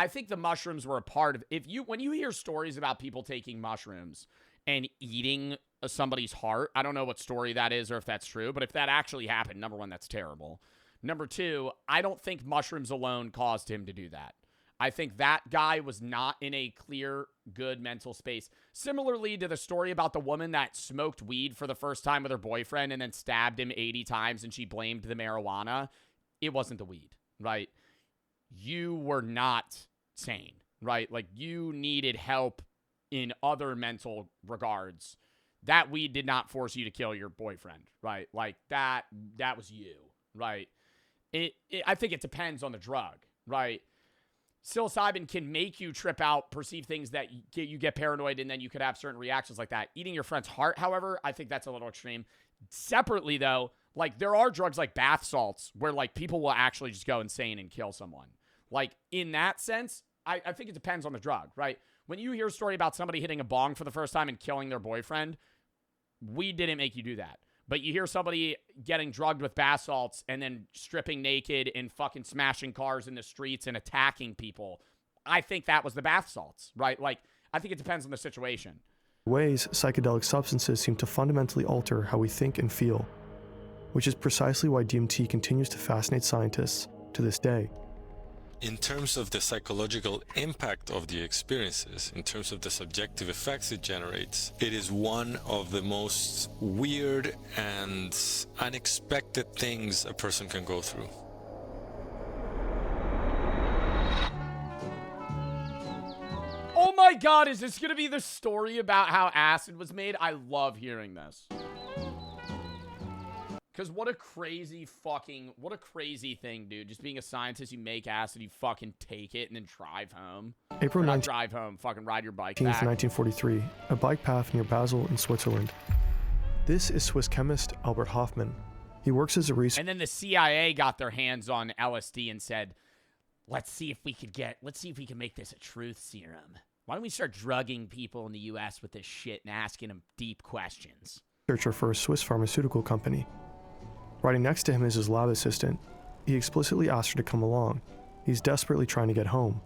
Speaker 1: think the mushrooms were a part of. When you hear stories about people taking mushrooms and eating somebody's heart, I don't know what story that is or if that's true, but if that actually happened, number 1, that's terrible. Number 2, I don't think mushrooms alone caused him to do that. I think that guy was not in a clear, good mental space. Similarly to the story about the woman that smoked weed for the first time with her boyfriend and then stabbed him 80 times and she blamed the marijuana. It wasn't the weed, right? You were not sane, right? Like, you needed help in other mental regards. That weed did not force you to kill your boyfriend, right? Like, that was you, right? I think it depends on the drug, right? Psilocybin can make you trip out, perceive things that you get paranoid, and then you could have certain reactions like that. Eating your friend's heart, however, I think that's a little extreme. Separately, though, like, there are drugs like bath salts where, like, people will actually just go insane and kill someone. Like, in that sense, I think it depends on the drug, right? When you hear a story about somebody hitting a bong for the first time and killing their boyfriend, weed didn't make you do that. But you hear somebody getting drugged with bath salts and then stripping naked and fucking smashing cars in the streets and attacking people. I think that was the bath salts, right? Like, I think it depends on the situation.
Speaker 12: Ways psychedelic substances seem to fundamentally alter how we think and feel, which is precisely why DMT continues to fascinate scientists to this day.
Speaker 13: In terms of the psychological impact of the experiences, in terms of the subjective effects it generates, it is one of the most weird and unexpected things a person can go through.
Speaker 1: Oh my god, is this gonna be the story about how acid was made? I love hearing this. Because what a crazy thing, dude. Just being a scientist, you make acid, you fucking take it, and then drive home.
Speaker 12: April
Speaker 1: Or not
Speaker 12: 19th,
Speaker 1: drive home, fucking ride your bike back.
Speaker 12: 1943, a bike path near Basel in Switzerland. This is Swiss chemist Albert Hofmann. He works as a researcher.
Speaker 1: And then the CIA got their hands on LSD and said, let's see if we can make this a truth serum. Why don't we start drugging people in the US with this shit and asking them deep questions?
Speaker 12: Researcher for a Swiss pharmaceutical company. Riding next to him is his lab assistant. He explicitly asked her to come along. He's desperately trying to get home.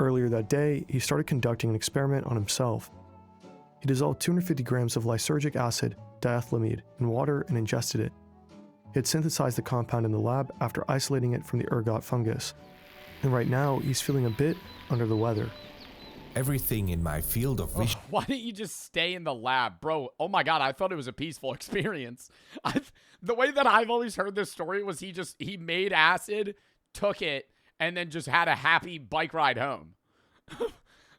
Speaker 12: Earlier that day, he started conducting an experiment on himself. He dissolved 250 grams of lysergic acid, diethylamide, in water and ingested it. He had synthesized the compound in the lab after isolating it from the ergot fungus. And right now, he's feeling a bit under the weather.
Speaker 16: Everything in my field of vision.
Speaker 1: Why didn't you just stay in the lab? Bro, oh my god, I thought it was a peaceful experience. The way that I've always heard this story was he made acid, took it, and then just had a happy bike ride home.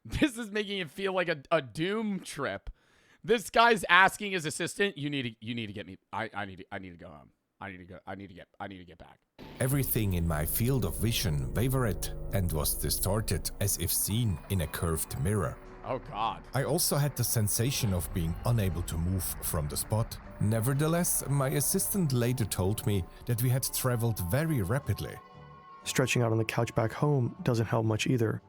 Speaker 1: This is making it feel like a doom trip. This guy's asking his assistant, you need to get me, I need to go home. I need to get back.
Speaker 16: Everything in my field of vision wavered and was distorted as if seen in a curved mirror.
Speaker 1: Oh god.
Speaker 16: I also had the sensation of being unable to move from the spot. Nevertheless, my assistant later told me that we had traveled very rapidly.
Speaker 12: Stretching out on the couch back home doesn't help much either.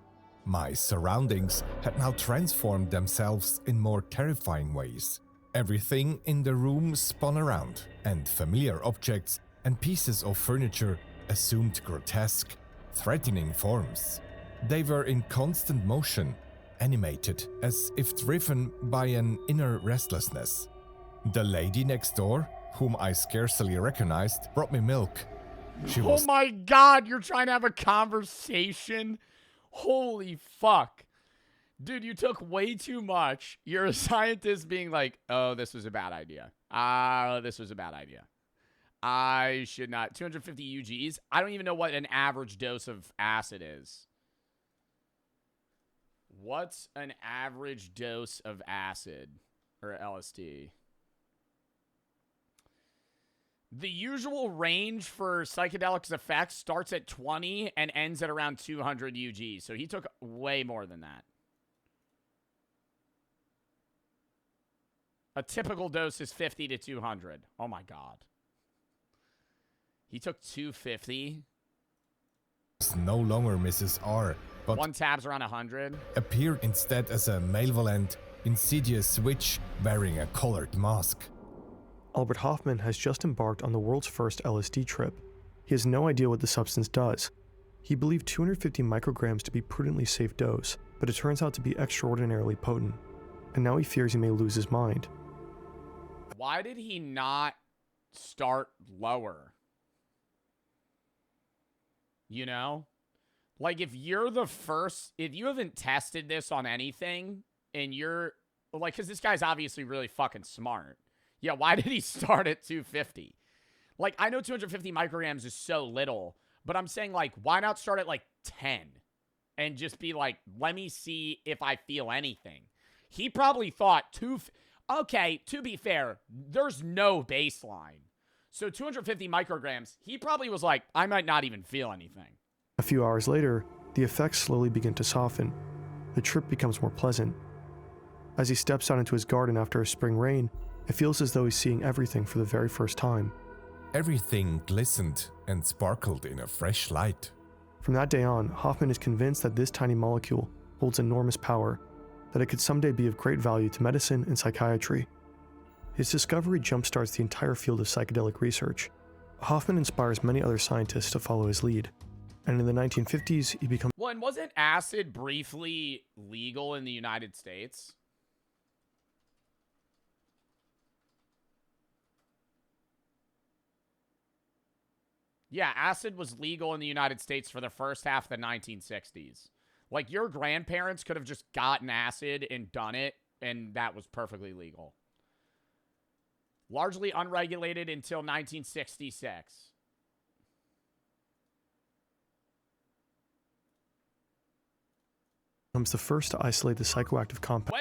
Speaker 16: My surroundings had now transformed themselves in more terrifying ways. Everything in the room spun around, and familiar objects and pieces of furniture assumed grotesque, threatening forms. They were in constant motion, animated as if driven by an inner restlessness. The lady next door, whom I scarcely recognized, brought me milk.
Speaker 1: Oh my god, you're trying to have a conversation? Holy fuck. Dude, you took way too much. You're a scientist being like, oh, this was a bad idea. This was a bad idea. I should not. 250 UGs? I don't even know what an average dose of acid is. What's an average dose of acid or LSD? The usual range for psychedelics effects starts at 20 and ends at around 200 UGs. So he took way more than that. A typical dose is 50 to 200. Oh my god. He took 250.
Speaker 16: It's no longer Mrs. R, but
Speaker 1: one tab's around 100.
Speaker 16: Appeared instead as a malevolent, insidious witch wearing a colored mask.
Speaker 12: Albert Hofmann has just embarked on the world's first LSD trip. He has no idea what the substance does. He believed 250 micrograms to be prudently safe dose, but it turns out to be extraordinarily potent. And now he fears he may lose his mind.
Speaker 1: Why did he not start lower? You know? Like, if you're the first, if you haven't tested this on anything, and you're, like, because this guy's obviously really fucking smart. Yeah, why did he start at 250? Like, I know 250 micrograms is so little, but I'm saying, like, why not start at, like, 10? And just be like, let me see if I feel anything. He probably thought, okay, to be fair, there's no baseline. So 250 micrograms, he probably was like, I might not even feel anything.
Speaker 12: A few hours later, the effects slowly begin to soften. The trip becomes more pleasant. As he steps out into his garden after a spring rain, it feels as though he's seeing everything for the very first time.
Speaker 16: Everything glistened and sparkled in a fresh light.
Speaker 12: From that day on, Hofmann is convinced that this tiny molecule holds enormous power, that it could someday be of great value to medicine and psychiatry. His discovery jumpstarts the entire field of psychedelic research. Hofmann inspires many other scientists to follow his lead. And in the 1950s, he becomes...
Speaker 1: Well, and wasn't acid briefly legal in the United States? Yeah, acid was legal in the United States for the first half of the 1960s. Like, your grandparents could have just gotten acid and done it, and that was perfectly legal. Largely unregulated until 1966.
Speaker 12: Becomes the first to isolate the psychoactive compound.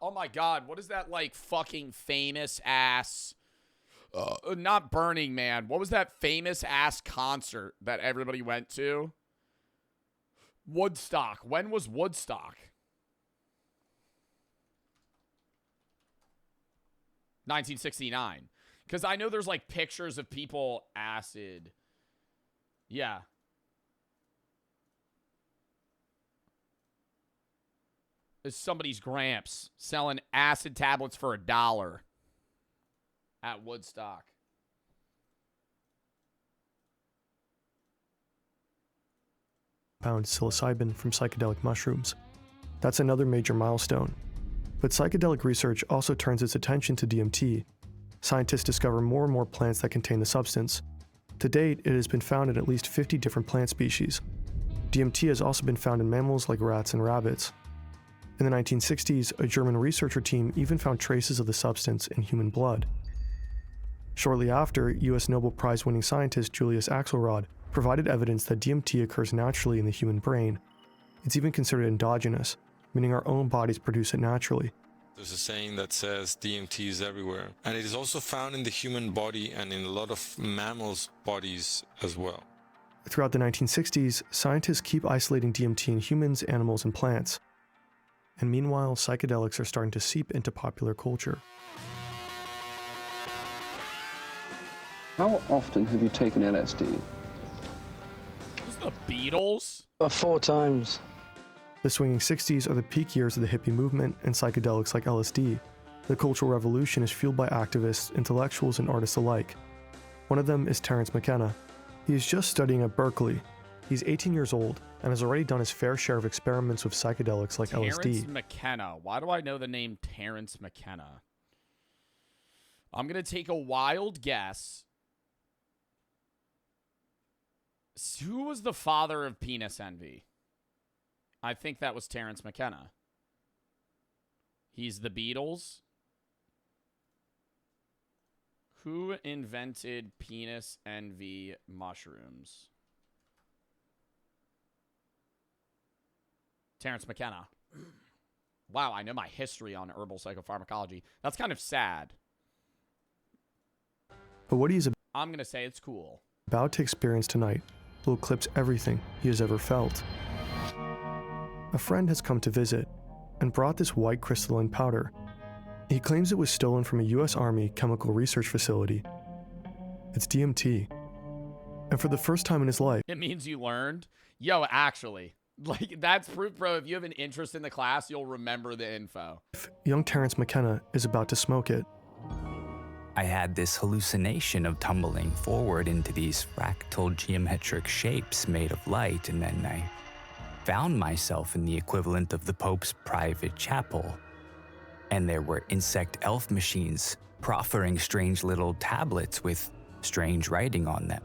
Speaker 1: Oh my God, what is that, like, fucking famous ass, not Burning Man, what was that famous ass concert that everybody went to? Woodstock. When was Woodstock? 1969. Because I know there's, like, pictures of people acid. Yeah. There's somebody's gramps selling acid tablets for $1 at Woodstock.
Speaker 12: Compound psilocybin from psychedelic mushrooms. That's another major milestone. But psychedelic research also turns its attention to DMT. Scientists discover more and more plants that contain the substance. To date, it has been found in at least 50 different plant species. DMT has also been found in mammals like rats and rabbits. In the 1960s, a German researcher team even found traces of the substance in human blood. Shortly after, US Nobel Prize-winning scientist Julius Axelrod provided evidence that DMT occurs naturally in the human brain. It's even considered endogenous, meaning our own bodies produce it naturally.
Speaker 13: There's a saying that says DMT is everywhere, and it is also found in the human body and in a lot of mammals' bodies as well.
Speaker 12: Throughout the 1960s, scientists keep isolating DMT in humans, animals, and plants. And meanwhile, psychedelics are starting to seep into popular culture.
Speaker 17: How often have you taken LSD?
Speaker 1: This is the Beatles?
Speaker 17: 4 times.
Speaker 12: The swinging 60s are the peak years of the hippie movement and psychedelics like LSD. The Cultural Revolution is fueled by activists, intellectuals, and artists alike. One of them is Terence McKenna. He is just studying at Berkeley. He's 18 years old and has already done his fair share of experiments with psychedelics like LSD.
Speaker 1: Terence McKenna. Why do I know the name Terence McKenna? I'm going to take a wild guess. Who was the father of penis envy? I think that was Terence McKenna. He's the Beatles. Who invented penis envy mushrooms? Terence McKenna. Wow, I know my history on herbal psychopharmacology. That's kind of sad.
Speaker 12: But what he's
Speaker 1: I'm going to say it's cool.
Speaker 12: about to experience tonight will eclipse everything he has ever felt. A friend has come to visit and brought this white crystalline powder. He claims it was stolen from a US Army chemical research facility. It's DMT. And for the first time in his life,
Speaker 1: It means you learned? Yo, actually. Like, that's proof, bro. If you have an interest in the class, you'll remember the info.
Speaker 12: young Terence McKenna is about to smoke it.
Speaker 18: I had this hallucination of tumbling forward into these fractal geometric shapes made of light, and then I found myself in the equivalent of the Pope's private chapel. And there were insect elf machines proffering strange little tablets with strange writing on them.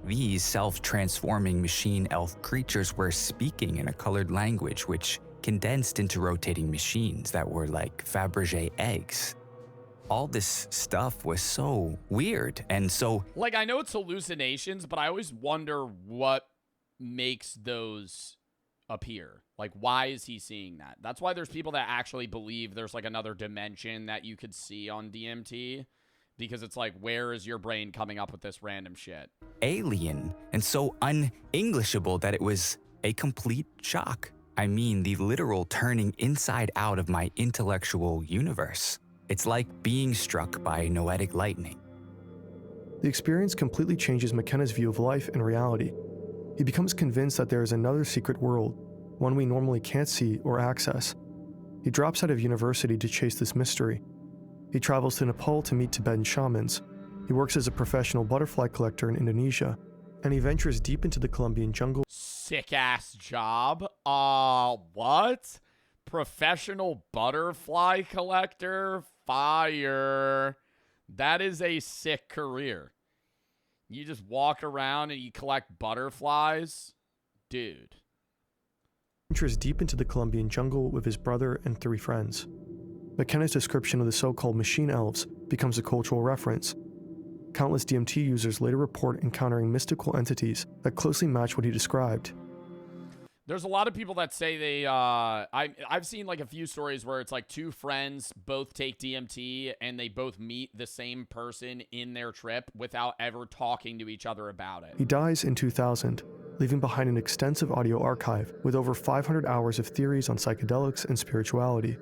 Speaker 18: These self-transforming machine elf creatures were speaking in a colored language which condensed into rotating machines that were like Fabergé eggs. All this stuff was so weird and so...
Speaker 1: Like, I know it's hallucinations, but I always wonder what makes those appear. Like, why is he seeing that? That's why there's people that actually believe there's, like, another dimension that you could see on DMT. Because it's like, where is your brain coming up with this random shit?
Speaker 18: alien and so un-Englishable that it was a complete shock. I mean, the literal turning inside out of my intellectual universe. It's like being struck by noetic lightning.
Speaker 12: The experience completely changes McKenna's view of life and reality. He becomes convinced that there is another secret world, one we normally can't see or access. He drops out of university to chase this mystery. He travels to Nepal to meet Tibetan shamans. He works as a professional butterfly collector in Indonesia, and he ventures deep into the Colombian jungle.
Speaker 1: Sick-ass job. What? Professional butterfly collector? Fire. That is a sick career. You just walk around and you collect butterflies. Dude.
Speaker 12: Ventures deep into the Colombian jungle with his brother and 3 friends. McKenna's description of the so-called machine elves becomes a cultural reference. Countless DMT users later report encountering mystical entities that closely match what he described.
Speaker 1: There's a lot of people that say they, I've seen like a few stories where it's like 2 friends both take DMT and they both meet the same person in their trip without ever talking to each other about it.
Speaker 12: He dies in 2000, leaving behind an extensive audio archive with over 500 hours of theories on psychedelics and spirituality.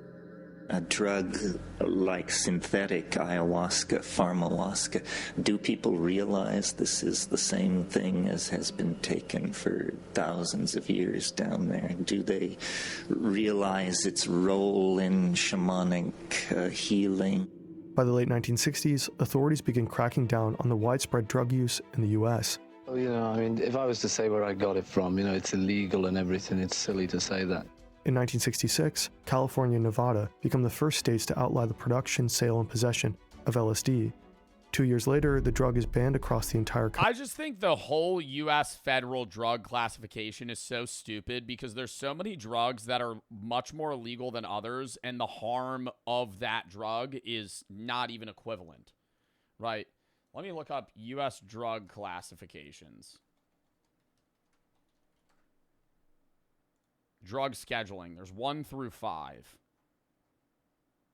Speaker 19: A drug like synthetic ayahuasca, pharmawaska, do people realize this is the same thing as has been taken for thousands of years down there? Do they realize its role in shamanic healing?
Speaker 12: By the late 1960s, authorities began cracking down on the widespread drug use in the U.S.
Speaker 20: Well, you know, I mean, if I was to say where I got it from, you know, it's illegal and everything. It's silly to say that.
Speaker 12: In 1966, California and Nevada become the first states to outlaw the production, sale, and possession of LSD. 2 years later, the drug is banned across the entire country.
Speaker 1: I just think the whole U.S. federal drug classification is so stupid because there's so many drugs that are much more illegal than others, and the harm of that drug is not even equivalent, right? Let me look up U.S. drug classifications. Drug scheduling. There's 1 through 5.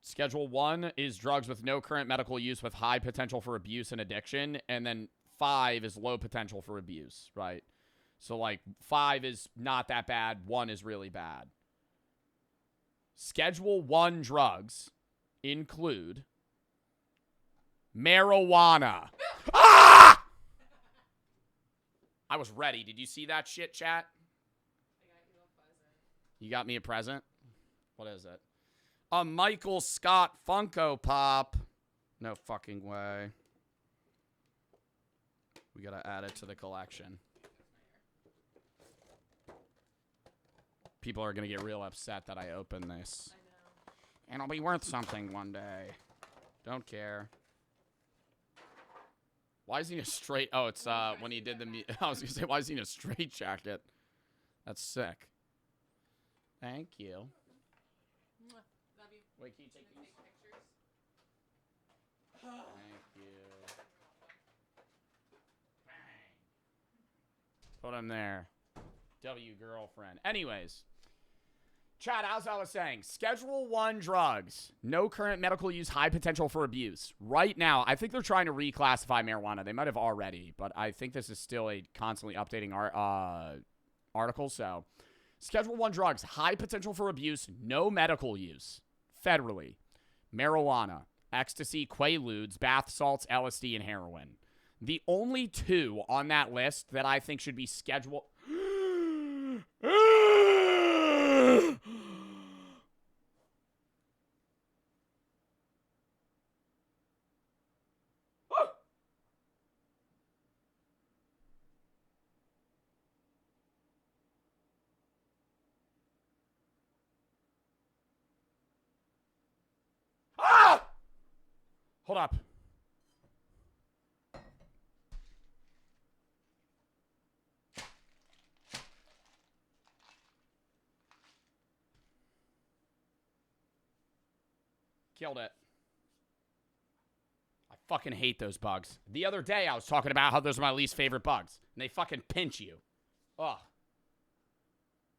Speaker 1: Schedule 1 is drugs with no current medical use with high potential for abuse and addiction. And then 5 is low potential for abuse, right? So, like, 5 is not that bad. 1 is really bad. Schedule 1 drugs include marijuana. Ah! I was ready. Did you see that shit, chat? You got me a present? What is it? A Michael Scott Funko Pop. No fucking way. We gotta add it to the collection. People are gonna get real upset that I open this. And it'll be worth something one day. Don't care. Why is he in a straight... Oh, it's when he did the... I was gonna say, why is he in a straight jacket? That's sick. Thank you. Wait, can you take these? Thank you. Bang. Put him there. W girlfriend. Anyways. Chad, as I was saying, Schedule 1 drugs. No current medical use, high potential for abuse. Right now, I think they're trying to reclassify marijuana. They might have already, but I think this is still a constantly updating article, so... Schedule 1 drugs, high potential for abuse, no medical use. Federally. Marijuana, ecstasy, quaaludes, bath salts, LSD, and heroin. The only 2 on that list that I think should be scheduled... Hold up. Killed it. I fucking hate those bugs. The other day I was talking about how those are my least favorite bugs. And they fucking pinch you. Ugh.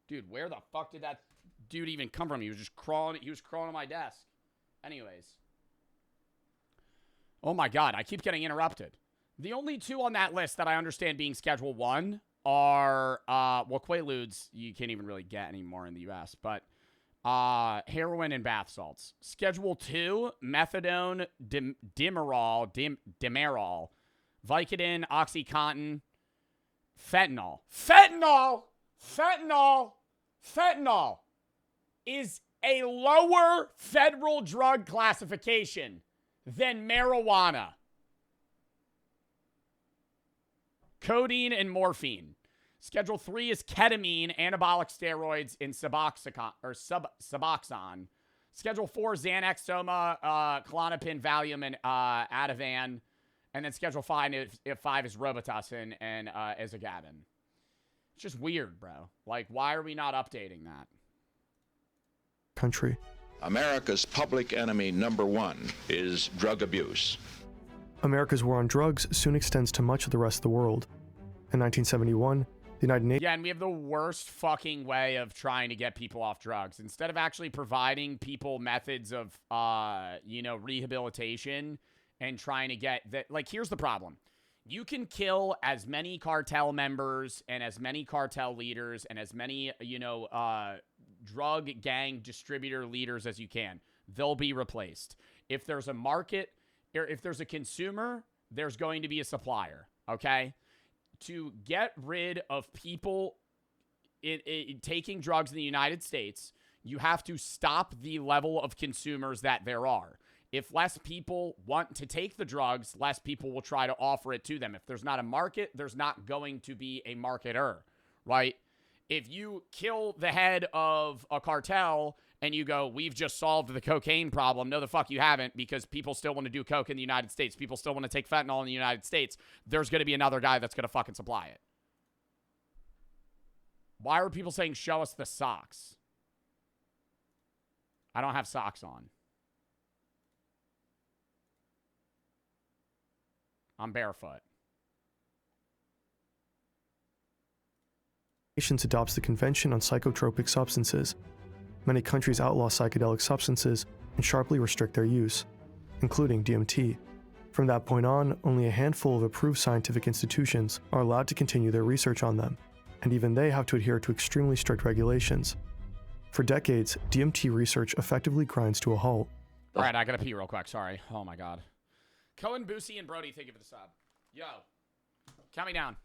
Speaker 1: Dude, where the fuck did that dude even come from? He was just crawling. He was crawling on my desk. Anyways. Oh my God, I keep getting interrupted. The only 2 on that list that I understand being Schedule 1 are, well, Quaaludes you can't even really get anymore in the U.S., but heroin and bath salts. Schedule 2, methadone, Demerol, Vicodin, OxyContin, fentanyl. Fentanyl is a lower federal drug classification than marijuana. Codeine and morphine. Schedule 3 is ketamine, anabolic steroids, and Suboxone. Schedule 4, Xanax, Soma, Klonopin, Valium, and Ativan. And then Schedule 5 if 5 is Robitussin and Ezogabin. It's just weird, bro. Like, why are we not updating that?
Speaker 12: Country.
Speaker 21: America's public enemy #1 is drug abuse.
Speaker 12: America's war on drugs soon extends to much of the rest of the world. In 1971, the United Nations...
Speaker 1: Yeah, and we have the worst fucking way of trying to get people off drugs. Instead of actually providing people methods of, rehabilitation and trying to get that... Like, here's the problem. You can kill as many cartel members and as many cartel leaders and as many, drug gang distributor leaders as you can. They'll be replaced. If there's a market, or if there's a consumer, there's going to be a supplier, okay? To get rid of people taking drugs in the United States, you have to stop the level of consumers that there are. If less people want to take the drugs, less people will try to offer it to them. If there's not a market, there's not going to be a marketer, right? If you kill the head of a cartel and you go, we've just solved the cocaine problem. No, the fuck you haven't, because people still want to do coke in the United States. People still want to take fentanyl in the United States. There's going to be another guy that's going to fucking supply it. Why are people saying, show us the socks? I don't have socks on. I'm barefoot.
Speaker 12: Nations adopts the Convention on Psychotropic Substances. Many countries outlaw psychedelic substances and sharply restrict their use, including DMT. From that point on, only a handful of approved scientific institutions are allowed to continue their research on them, and even they have to adhere to extremely strict regulations. For decades, DMT research effectively grinds to a halt.
Speaker 1: All right, I gotta pee real quick. Sorry. Oh my god. Cohen, Boosie, and Brody, thank you for the sub. Yo, count me down.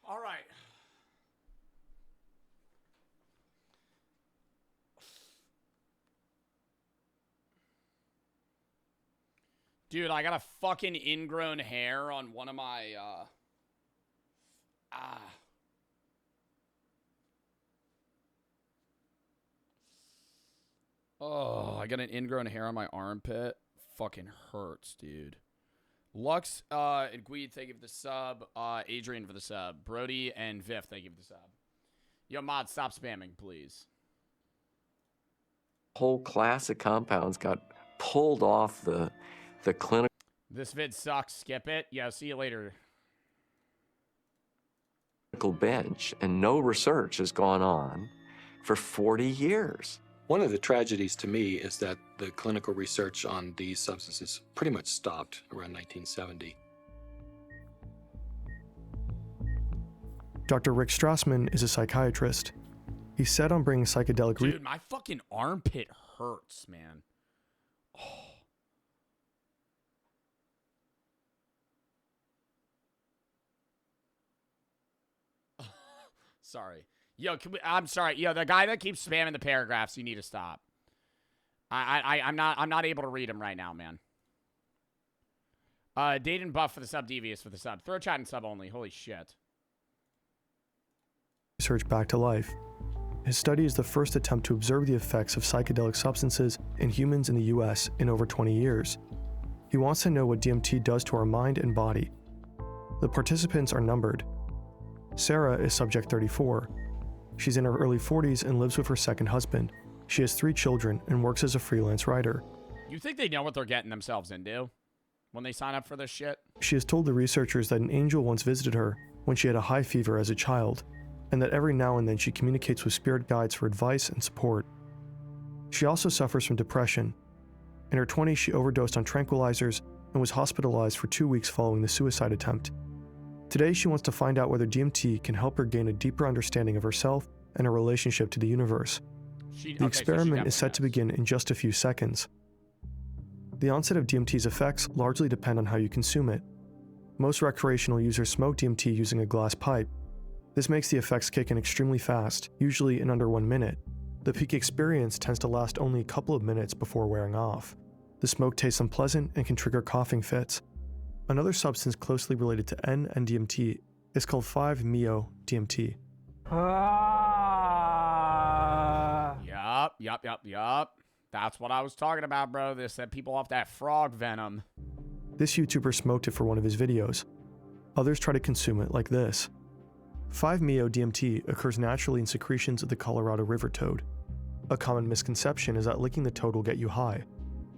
Speaker 1: All right. Dude, I got a fucking ingrown hair on one of my, Oh, I got an ingrown hair on my armpit. Fucking hurts, dude. Lux and Gweed, thank you for the sub. Adrian for the sub. Brody and Viv, thank you for the sub. Yo, Mod, stop spamming, please.
Speaker 22: Whole class of compounds got pulled off the clinical
Speaker 1: This vid sucks. Skip it. Yeah, see you later.
Speaker 22: bench, and no research has gone on for 40 years.
Speaker 6: One of the tragedies to me is that the clinical research on these substances pretty much stopped around 1970.
Speaker 12: Dr. Rick Strassman is a psychiatrist. He's set on bringing psychedelic...
Speaker 1: Dude, my fucking armpit hurts, man. Oh. Sorry. Yo, I'm sorry. Yo, the guy that keeps spamming the paragraphs, you need to stop. I'm not able to read him right now, man. Dayton Buff for the sub, Devious for the sub. Throw chat and sub only. Holy shit.
Speaker 12: Research back to life. His study is the first attempt to observe the effects of psychedelic substances in humans in the US in over 20 years. He wants to know what DMT does to our mind and body. The participants are numbered. Sarah is subject 34. She's in her early 40s and lives with her second husband. She has 3 children and works as a freelance writer.
Speaker 1: You think they know what they're getting themselves into when they sign up for this shit?
Speaker 12: She has told the researchers that an angel once visited her when she had a high fever as a child, and that every now and then she communicates with spirit guides for advice and support. She also suffers from depression. In her 20s, she overdosed on tranquilizers and was hospitalized for 2 weeks following the suicide attempt. Today, she wants to find out whether DMT can help her gain a deeper understanding of herself and her relationship to the universe. The experiment is set to begin in just a few seconds. The onset of DMT's effects largely depend on how you consume it. Most recreational users smoke DMT using a glass pipe. This makes the effects kick in extremely fast, usually in under 1 minute. The peak experience tends to last only a couple of minutes before wearing off. The smoke tastes unpleasant and can trigger coughing fits. Another substance closely related to N and DMT is called 5-MeO-DMT.
Speaker 1: Yup. That's what I was talking about, bro. They set people off that frog venom.
Speaker 12: This YouTuber smoked it for one of his videos. Others try to consume it like this. 5-MeO-DMT occurs naturally in secretions of the Colorado River toad. A common misconception is that licking the toad will get you high.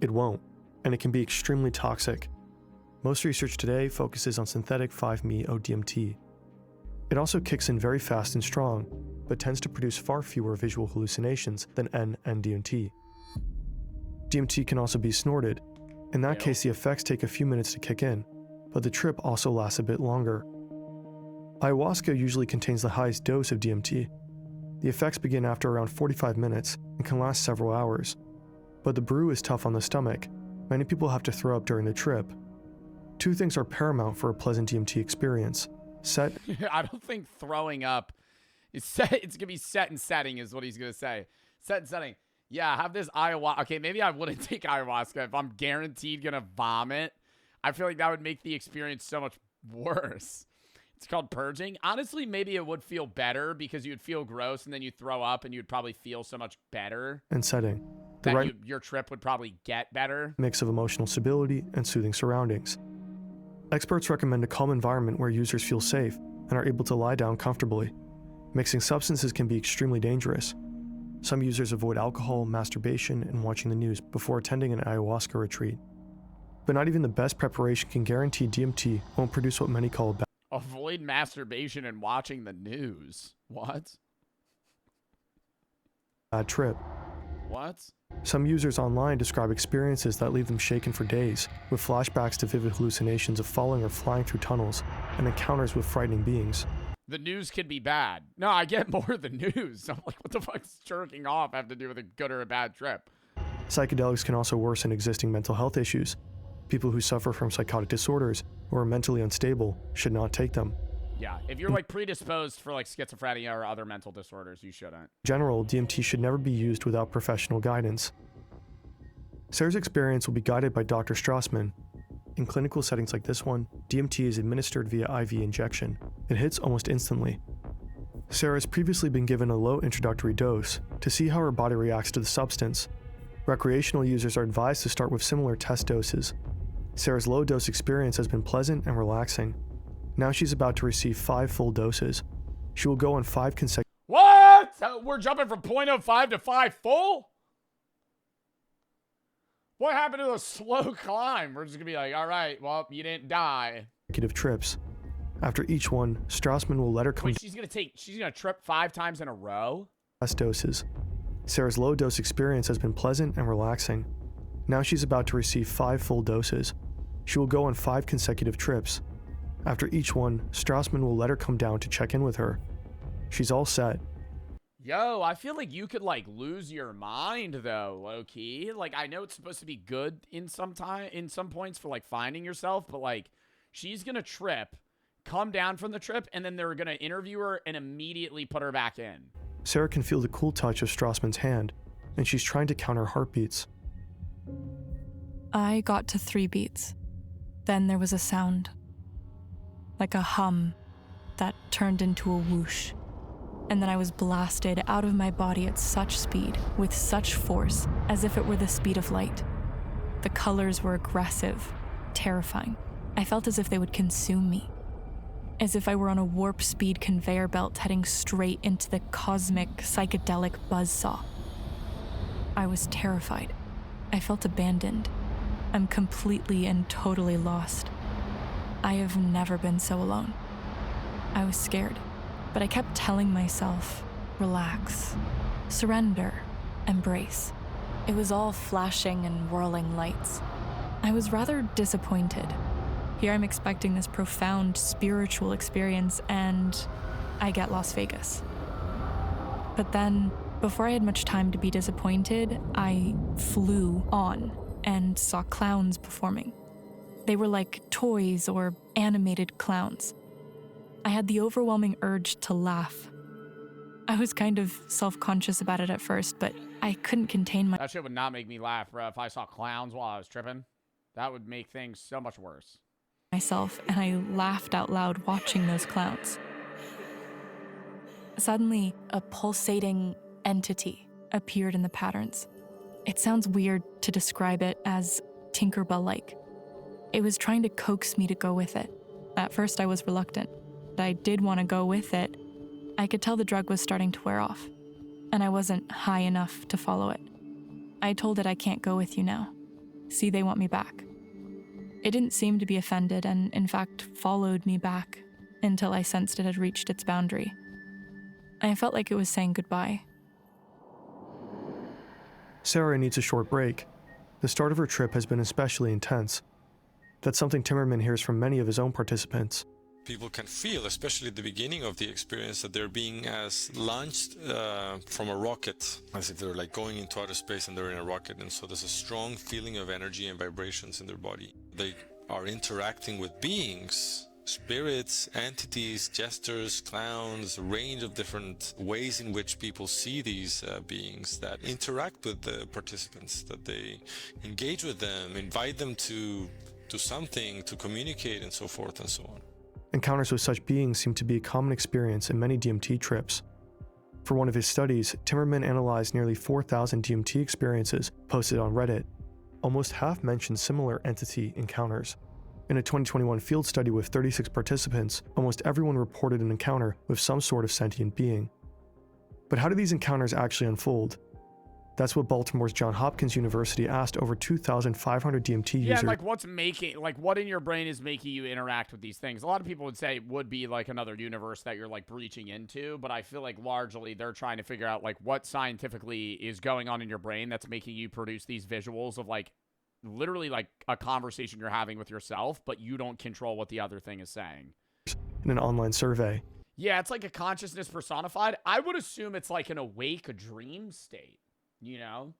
Speaker 12: It won't, and it can be extremely toxic. Most research today focuses on synthetic 5-MeO-DMT. It also kicks in very fast and strong, but tends to produce far fewer visual hallucinations than N and DMT. DMT can also be snorted. In that case, the effects take a few minutes to kick in, but the trip also lasts a bit longer. Ayahuasca usually contains the highest dose of DMT. The effects begin after around 45 minutes and can last several hours. But the brew is tough on the stomach. Many people have to throw up during the trip. 2 things are paramount for a pleasant DMT experience. Set.
Speaker 1: I don't think throwing up is set. It's going to be set and setting is what he's going to say. Set and setting. Yeah, have this ayahuasca. Okay, maybe I wouldn't take ayahuasca if I'm guaranteed going to vomit. I feel like that would make the experience so much worse. It's called purging. Honestly, maybe it would feel better because you would feel gross and then you throw up and you'd probably feel so much better.
Speaker 12: And setting. The right
Speaker 1: your trip would probably get better.
Speaker 12: Mix of emotional stability and soothing surroundings. Experts recommend a calm environment where users feel safe and are able to lie down comfortably. Mixing substances can be extremely dangerous. Some users avoid alcohol, masturbation, and watching the news before attending an ayahuasca retreat. But not even the best preparation can guarantee DMT won't produce what many call a
Speaker 1: Avoid masturbation and watching the news. What?
Speaker 12: bad trip.
Speaker 1: What?
Speaker 12: Some users online describe experiences that leave them shaken for days, with flashbacks to vivid hallucinations of falling or flying through tunnels, and encounters with frightening beings.
Speaker 1: The news can be bad. No, I get more of the news. I'm like, what the fuck's jerking off have to do with a good or a bad trip?
Speaker 12: Psychedelics can also worsen existing mental health issues. People who suffer from psychotic disorders or are mentally unstable should not take them.
Speaker 1: Yeah, if you're like predisposed for like schizophrenia or other mental disorders, you shouldn't.
Speaker 12: In general, DMT should never be used without professional guidance. Sarah's experience will be guided by Dr. Strassman. In clinical settings like this one, DMT is administered via IV injection. It hits almost instantly. Sarah has previously been given a low introductory dose to see how her body reacts to the substance. Recreational users are advised to start with similar test doses. Sarah's low-dose experience has been pleasant and relaxing. Now she's about to receive 5 full doses. She will go on 5 consecutive...
Speaker 1: What? We're jumping from 0.05 to 5 full? What happened to the slow climb? We're just going to be like, all right, well, you didn't die.
Speaker 12: trips. After each one, Strassman will let her come...
Speaker 1: Wait, she's going to trip 5 times in a row?
Speaker 12: ...test doses. Sarah's low-dose experience has been pleasant and relaxing. Now she's about to receive 5 full doses. She will go on 5 consecutive trips. After each one, Strassman will let her come down to check in with her. She's all set.
Speaker 1: Yo, I feel like you could, like, lose your mind, though, low-key. Like, I know it's supposed to be good in some points for, like, finding yourself, but, like, she's gonna trip, come down from the trip, and then they're gonna interview her and immediately put her back in.
Speaker 12: Sarah can feel the cool touch of Strassman's hand, and she's trying to count her heartbeats.
Speaker 4: I got to 3 beats. Then there was a sound. Like a hum that turned into a whoosh. And then I was blasted out of my body at such speed, with such force, as if it were the speed of light. The colors were aggressive, terrifying. I felt as if they would consume me. As if I were on a warp speed conveyor belt heading straight into the cosmic, psychedelic buzzsaw. I was terrified. I felt abandoned. I'm completely and totally lost. I have never been so alone. I was scared, but I kept telling myself, relax, surrender, embrace. It was all flashing and whirling lights. I was rather disappointed. Here I'm expecting this profound spiritual experience, and I get Las Vegas. But then, before I had much time to be disappointed, I flew on and saw clowns performing. They were like toys or animated clowns. I had the overwhelming urge to laugh. I was kind of self-conscious about it at first, but I couldn't contain
Speaker 1: That shit would not make me laugh, bro. If I saw clowns while I was tripping, that would make things so much worse.
Speaker 4: myself, and I laughed out loud watching those clowns. Suddenly, a pulsating entity appeared in the patterns. It sounds weird to describe it as Tinkerbell-like. It was trying to coax me to go with it. At first, I was reluctant. I did want to go with it. I could tell the drug was starting to wear off, and I wasn't high enough to follow it. I told it I can't go with you now. See, they want me back. It didn't seem to be offended and, in fact, followed me back until I sensed it had reached its boundary. I felt like it was saying goodbye.
Speaker 12: Sarah needs a short break. The start of her trip has been especially intense. That's something Timmerman hears from many of his own participants.
Speaker 13: People can feel, especially at the beginning of the experience, that they're being as launched from a rocket, as if they're like going into outer space and they're in a rocket. And so there's a strong feeling of energy and vibrations in their body. They are interacting with beings, spirits, entities, jesters, clowns, a range of different ways in which people see these beings that interact with the participants, that they engage with them, invite them to something, to communicate, and so forth and so on.
Speaker 12: Encounters with such beings seem to be a common experience in many DMT trips. For one of his studies, Timmerman analyzed nearly 4,000 DMT experiences posted on Reddit. Almost half mentioned similar entity encounters. In a 2021 field study with 36 participants, almost everyone reported an encounter with some sort of sentient being. But how do these encounters actually unfold? That's what Baltimore's Johns Hopkins University asked over 2,500 DMT users.
Speaker 1: Yeah, like what in your brain is making you interact with these things? A lot of people would say it would be like another universe that you're like breaching into, but I feel like largely they're trying to figure out like what scientifically is going on in your brain that's making you produce these visuals of like literally like a conversation you're having with yourself, but you don't control what the other thing is saying.
Speaker 12: In an online survey.
Speaker 1: Yeah, it's like a consciousness personified. I would assume it's like an awake dream state. You know,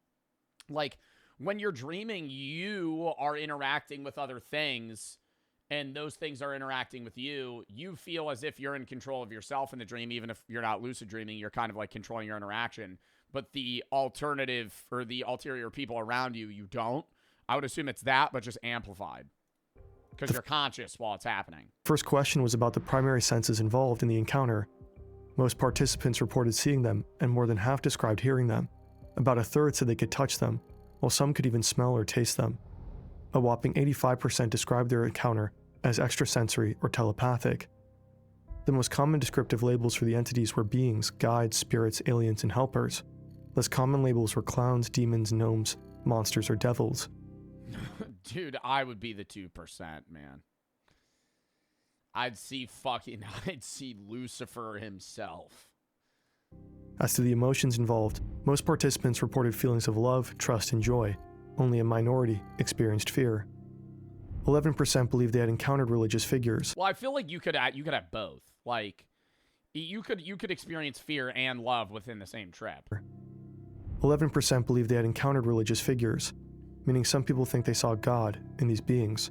Speaker 1: like when you're dreaming, you are interacting with other things and those things are interacting with you. You feel as if you're in control of yourself in the dream. Even if you're not lucid dreaming, you're kind of like controlling your interaction. But the alternative or the ulterior people around you, you don't. I would assume it's that, but just amplified because you're conscious while it's happening.
Speaker 12: First question was about the primary senses involved in the encounter. Most participants reported seeing them, and more than half described hearing them. About a third said they could touch them, while some could even smell or taste them. A whopping 85% described their encounter as extrasensory or telepathic. The most common descriptive labels for the entities were beings, guides, spirits, aliens, and helpers. Less common labels were clowns, demons, gnomes, monsters, or devils.
Speaker 1: Dude, I would be the 2%, man. I'd see Lucifer himself.
Speaker 12: As to the emotions involved, most participants reported feelings of love, trust, and joy. Only a minority experienced fear. 11% believed they had encountered religious figures.
Speaker 1: Well, I feel like you could have both. Like, you could experience fear and love within the same trip.
Speaker 12: 11% believed they had encountered religious figures, meaning some people think they saw God in these beings.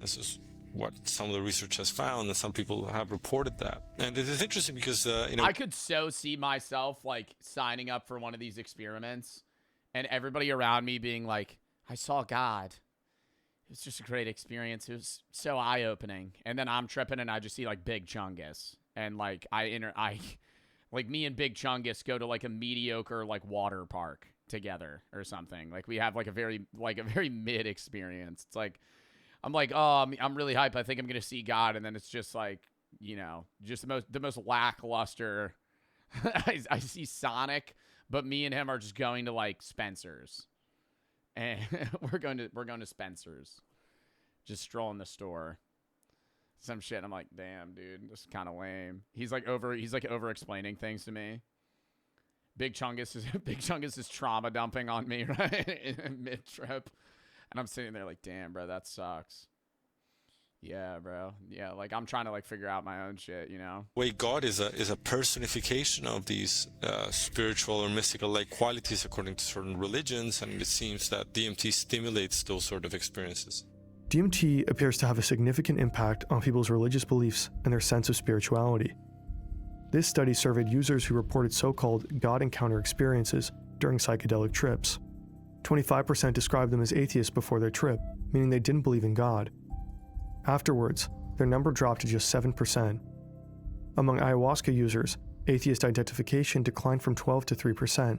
Speaker 13: This is what some of the research has found, and some people have reported that. And it is interesting because, you know,
Speaker 1: I could so see myself, like, signing up for one of these experiments and everybody around me being like, I saw God. It was just a great experience. It was so eye-opening. And then I'm tripping and I just see, like, Big Chungus. And, like, like, me and Big Chungus go to, like, a mediocre, like, water park together or something. Like, we have, like, a very mid experience. It's like, I'm like, oh, I'm really hyped. I think I'm going to see God. And then it's just, like, you know, just the most lackluster. I see Sonic, but me and him are just going to, like, Spencer's. And we're going to Spencer's. Just strolling the store. Some shit. I'm like, damn, dude, this is kind of lame. He's like over explaining things to me. Big Chungus is trauma dumping on me, right? In mid trip. And I'm sitting there like, damn, bro, that sucks. Yeah, bro. Yeah, like I'm trying to like figure out my own shit, you know?
Speaker 13: way God is a personification of these spiritual or mystical like qualities according to certain religions, and it seems that DMT stimulates those sort of experiences.
Speaker 12: DMT appears to have a significant impact on people's religious beliefs and their sense of spirituality. This study surveyed users who reported so-called God encounter experiences during psychedelic trips. 25% described them as atheists before their trip, meaning they didn't believe in God. Afterwards, their number dropped to just 7%. Among ayahuasca users, atheist identification declined from 12 to 3%.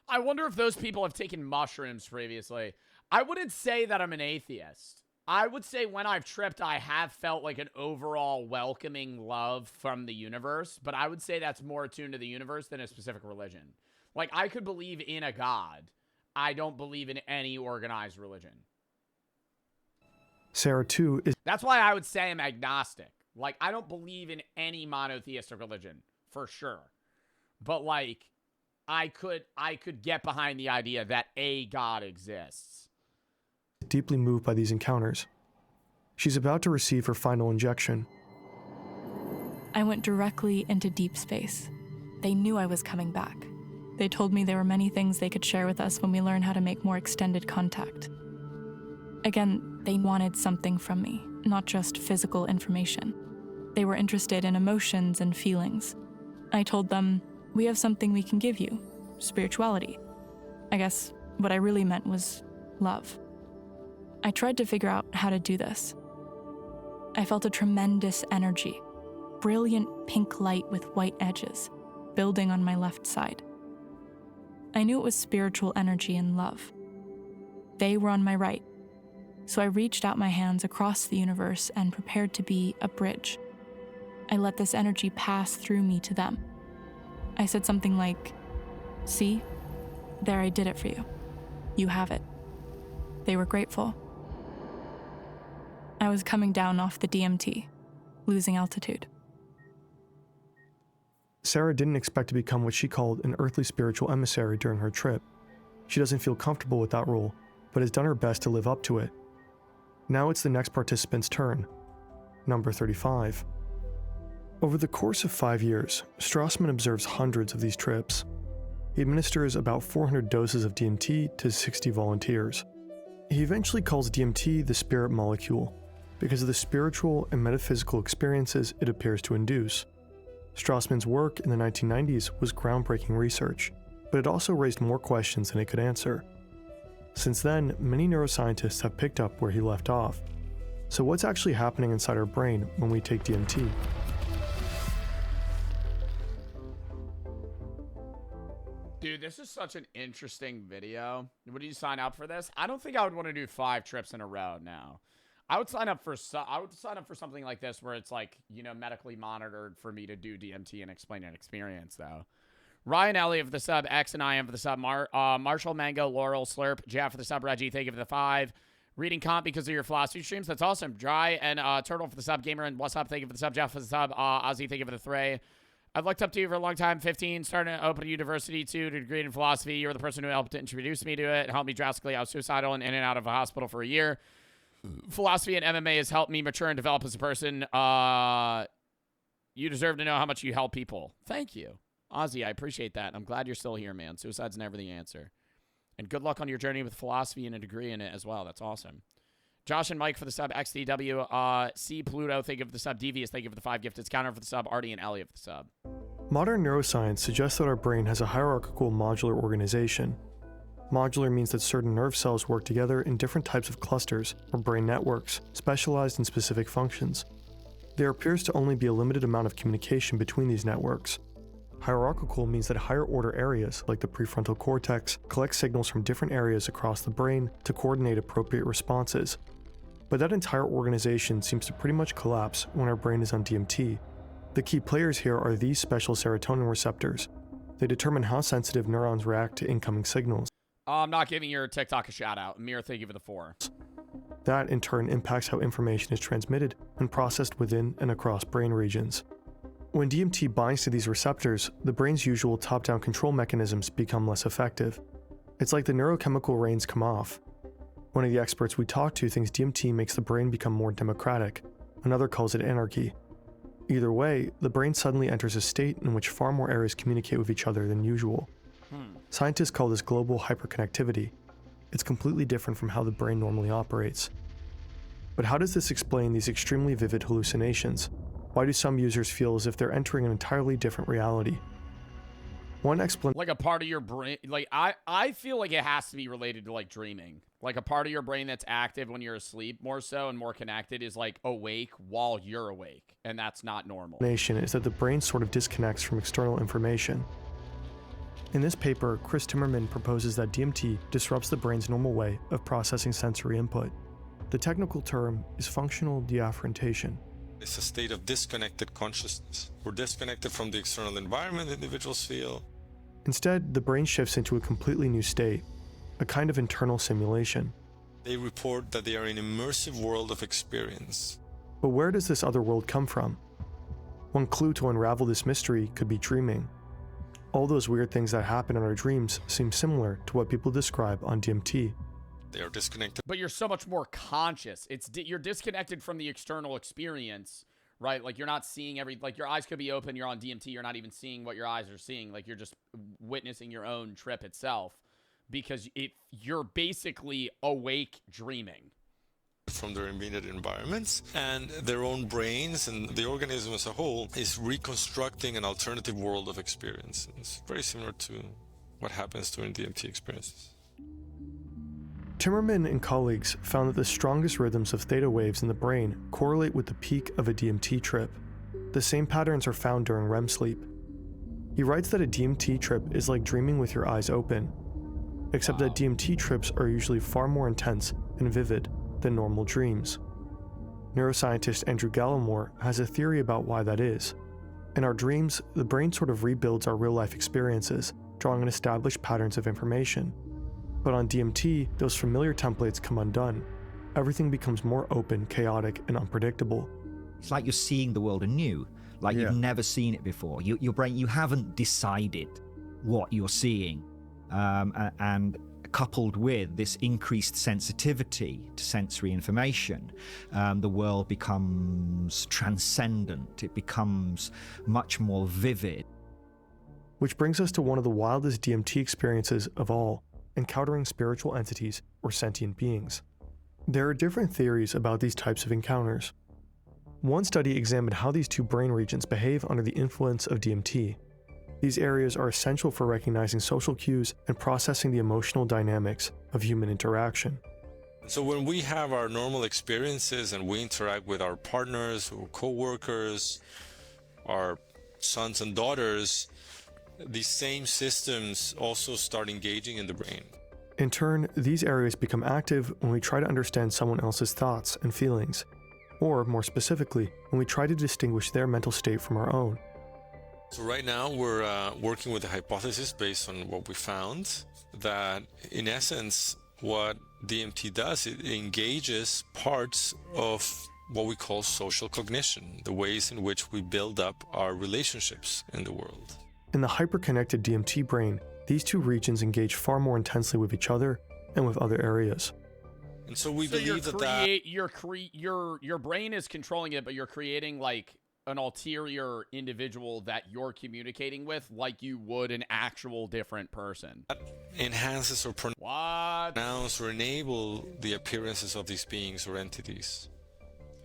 Speaker 1: I wonder if those people have taken mushrooms previously. I wouldn't say that I'm an atheist. I would say when I've tripped, I have felt like an overall welcoming love from the universe, but I would say that's more attuned to the universe than a specific religion. Like, I could believe in a God. I don't believe in any organized religion.
Speaker 12: Sarah, too, is...
Speaker 1: That's why I would say I'm agnostic. Like, I don't believe in any monotheistic religion, for sure. But, like, I could get behind the idea that a God exists.
Speaker 12: deeply moved by these encounters. She's about to receive her final injection.
Speaker 4: I went directly into deep space. They knew I was coming back. They told me there were many things they could share with us when we learn how to make more extended contact. Again, they wanted something from me, not just physical information. They were interested in emotions and feelings. I told them, we have something we can give you, spirituality. I guess what I really meant was love. I tried to figure out how to do this. I felt a tremendous energy, brilliant pink light with white edges, building on my left side. I knew it was spiritual energy and love. They were on my right, so I reached out my hands across the universe and prepared to be a bridge. I let this energy pass through me to them. I said something like, "See, there, I did it for you. You have it." They were grateful. I was coming down off the DMT, losing altitude.
Speaker 12: Sarah didn't expect to become what she called an earthly spiritual emissary during her trip. She doesn't feel comfortable with that role, but has done her best to live up to it. Now it's the next participant's turn, number 35. Over the course of 5 years, Strassman observes hundreds of these trips. He administers about 400 doses of DMT to 60 volunteers. He eventually calls DMT the spirit molecule because of the spiritual and metaphysical experiences it appears to induce. Strassman's work in the 1990s was groundbreaking research, but it also raised more questions than it could answer. Since then, many neuroscientists have picked up where he left off. So what's actually happening inside our brain when we take DMT?
Speaker 1: Dude, this is such an interesting video. Would you sign up for this? I don't think I would want to do 5 trips in a row now. I would sign up for something like this where it's like, you know, medically monitored for me to do DMT and explain an experience though. Ryan Elliott for the sub, X and I am for the sub, Marshall Mango, Laurel Slurp, Jeff for the sub, Reggie, thank you for the 5. Reading comp because of your philosophy streams. That's awesome. Dry and Turtle for the sub. Gamer and what's up? Thank you for the sub. Jeff for the sub. Ozzy, thank you for the thray. I've looked up to you for a long time. 15, starting at Open University, 2 to degree in philosophy. You were the person who helped to introduce me to it. Helped me drastically. I was suicidal and in and out of a hospital for a year. Philosophy and MMA has helped me mature and develop as a person. You deserve to know how much you help people. Thank you. Ozzy, I appreciate that. I'm glad you're still here, man. Suicide's never the answer. And good luck on your journey with philosophy and a degree in it as well. That's awesome. Josh and Mike for the sub. XDW. C. Pluto, thank you for the sub. Devious, thank you for the 5 gifted. Counter for the sub. Artie and Elliot for the sub.
Speaker 12: Modern neuroscience suggests that our brain has a hierarchical modular organization. Modular means that certain nerve cells work together in different types of clusters, or brain networks, specialized in specific functions. There appears to only be a limited amount of communication between these networks. Hierarchical means that higher order areas, like the prefrontal cortex, collect signals from different areas across the brain to coordinate appropriate responses. But that entire organization seems to pretty much collapse when our brain is on DMT. The key players here are these special serotonin receptors. They determine how sensitive neurons react to incoming signals.
Speaker 1: I'm not giving your TikTok a shout out. Amir, thank you for the 4.
Speaker 12: That in turn impacts how information is transmitted and processed within and across brain regions. When DMT binds to these receptors, the brain's usual top-down control mechanisms become less effective. It's like the neurochemical reins come off. One of the experts we talked to thinks DMT makes the brain become more democratic. Another calls it anarchy. Either way, the brain suddenly enters a state in which far more areas communicate with each other than usual. Scientists call this global hyperconnectivity. It's completely different from how the brain normally operates. But how does this explain these extremely vivid hallucinations? Why do some users feel as if they're entering an entirely different reality? One explanation,
Speaker 1: like a part of your brain, like I feel like it has to be related to like dreaming. Like a part of your brain that's active when you're asleep more so and more connected is like awake while you're awake, and that's not normal.
Speaker 12: Is that the brain sort of disconnects from external information. In this paper, Chris Timmerman proposes that DMT disrupts the brain's normal way of processing sensory input. The technical term is functional deafferentation.
Speaker 13: It's a state of disconnected consciousness. We're disconnected from the external environment individuals feel.
Speaker 12: Instead, the brain shifts into a completely new state, a kind of internal simulation.
Speaker 13: They report that they are in an immersive world of experience.
Speaker 12: But where does this other world come from? One clue to unravel this mystery could be dreaming. All those weird things that happen in our dreams seem similar to what people describe on DMT.
Speaker 13: They are disconnected.
Speaker 1: But you're so much more conscious. You're disconnected from the external experience, right? Like you're not seeing like your eyes could be open, you're on DMT, you're not even seeing what your eyes are seeing. Like you're just witnessing your own trip itself because you're basically awake dreaming.
Speaker 13: From their immediate environments, and their own brains and the organism as a whole is reconstructing an alternative world of experience. It's very similar to what happens during DMT experiences.
Speaker 12: Timmerman and colleagues found that the strongest rhythms of theta waves in the brain correlate with the peak of a DMT trip. The same patterns are found during REM sleep. He writes that a DMT trip is like dreaming with your eyes open, except that DMT trips are usually far more intense and vivid than normal dreams. Neuroscientist Andrew Gallimore has a theory about why that is. In our dreams, the brain sort of rebuilds our real-life experiences, drawing on established patterns of information. But on DMT, those familiar templates come undone. Everything becomes more open, chaotic, and unpredictable.
Speaker 5: It's like you're seeing the world anew, like you've never seen it before. Your brain, you haven't decided what you're seeing. And coupled with this increased sensitivity to sensory information, the world becomes transcendent. It becomes much more vivid.
Speaker 12: Which brings us to one of the wildest DMT experiences of all, encountering spiritual entities or sentient beings. There are different theories about these types of encounters. One study examined how these two brain regions behave under the influence of DMT. These areas are essential for recognizing social cues and processing the emotional dynamics of human interaction.
Speaker 13: So when we have our normal experiences and we interact with our partners or co-workers, our sons and daughters, these same systems also start engaging in the brain.
Speaker 12: In turn, these areas become active when we try to understand someone else's thoughts and feelings, or more specifically, when we try to distinguish their mental state from our own.
Speaker 13: So right now we're working with a hypothesis based on what we found, that in essence what DMT does, it engages parts of what we call social cognition, the ways in which we build up our relationships in the world.
Speaker 12: In the hyperconnected DMT brain, these two regions engage far more intensely with each other and with other areas.
Speaker 13: And so we believe
Speaker 1: your brain is controlling it, but you're creating like an ulterior individual that you're communicating with like you would an actual different person.
Speaker 13: Enhances or pronounce or enable the appearances of these beings or entities.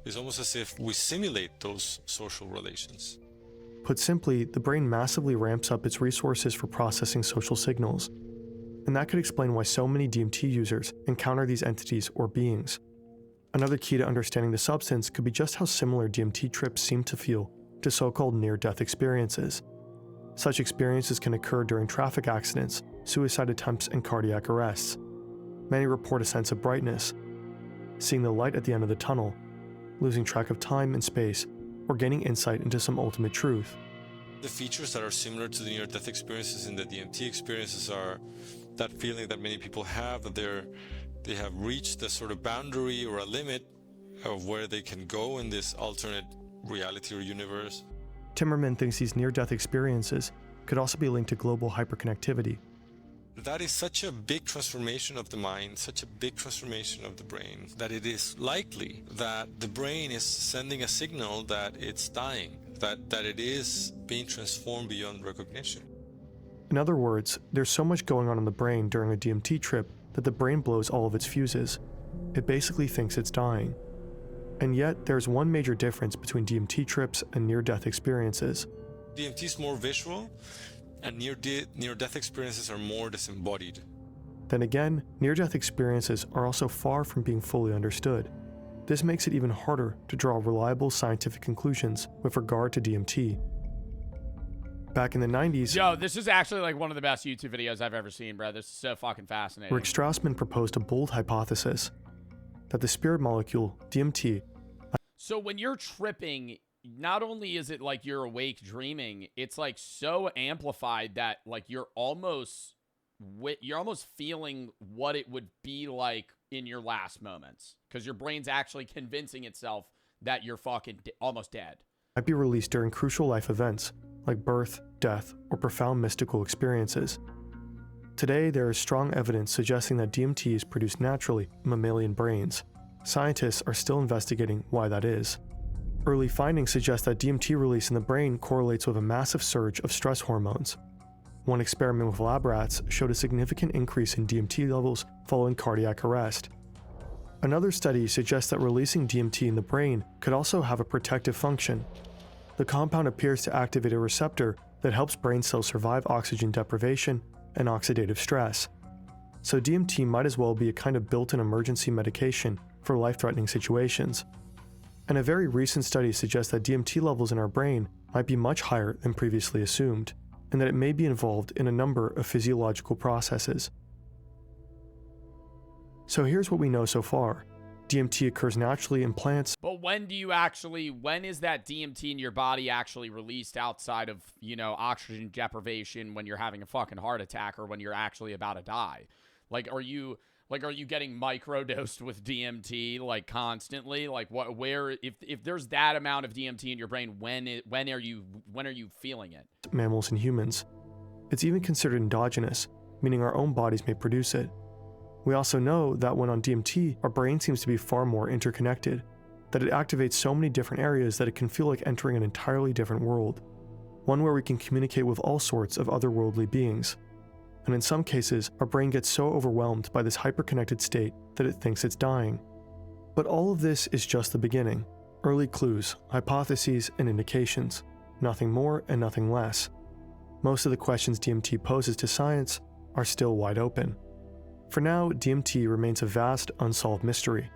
Speaker 13: It's almost as if we simulate those social relations.
Speaker 12: Put simply, the brain massively ramps up its resources for processing social signals. And that could explain why so many DMT users encounter these entities or beings. Another key to understanding the substance could be just how similar DMT trips seem to feel to so-called near-death experiences. Such experiences can occur during traffic accidents, suicide attempts, and cardiac arrests. Many report a sense of brightness, seeing the light at the end of the tunnel, losing track of time and space, or gaining insight into some ultimate truth.
Speaker 13: The features that are similar to the near-death experiences in the DMT experiences are that feeling that many people have, that they have reached a sort of boundary or a limit of where they can go in this alternate reality or universe.
Speaker 12: Timmerman thinks these near-death experiences could also be linked to global hyperconnectivity.
Speaker 13: That is such a big transformation of the mind, such a big transformation of the brain, that it is likely that the brain is sending a signal that it's dying, that it is being transformed beyond recognition.
Speaker 12: In other words, there's so much going on in the brain during a DMT trip that the brain blows all of its fuses. It basically thinks it's dying. And yet, there's one major difference between DMT trips and near-death experiences.
Speaker 13: DMT is more visual, and near-death experiences are more disembodied.
Speaker 12: Then again, near-death experiences are also far from being fully understood. This makes it even harder to draw reliable scientific conclusions with regard to DMT. Back in the 90s,
Speaker 1: Yo, this is actually like one of the best YouTube videos I've ever seen, bro. This is so fucking fascinating.
Speaker 12: Rick Strassman proposed a bold hypothesis that the spirit molecule, DMT...
Speaker 1: So when you're tripping, not only is it like you're awake dreaming, it's like so amplified that like you're almost feeling what it would be like in your last moments, because your brain's actually convincing itself that you're fucking almost dead.
Speaker 12: Might be released during crucial life events like birth, death, or profound mystical experiences. Today, there is strong evidence suggesting that DMT is produced naturally in mammalian brains. Scientists are still investigating why that is. Early findings suggest that DMT release in the brain correlates with a massive surge of stress hormones. One experiment with lab rats showed a significant increase in DMT levels following cardiac arrest. Another study suggests that releasing DMT in the brain could also have a protective function. The compound appears to activate a receptor that helps brain cells survive oxygen deprivation and oxidative stress. So DMT might as well be a kind of built-in emergency medication for life-threatening situations. And a very recent study suggests that DMT levels in our brain might be much higher than previously assumed, and that it may be involved in a number of physiological processes. So here's what we know so far. DMT occurs naturally in plants.
Speaker 1: But when is that DMT in your body actually released outside of, oxygen deprivation, when you're having a fucking heart attack or when you're actually about to die? Are you getting microdosed with DMT like constantly? If there's that amount of DMT in your brain, when are you feeling it?
Speaker 12: Mammals and humans. It's even considered endogenous, meaning our own bodies may produce it. We also know that when on DMT, our brain seems to be far more interconnected, that it activates so many different areas that it can feel like entering an entirely different world, one where we can communicate with all sorts of otherworldly beings. And in some cases, our brain gets so overwhelmed by this hyperconnected state that it thinks it's dying. But all of this is just the beginning. Early clues, hypotheses, and indications. Nothing more and nothing less. Most of the questions DMT poses to science are still wide open. For now, DMT remains a vast, unsolved mystery.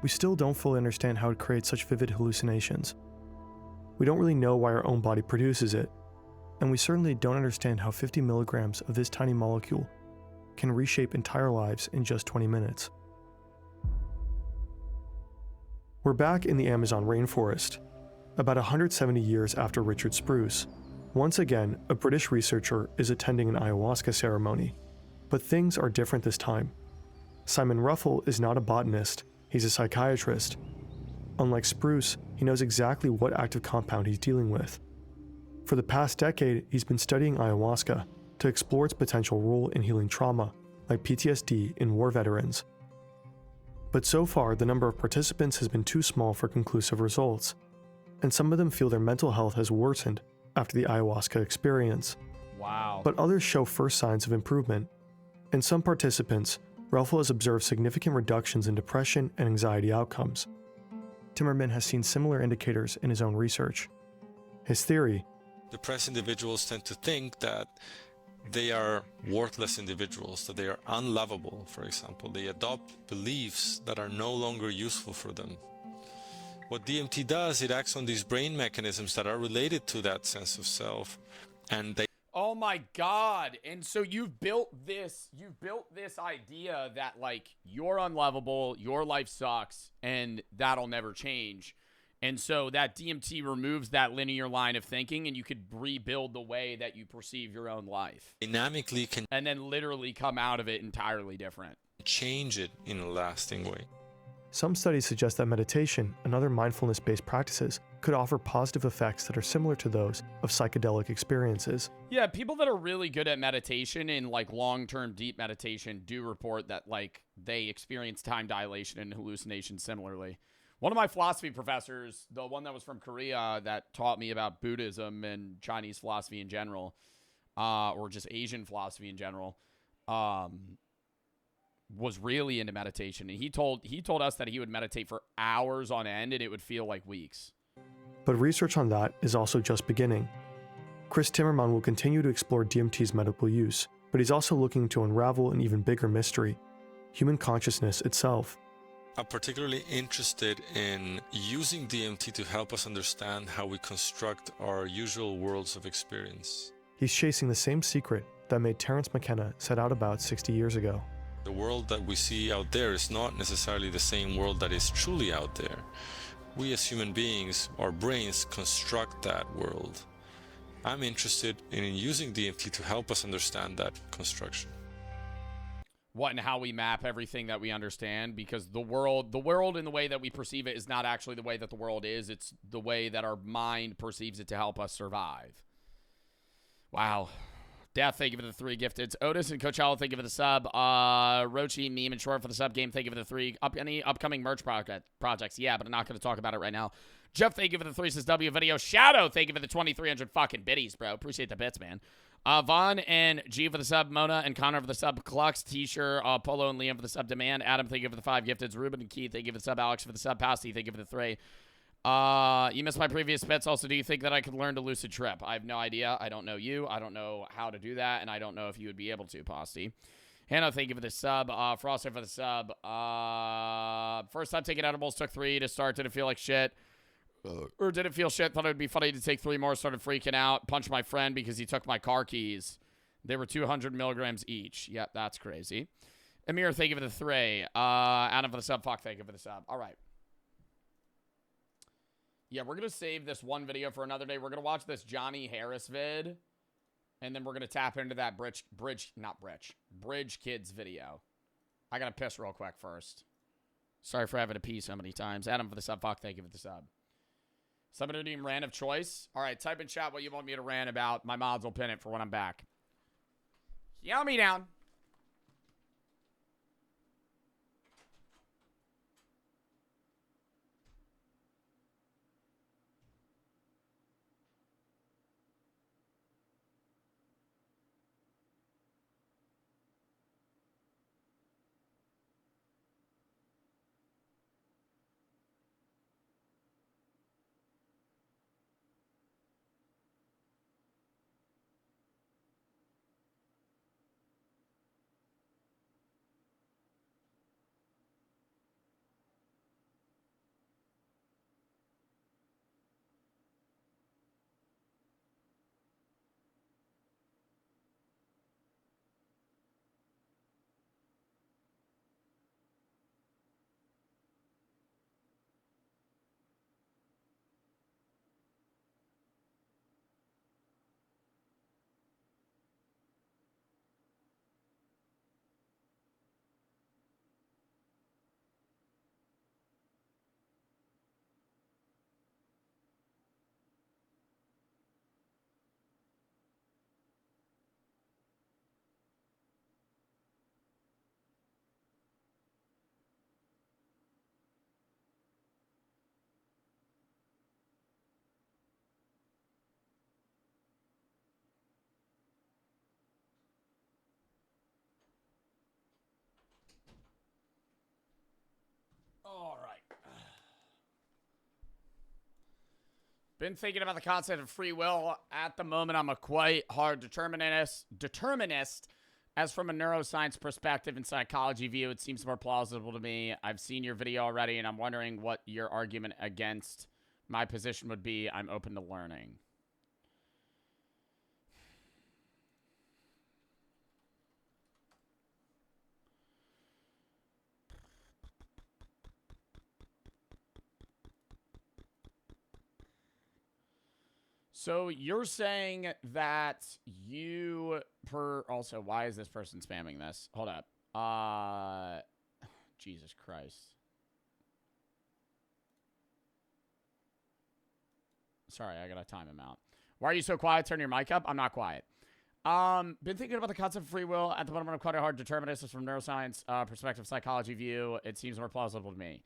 Speaker 12: We still don't fully understand how it creates such vivid hallucinations. We don't really know why our own body produces it, and we certainly don't understand how 50 milligrams of this tiny molecule can reshape entire lives in just 20 minutes. We're back in the Amazon rainforest, about 170 years after Richard Spruce. Once again, a British researcher is attending an ayahuasca ceremony, but things are different this time. Simon Ruffle is not a botanist, he's a psychiatrist. Unlike Spruce, he knows exactly what active compound he's dealing with. For the past decade, he's been studying ayahuasca to explore its potential role in healing trauma, like PTSD in war veterans. But so far, the number of participants has been too small for conclusive results, and some of them feel their mental health has worsened after the ayahuasca experience.
Speaker 1: Wow.
Speaker 12: But others show first signs of improvement. In some participants, Ruffle has observed significant reductions in depression and anxiety outcomes. Timmerman has seen similar indicators in his own research. His theory:
Speaker 13: depressed individuals tend to think that they are worthless individuals, that they are unlovable, for example. They adopt beliefs that are no longer useful for them. What DMT does, it acts on these brain mechanisms that are related to that sense of self, and they...
Speaker 1: Oh my God. And so you've built this idea that like you're unlovable, your life sucks, and that'll never change. And so that DMT removes that linear line of thinking, and you could rebuild the way that you perceive your own life.
Speaker 13: Dynamically can...
Speaker 1: and then literally come out of it entirely different.
Speaker 13: change it in a lasting way.
Speaker 12: Some studies suggest that meditation and other mindfulness-based practices could offer positive effects that are similar to those of psychedelic experiences.
Speaker 1: Yeah, people that are really good at meditation and like long-term deep meditation do report that like they experience time dilation and hallucinations similarly. One of my philosophy professors, the one that was from Korea that taught me about Buddhism and Chinese philosophy in general, or just Asian philosophy in general, was really into meditation. And he told us that he would meditate for hours on end and it would feel like weeks.
Speaker 12: But research on that is also just beginning. Chris Timmerman will continue to explore DMT's medical use, but he's also looking to unravel an even bigger mystery: human consciousness itself.
Speaker 13: I'm particularly interested in using DMT to help us understand how we construct our usual worlds of experience.
Speaker 12: He's chasing the same secret that made Terence McKenna set out about 60 years ago.
Speaker 13: The world that we see out there is not necessarily the same world that is truly out there. We as human beings, our brains construct that world. I'm interested in using DMT to help us understand that construction.
Speaker 1: What and how we map everything that we understand, because the world in the way that we perceive it is not actually the way that the world is. It's the way that our mind perceives it to help us survive. Wow. Death, thank you for the 3 gifted. Otis and Coachella, thank you for the sub. Rochi, Meme, and Short for the sub game, thank you for the 3. Any upcoming merch projects? Yeah, but I'm not going to talk about it right now. Jeff, thank you for the 3 says W video. Shadow, thank you for the 2,300 fucking biddies, bro. Appreciate the bits, man. Vaughn and G for the sub. Mona and Connor for the sub. Clux, T-shirt, Polo and Liam for the sub. Demand, Adam, thank you for the 5 gifted. Ruben and Keith, thank you for the sub. Alex for the sub. Pasty, thank you for the 3. You missed my previous bits. Also, do you think that I could learn to lucid trip? I have no idea. I don't know you. I don't know how to do that, and I don't know if you would be able to, Posty. Hannah, thank you for the sub. Froster for the sub. First time taking edibles, took 3 to start. Did it feel like shit? Or did it feel shit? Thought it would be funny to take 3 more. Started freaking out. Punched my friend because he took my car keys. They were 200 milligrams each. Yep, that's crazy. Amir, thank you for the 3. Adam for the sub. Fuck, thank you for the sub. All right. Yeah, we're going to save this one video for another day. We're going to watch this Johnny Harris vid. And then we're going to tap into that Bridge Kids video. I got to piss real quick first. Sorry for having to pee so many times. Adam for the sub. Fuck, thank you for the sub. Somebody doing rant of choice? All right, type in chat what you want me to rant about. My mods will pin it for when I'm back. Yell me down. Been thinking about the concept of free will. At the moment, I'm a quite hard determinist. As from a neuroscience perspective and psychology view, it seems more plausible to me. I've seen your video already, and I'm wondering what your argument against my position would be. I'm open to learning. So you're saying that also, why is this person spamming this? Hold up. Jesus Christ. Sorry, I gotta time him out. Why are you so quiet? Turn your mic up. I'm not quiet. Been thinking about the concept of free will. At the moment, I'm quite a hard determinist. From neuroscience perspective, psychology view, it seems more plausible to me.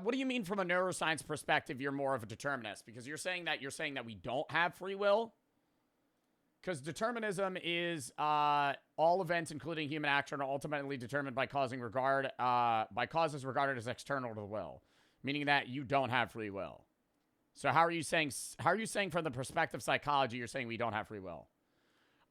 Speaker 1: What do you mean from a neuroscience perspective you're more of a determinist? Because you're saying that we don't have free will? Because determinism is all events, including human action, are ultimately determined by causes regarded as external to the will, meaning that you don't have free will. So how are you saying from the perspective of psychology you're saying we don't have free will?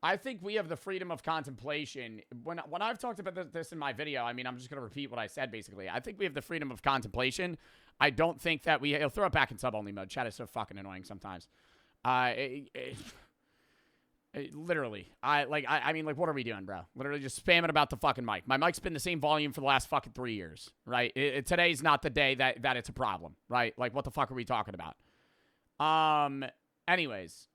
Speaker 1: I think we have the freedom of contemplation. When I've talked about this in my video, I mean, I'm just going to repeat what I said, basically. I think we have the freedom of contemplation. I don't think that I'll throw it back in sub-only mode. Chat is so fucking annoying sometimes. Literally. I mean, what are we doing, bro? Literally just spamming about the fucking mic. My mic's been the same volume for the last fucking 3 years, right? Today's not the day that it's a problem, right? Like, what the fuck are we talking about? Anyways,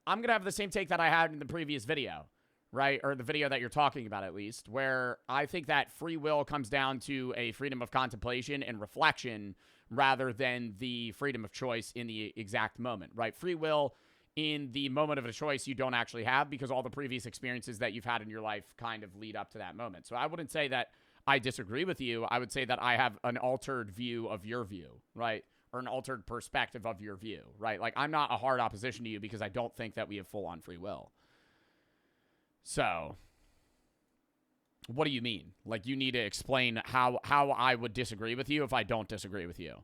Speaker 1: I'm going to have the same take that I had in the previous video, right? Or the video that you're talking about, at least, where I think that free will comes down to a freedom of contemplation and reflection rather than the freedom of choice in the exact moment, right? Free will in the moment of a choice you don't actually have because all the previous experiences that you've had in your life kind of lead up to that moment. So I wouldn't say that I disagree with you. I would say that I have an altered view of your view, right? Or an altered perspective of your view, right? Like, I'm not a hard opposition to you because I don't think that we have full-on free will. So, what do you mean? Like, you need to explain how I would disagree with you if I don't disagree with you.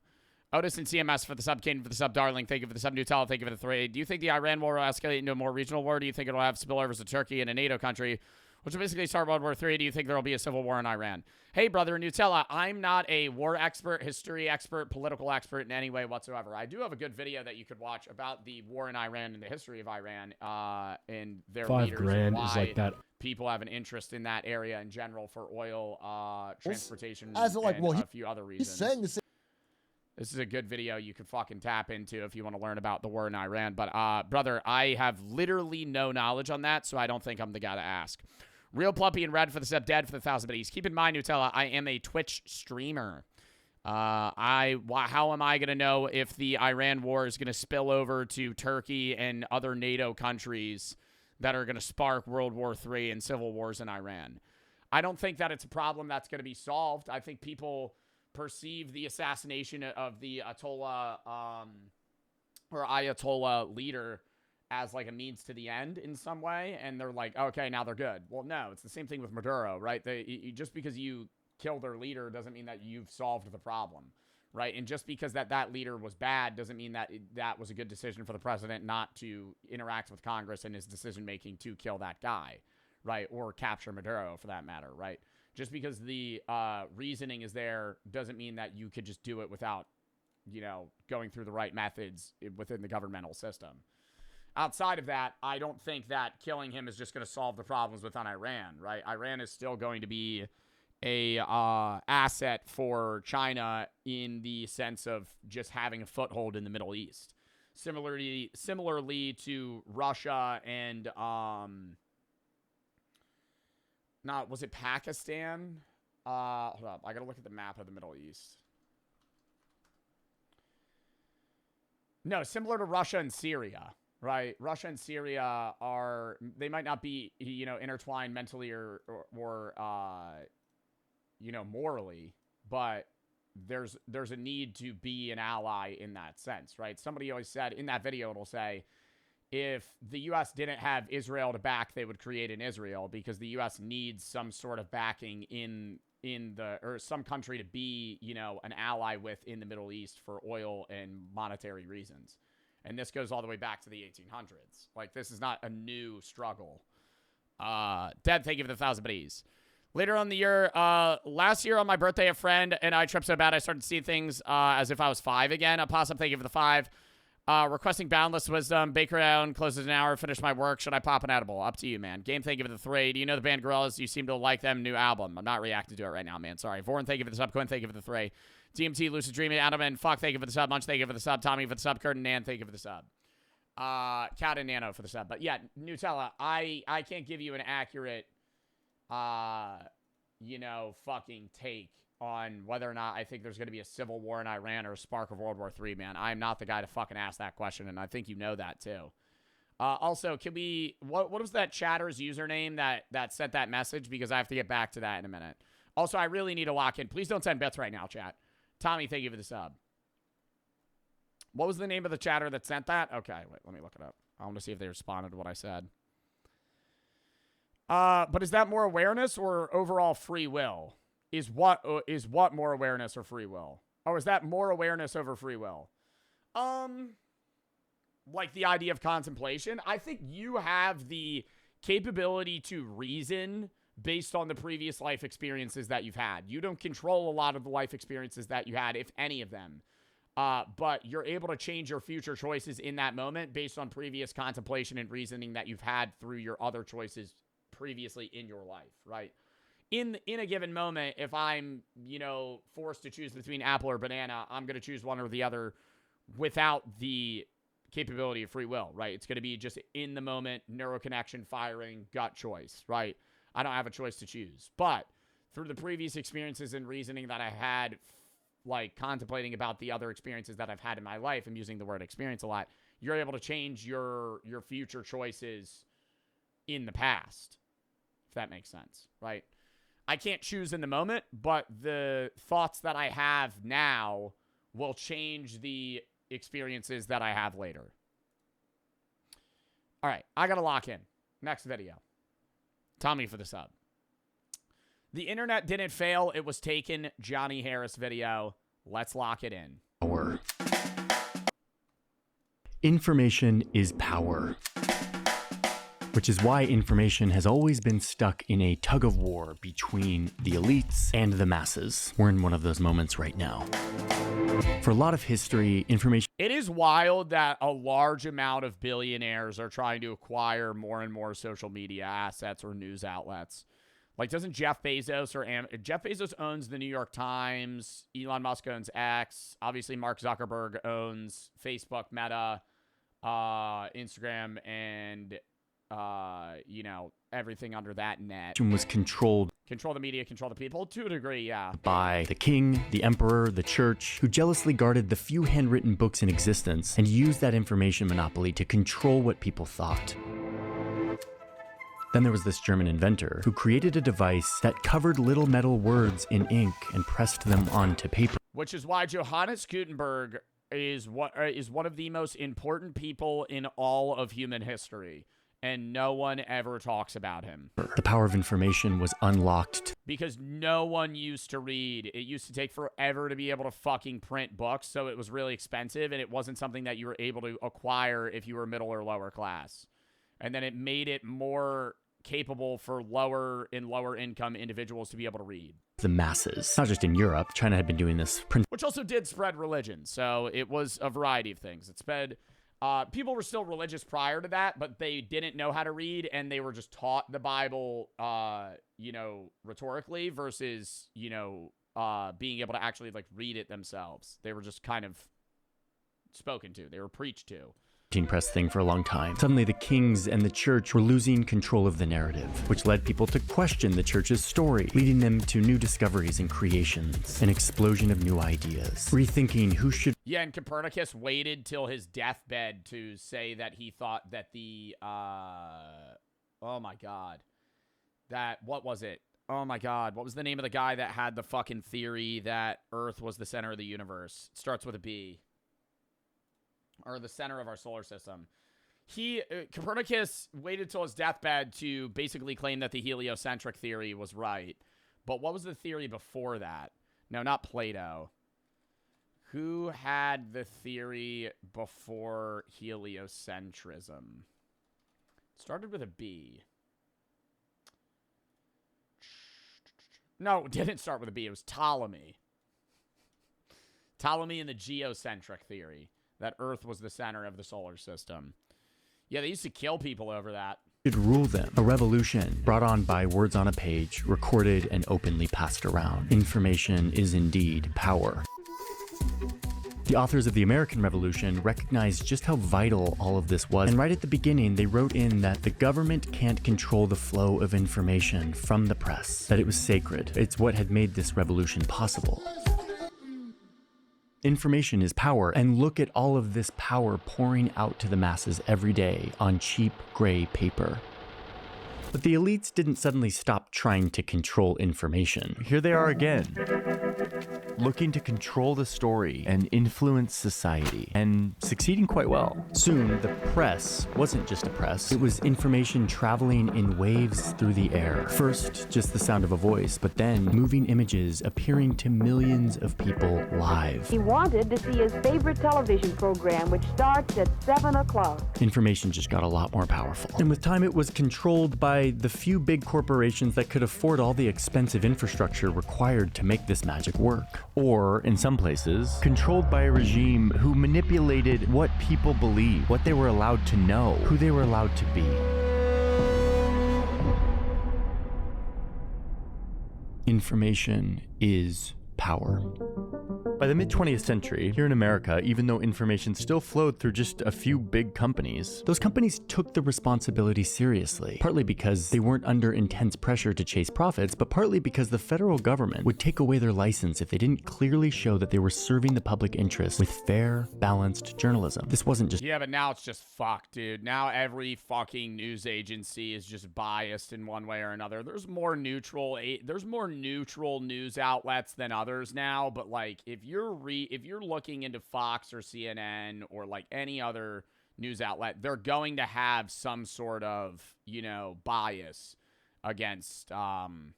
Speaker 1: Otis and CMS for the sub, Kane for the sub, Darling. Thank you for the sub, Nutella. Thank you for the 3. Do you think the Iran war will escalate into a more regional war? Do you think it'll have spillovers to Turkey and a NATO country, which will basically start World War III? Do you think there will be a civil war in Iran? Hey, brother, Nutella, I'm not a war expert, history expert, political expert in any way whatsoever. I do have a good video that you could watch about the war in Iran and the history of Iran and their leaders and
Speaker 10: $5,000
Speaker 1: why
Speaker 10: is like that.
Speaker 1: people have an interest in that area in general for oil transportation
Speaker 7: As
Speaker 1: and
Speaker 7: like, well,
Speaker 1: a few other reasons.
Speaker 7: He's saying the same.
Speaker 1: This is a good video you could fucking tap into if you want to learn about the war in Iran. But, brother, I have literally no knowledge on that, so I don't think I'm the guy to ask. Real Plumpy and Red for the sub, Dead for the 1,000 biddies. Keep in mind, Nutella, I am a Twitch streamer. How am I going to know if the Iran war is going to spill over to Turkey and other NATO countries that are going to spark World War III and civil wars in Iran? I don't think that it's a problem that's going to be solved. I think people perceive the assassination of the Ayatollah leader as like a means to the end in some way, and they're like, okay, now they're good. Well, no, it's the same thing with Maduro, right? Just because you kill their leader doesn't mean that you've solved the problem, right? And just because that leader was bad doesn't mean that that was a good decision for the president not to interact with Congress in his decision-making to kill that guy, right? Or capture Maduro, for that matter, right? Just because the reasoning is there doesn't mean that you could just do it without, going through the right methods within the governmental system. Outside of that, I don't think that killing him is just going to solve the problems within Iran, right? Iran is still going to be a asset for China in the sense of just having a foothold in the Middle East. Similarly to Russia and was it Pakistan? Hold up, I got to look at the map of the Middle East. No, similar to Russia and Syria. Right, Russia and Syria they might not be, intertwined mentally or morally, but there's a need to be an ally in that sense, right? Somebody always said in that video, it'll say, if the U.S. didn't have Israel to back, they would create an Israel because the U.S. needs some sort of backing in or some country to be, you know, an ally with in the Middle East for oil and monetary reasons. And this goes all the way back to the 1800s. Like, this is not a new struggle. Dad, thank you for the 1,000 biddies. Later on in the year, last year on my birthday, a friend and I tripped so bad I started seeing things as if I was 5 again. Possum, thank you for the 5. Requesting boundless wisdom. Bake around, closes an hour, finish my work. Should I pop an edible? Up to you, man. Game, thank you for the 3. Do you know the band Gorillaz? You seem to like them. New album. I'm not reacting to it right now, man. Sorry. Vorn, thank you for the sub. Quinn, thank you for the 3. DMT, Lucid Dreaming, Adam, and Fuck, thank you for the sub. Munch, thank you for the sub. Tommy for the sub. Kurt and Nan, thank you for the sub. Cat and Nano for the sub. But yeah, Nutella, I can't give you an accurate, you know, fucking take on whether or not I think there's going to be a civil war in Iran or a spark of World War III, man. I'm not the guy to fucking ask that question, and I think you know that, too. Also, can we... What was that chatter's username that sent that message? Because I have to get back to that in a minute. Also, I really need to lock in. Please don't send bets right now, chat. Tommy, thank you for the sub. What was the name of the chatter that sent that? Okay, wait, let me look it up. I want to see if they responded to what I said. But is that more awareness or overall free will? Is what more awareness or free will? Oh, is that more awareness over free will? Like the idea of contemplation. I think you have the capability to reason based on the previous life experiences that you've had. You don't control a lot of the life experiences that you had, if any of them. But you're able to change your future choices in that moment based on previous contemplation and reasoning that you've had through your other choices previously in your life, right? In a given moment, if I'm, you know, forced to choose between apple or banana, I'm going to choose one or the other without the capability of free will, right? It's going to be just in the moment, neuroconnection firing, gut choice, right? I don't have a choice to choose. But through the previous experiences and reasoning that I had, like contemplating about the other experiences that I've had in my life, I'm using the word experience a lot, you're able to change your future choices in the past, if that makes sense, right? I can't choose in the moment, but the thoughts that I have now will change the experiences that I have later. All right, I got to lock in. Next video. Tommy for the sub. The internet didn't fail. It was taken. Johnny Harris video. Let's lock it in.
Speaker 7: Power. Information is power. Which is why information has always been stuck in a tug of war between the elites and the masses. We're in one of those moments right now. For a lot of history, information...
Speaker 1: It is wild that a large amount of billionaires are trying to acquire more and more social media assets or news outlets. Like, doesn't Jeff Bezos Jeff Bezos owns the New York Times, Elon Musk owns X, obviously Mark Zuckerberg owns Facebook, Meta, Instagram, and, you know, everything under that net.
Speaker 7: Was controlled.
Speaker 1: Control the media, control the people, to a degree, yeah.
Speaker 7: By the king, the emperor, the church, who jealously guarded the few handwritten books in existence and used that information monopoly to control what people thought. Then there was this German inventor who created a device that covered little metal words in ink and pressed them onto paper.
Speaker 1: Which is why Johannes Gutenberg is one of the most important people in all of human history. And no one ever talks about him.
Speaker 7: The power of information was unlocked.
Speaker 1: Because no one used to read. It used to take forever to be able to fucking print books, so it was really expensive, and it wasn't something that you were able to acquire if you were middle or lower class. And then it made it more capable for lower income individuals to be able to read.
Speaker 7: The masses. Not just in Europe. China had been doing this.
Speaker 1: Which also did spread religion, so it was a variety of things. It spread... people were still religious prior to that, but they didn't know how to read, and they were just taught the Bible, you know, rhetorically versus, you know, being able to actually, like, read it themselves. They were just kind of spoken to. They were preached to.
Speaker 7: Press thing for a long time. Suddenly the kings and the church were losing control of the narrative, which led people to question the church's story, leading them to new discoveries and creations, an explosion of new ideas, rethinking who should...
Speaker 1: Yeah, and Copernicus waited till his deathbed to say that he thought that the, oh my God. What was it? Oh my God. What was the name of the guy that had the fucking theory that Earth was the center of the universe? It starts with a B. Or the center of our solar system. Copernicus waited till his deathbed to basically claim that the heliocentric theory was right. But what was the theory before that? No, not Plato. Who had the theory before heliocentrism? It started with a B. No, it didn't start with a B. It was Ptolemy. Ptolemy and the geocentric theory, that Earth was the center of the solar system. Yeah, they used to kill people over that.
Speaker 7: Rule them. A revolution brought on by words on a page, recorded and openly passed around. Information is indeed power. The authors of the American Revolution recognized just how vital all of this was, and right at the beginning they wrote in that the government can't control the flow of information from the press, that it was sacred. It's what had made this revolution possible. Information is power, and look at all of this power pouring out to the masses every day on cheap gray paper. But the elites didn't suddenly stop trying to control information. Here they are again, looking to control the story and influence society, and succeeding quite well. Soon, the press wasn't just a press, it was information traveling in waves through the air. First, just the sound of a voice, but then moving images appearing to millions of people live.
Speaker 8: He wanted to see his favorite television program, which starts at 7 o'clock.
Speaker 7: Information just got a lot more powerful. And with time, it was controlled by the few big corporations that could afford all the expensive infrastructure required to make this magic work. Or, in some places, controlled by a regime who manipulated what people believed, what they were allowed to know, who they were allowed to be. Information is power. By the mid-20th century, here in America, even though information still flowed through just a few big companies, those companies took the responsibility seriously, partly because they weren't under intense pressure to chase profits, but partly because the federal government would take away their license if they didn't clearly show that they were serving the public interest with fair, balanced journalism. This wasn't just...
Speaker 1: Yeah, but now it's just fucked, dude. Now every fucking news agency is just biased in one way or another. There's more neutral news outlets than others now, but like if you're looking into Fox or CNN or like any other news outlet, they're going to have some sort of, bias against, some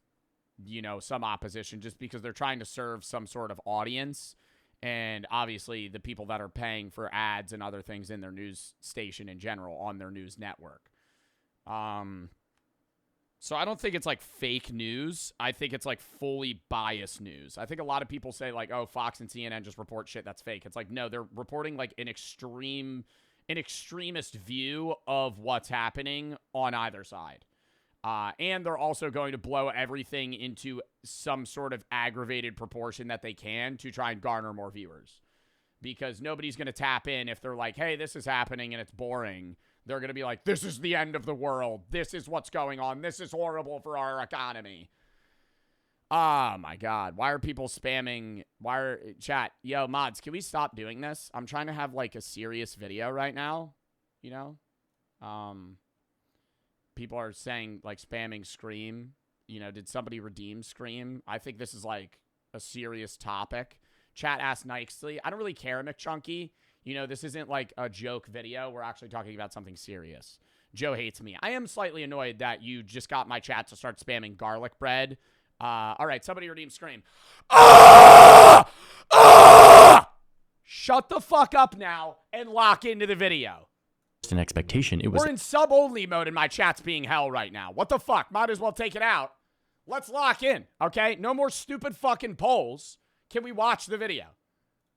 Speaker 1: opposition just because they're trying to serve some sort of audience. And obviously the people that are paying for ads and other things in their news station in general on their news network. So I don't think it's like fake news. I think it's like fully biased news. I think a lot of people say like, oh, Fox and CNN just report shit that's fake. It's like, no, they're reporting like an extremist view of what's happening on either side. And they're also going to blow everything into some sort of aggravated proportion that they can to try and garner more viewers. Because nobody's going to tap in if they're like, hey, this is happening and it's boring. They're going to be like, this is the end of the world. This is what's going on. This is horrible for our economy. Oh, my God. Why are people spamming? Chat, yo, mods, can we stop doing this? I'm trying to have, like, a serious video right now, People are saying, like, spamming Scream. Did somebody redeem Scream? I think this is, like, a serious topic. Chat asked nicely. I don't really care, McChunky. This isn't like a joke video. We're actually talking about something serious. Joe hates me. I am slightly annoyed that you just got my chat to start spamming garlic bread. All right, somebody redeem Scream. Shut the fuck up now and lock into the video.
Speaker 7: Just an expectation. It was...
Speaker 1: We're in sub-only mode and my chat's being hell right now. What the fuck? Might as well take it out. Let's lock in, okay? No more stupid fucking polls. Can we watch the video?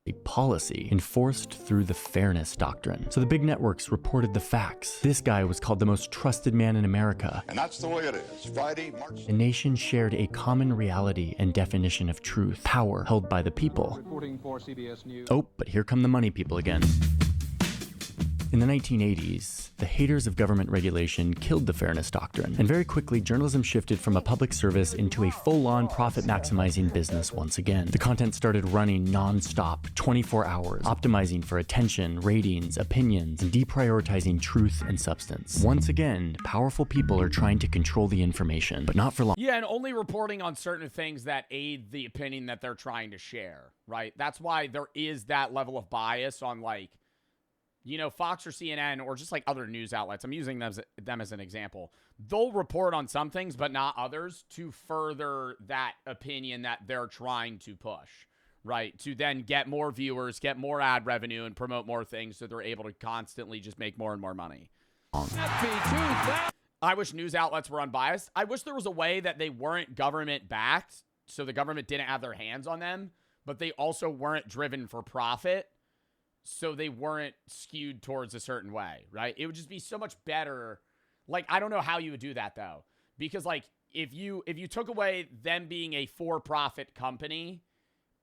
Speaker 7: A policy enforced through the fairness doctrine. So the big networks reported the facts. This guy was called the most trusted man in America.
Speaker 9: And that's the way it is. Friday, March...
Speaker 7: The nation shared a common reality and definition of truth. Power held by the people.
Speaker 9: Reporting for CBS News.
Speaker 7: Oh, but here come the money people again. In the 1980s, the haters of government regulation killed the fairness doctrine, and very quickly journalism shifted from a public service into a full-on profit-maximizing business once again. The content started running non-stop, 24 hours, optimizing for attention, ratings, opinions, and deprioritizing truth and substance. Once again, powerful people are trying to control the information, but not for long.
Speaker 1: Yeah, and only reporting on certain things that aid the opinion that they're trying to share, right? That's why there is that level of bias on, like, you know, Fox or CNN or just like other news outlets, I'm using them as an example, they'll report on some things but not others to further that opinion that they're trying to push, right? To then get more viewers, get more ad revenue, and promote more things so they're able to constantly just make more and more money. I wish news outlets were unbiased. I wish there was a way that they weren't government backed, so the government didn't have their hands on them, but they also weren't driven for profit, so they weren't skewed towards a certain way, right? It would just be so much better. Like, I don't know how you would do that, though. Because, like, if you took away them being a for-profit company,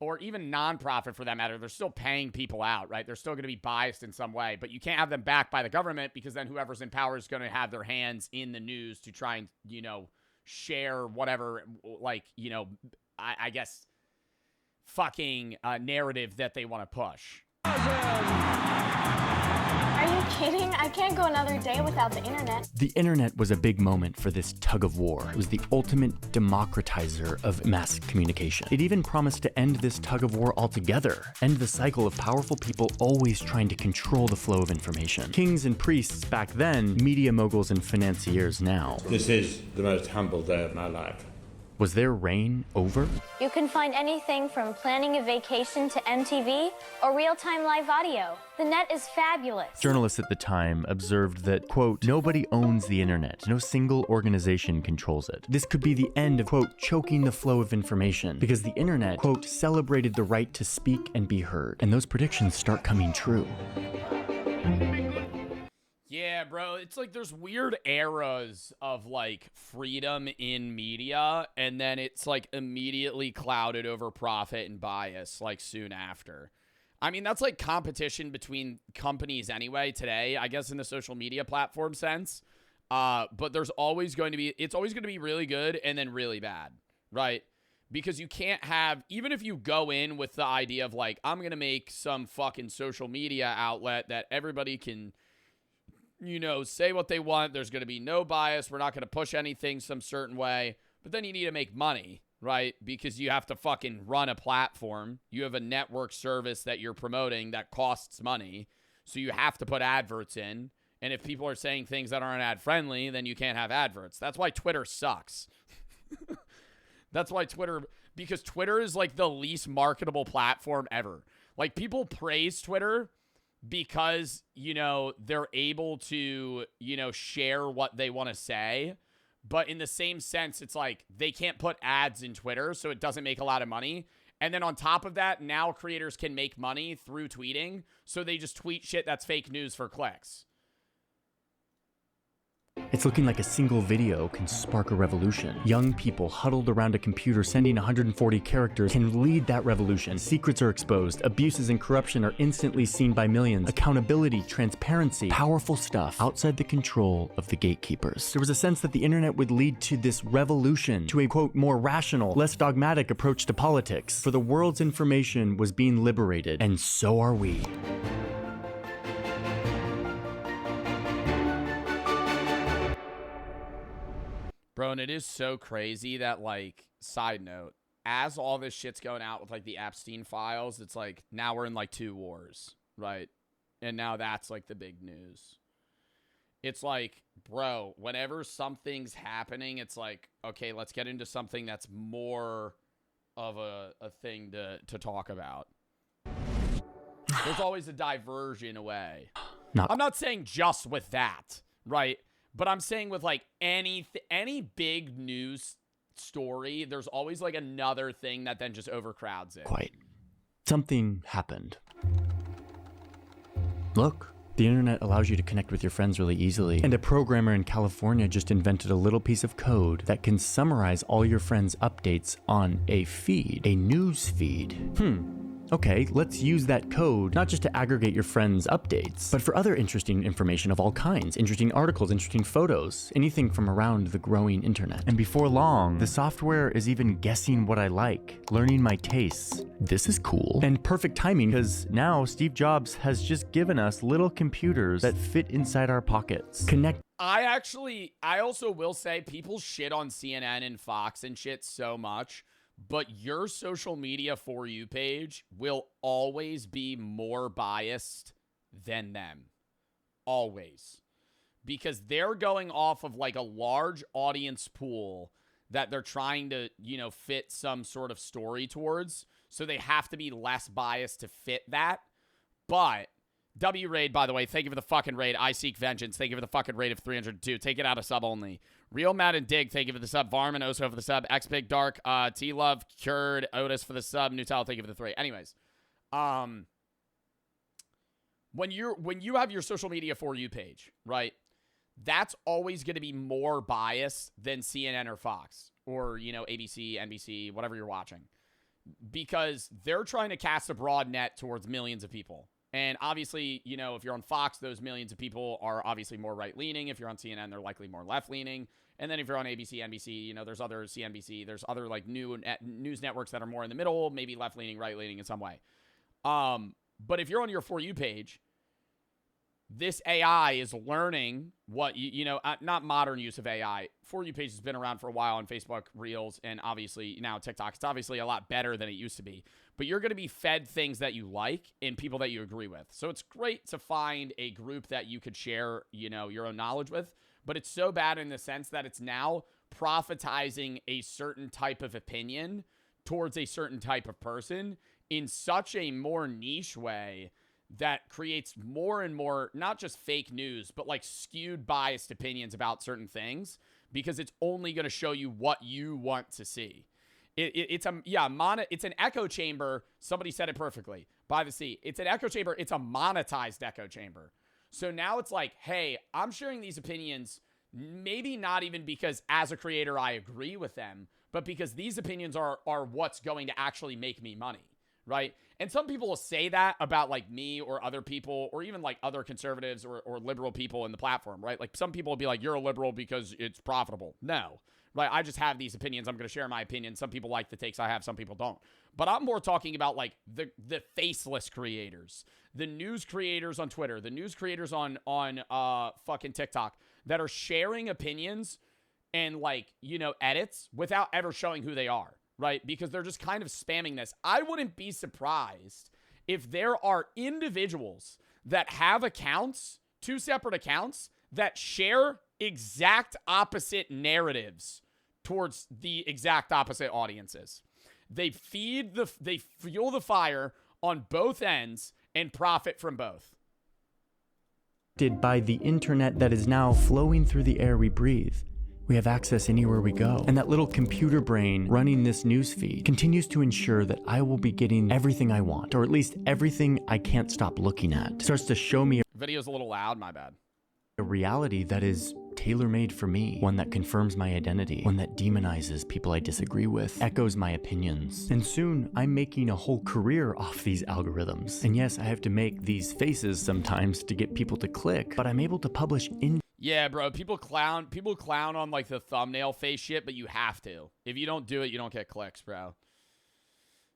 Speaker 1: or even non-profit for that matter, they're still paying people out, right? They're still going to be biased in some way, but you can't have them backed by the government because then whoever's in power is going to have their hands in the news to try and, you know, share whatever, like, you know, I guess, fucking narrative that they want to push.
Speaker 2: Are you kidding? I can't go another day without the internet.
Speaker 7: The internet was a big moment for this tug of war. It was the ultimate democratizer of mass communication. It even promised to end this tug of war altogether, end the cycle of powerful people always trying to control the flow of information. Kings and priests back then, media moguls and financiers now.
Speaker 3: This is the most humble day of my life.
Speaker 7: Was their reign over?
Speaker 2: You can find anything from planning a vacation to MTV or real-time live audio. The net is fabulous.
Speaker 7: Journalists at the time observed that, quote, nobody owns the internet. No single organization controls it. This could be the end of, quote, choking the flow of information because the internet, quote, celebrated the right to speak and be heard. And those predictions start coming true.
Speaker 1: Yeah, bro, it's like there's weird eras of, like, freedom in media, and then it's, like, immediately clouded over profit and bias, like, soon after. I mean, that's, like, competition between companies anyway today, I guess in the social media platform sense. But there's always going to be, it's always going to be really good and then really bad, right? Because you can't have, even if you go in with the idea of, like, I'm going to make some fucking social media outlet that everybody can, you know, say what they want. There's going to be no bias. We're not going to push anything some certain way. But then you need to make money, right? Because you have to fucking run a platform. You have a network service that you're promoting that costs money. So you have to put adverts in. And if people are saying things that aren't ad friendly, then you can't have adverts. That's why Twitter sucks. That's why Twitter, because Twitter is like the least marketable platform ever. Like, people praise Twitter because, you know, they're able to, you know, share what they want to say. But in the same sense, it's like they can't put ads in Twitter, so it doesn't make a lot of money. And then on top of that, now creators can make money through tweeting, so they just tweet shit that's fake news for clicks.
Speaker 7: It's looking like a single video can spark a revolution. Young people huddled around a computer sending 140 characters can lead that revolution. Secrets are exposed. Abuses and corruption are instantly seen by millions. Accountability, transparency, powerful stuff outside the control of the gatekeepers. There was a sense that the internet would lead to this revolution, to a, quote, more rational, less dogmatic approach to politics. For the world's information was being liberated, and so are we.
Speaker 1: Bro, and it is so crazy that, like, side note, as all this shit's going out with, like, the Epstein files, it's like, now we're in, like, 2 wars, right? And now that's, like, the big news. It's like, bro, whenever something's happening, it's like, okay, let's get into something that's more of a thing to talk about. There's always a diversion away. I'm not saying just with that, right? But I'm saying with, like, any big news story, there's always, like, another thing that then just overcrowds it.
Speaker 7: Quite. Something happened. Look, the internet allows you to connect with your friends really easily, and a programmer in California just invented a little piece of code that can summarize all your friends' updates on a feed, a news feed. Okay, let's use that code not just to aggregate your friends' updates, but for other interesting information of all kinds, interesting articles, interesting photos, anything from around the growing internet. And before long, the software is even guessing what I like, learning my tastes. This is cool. And perfect timing, because now Steve Jobs has just given us little computers that fit inside our pockets.
Speaker 1: I also will say people shit on CNN and Fox and shit so much, but your social media For You page will always be more biased than them. Always. Because they're going off of like a large audience pool that they're trying to, you know, fit some sort of story towards. So they have to be less biased to fit that. But W-Raid, by the way, thank you for the fucking raid. I Seek Vengeance, thank you for the fucking raid of 302. Take it out of sub only. Real Mad and Dig, thank you for the sub. Varman, Oso for the sub. X Big Dark, T-Love, Cured, Otis for the sub. Nutella, thank you for the 3. Anyways, when you have your social media For You page, right, that's always going to be more biased than CNN or Fox or, you know, ABC, NBC, whatever you're watching, because they're trying to cast a broad net towards millions of people. And obviously, you know, if you're on Fox, those millions of people are obviously more right-leaning. If you're on CNN, they're likely more left-leaning. And then if you're on ABC, NBC, you know, there's other CNBC, there's other like news networks that are more in the middle, maybe left-leaning, right-leaning in some way. But if you're on your For You page, this AI is learning what, you know, not modern use of AI. For You page has been around for a while on Facebook Reels and obviously now TikTok. It's obviously a lot better than it used to be. But you're going to be fed things that you like and people that you agree with. So it's great to find a group that you could share, you know, your own knowledge with. But it's so bad in the sense that it's now profitizing a certain type of opinion towards a certain type of person in such a more niche way that creates more and more, not just fake news, but like skewed, biased opinions about certain things, because it's only going to show you what you want to see. It's an echo chamber. Somebody said it perfectly. By the sea. It's an echo chamber. It's a monetized echo chamber. So now it's like, hey, I'm sharing these opinions, maybe not even because as a creator I agree with them, but because these opinions are what's going to actually make me money. Right? And some people will say that about like me or other people or even like other conservatives or liberal people in the platform, right? Like some people will be like, you're a liberal because it's profitable. No, right? I just have these opinions. I'm going to share my opinion. Some people like the takes I have. Some people don't. But I'm more talking about like the faceless creators, the news creators on Twitter, the news creators on fucking TikTok that are sharing opinions and like, you know, edits without ever showing who they are. Right? Because they're just kind of spamming this. I wouldn't be surprised if there are individuals that have accounts, 2 separate accounts, that share exact opposite narratives towards the exact opposite audiences. They fuel the fire on both ends and profit from both.
Speaker 7: By the internet that is now flowing through the air we breathe. We have access anywhere we go. And that little computer brain running this newsfeed continues to ensure that I will be getting everything I want, or at least everything I can't stop looking at. It starts to show me
Speaker 1: Video's a little loud, my bad.
Speaker 7: a reality that is tailor-made for me, one that confirms my identity, one that demonizes people I disagree with, echoes my opinions. And soon, I'm making a whole career off these algorithms. And yes, I have to make these faces sometimes to get people to click, but I'm able to publish in
Speaker 1: Yeah, bro, people clown on like the thumbnail face shit, but you have to. If you don't do it, you don't get clicks, bro.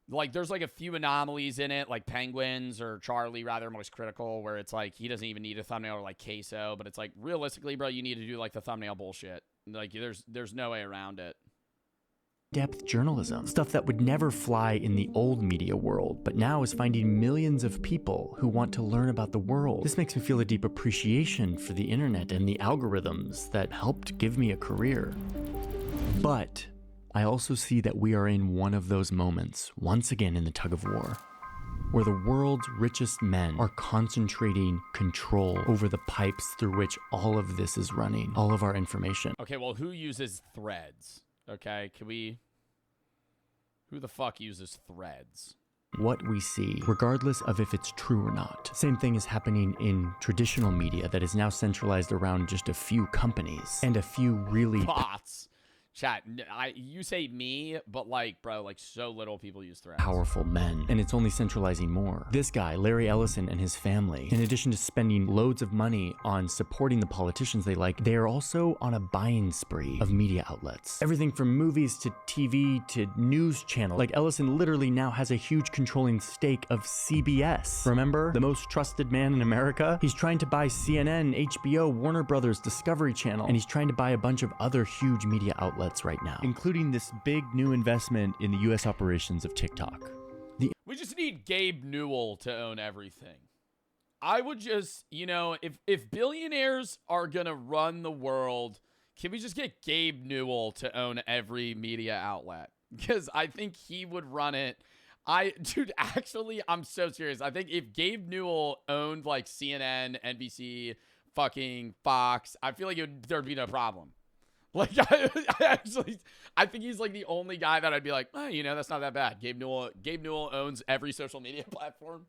Speaker 1: Like there's like a few anomalies in it, like Penguins or Charlie, rather, most critical, where it's like he doesn't even need a thumbnail, or like Queso, but it's like realistically, bro, you need to do like the thumbnail bullshit. Like there's no way around it.
Speaker 7: Depth journalism, stuff that would never fly in the old media world, but now is finding millions of people who want to learn about the world. This makes me feel a deep appreciation for the internet and the algorithms that helped give me a career. But I also see that we are in one of those moments, once again in the tug of war, where the world's richest men are concentrating control over the pipes through which all of this is running, all of our information.
Speaker 1: Okay, well, who uses Threads? Okay, who the fuck uses Threads?
Speaker 7: What we see, regardless of if it's true or not. Same thing is happening in traditional media that is now centralized around just a few companies and a few really
Speaker 1: bots. Chat, you say me, but like, bro, like so little people use Threads.
Speaker 7: Powerful men, and it's only centralizing more. This guy, Larry Ellison, and his family, in addition to spending loads of money on supporting the politicians they like, they are also on a buying spree of media outlets. Everything from movies to TV to news channels. Like Ellison literally now has a huge controlling stake of CBS. Remember? The most trusted man in America? He's trying to buy CNN, HBO, Warner Brothers, Discovery Channel, and he's trying to buy a bunch of other huge media outlets right now, including this big new investment in the US operations of TikTok.
Speaker 1: We just need Gabe Newell to own everything. I would just, you know, if billionaires are gonna run the world, can we just get Gabe Newell to own every media outlet? Because I think he would run it. Dude, actually, I'm so serious. I think if Gabe Newell owned like CNN, NBC, fucking Fox, I feel like there'd be no problem. Like, I think he's like the only guy that I'd be like, oh, you know, that's not that bad. Gabe Newell owns every social media platform.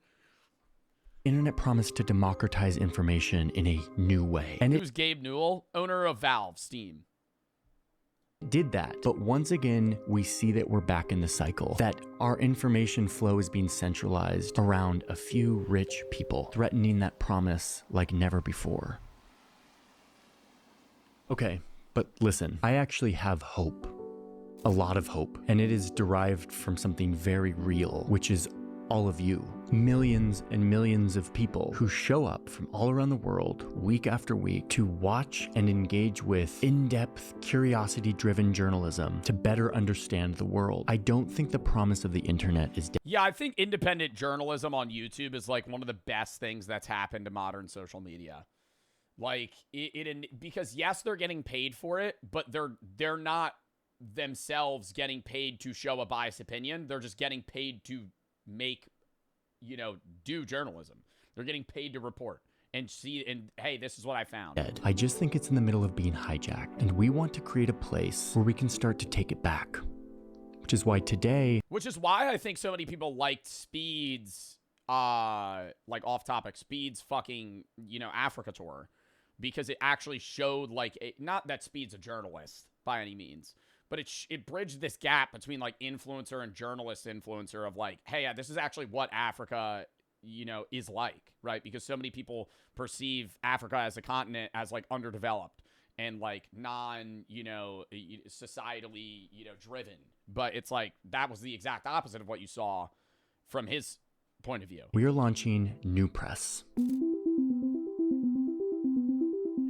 Speaker 7: Internet promised to democratize information in a new way. And
Speaker 1: Who's Gabe Newell? Owner of Valve, Steam.
Speaker 7: Did that. But once again, we see that we're back in the cycle, that our information flow is being centralized around a few rich people, threatening that promise like never before. Okay, but listen, I actually have hope. A lot of hope. And it is derived from something very real, which is all of you. Millions and millions of people who show up from all around the world week after week to watch and engage with in-depth, curiosity-driven journalism to better understand the world. I don't think the promise of the internet is dead.
Speaker 1: Yeah, I think independent journalism on YouTube is like one of the best things that's happened to modern social media. Like because yes, they're getting paid for it, but they're not themselves getting paid to show a biased opinion. They're just getting paid to make, you know, do journalism. They're getting paid to report and see, and hey, this is what I found.
Speaker 7: I just think it's in the middle of being hijacked, and we want to create a place where we can start to take it back. Which is why today...
Speaker 1: Which is why I think so many people liked Speed's, like off topic, Speed's fucking, you know, Africa tour. Because it actually showed like, not that Speed's a journalist by any means, but it bridged this gap between like influencer and journalist influencer of like, hey, this is actually what Africa, you know, is like, right? Because so many people perceive Africa as a continent as like underdeveloped and like non, you know, societally, you know, driven. But it's like, that was the exact opposite of what you saw from his point of view.
Speaker 7: We are launching New Press.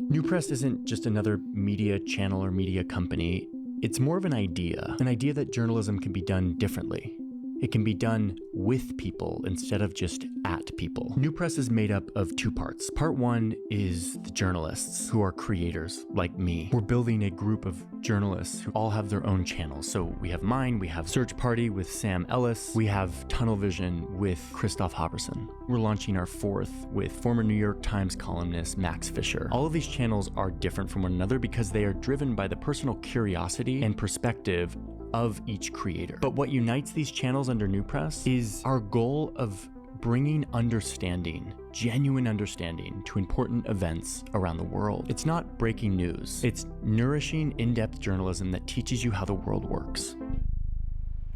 Speaker 7: New Press isn't just another media channel or media company. It's more of an idea that journalism can be done differently. It can be done with people instead of just at people. New Press is made up of two parts. Part one is the journalists who are creators like me. We're building a group of journalists who all have their own channels. So we have mine, we have Search Party with Sam Ellis, we have Tunnel Vision with Christoph Halverson. We're launching our fourth with former New York Times columnist Max Fisher. All of these channels are different from one another because they are driven by the personal curiosity and perspective of each creator. But what unites these channels under New Press is our goal of bringing understanding, genuine understanding, to important events around the world. It's not breaking news. It's nourishing, in-depth journalism that teaches you how the world works.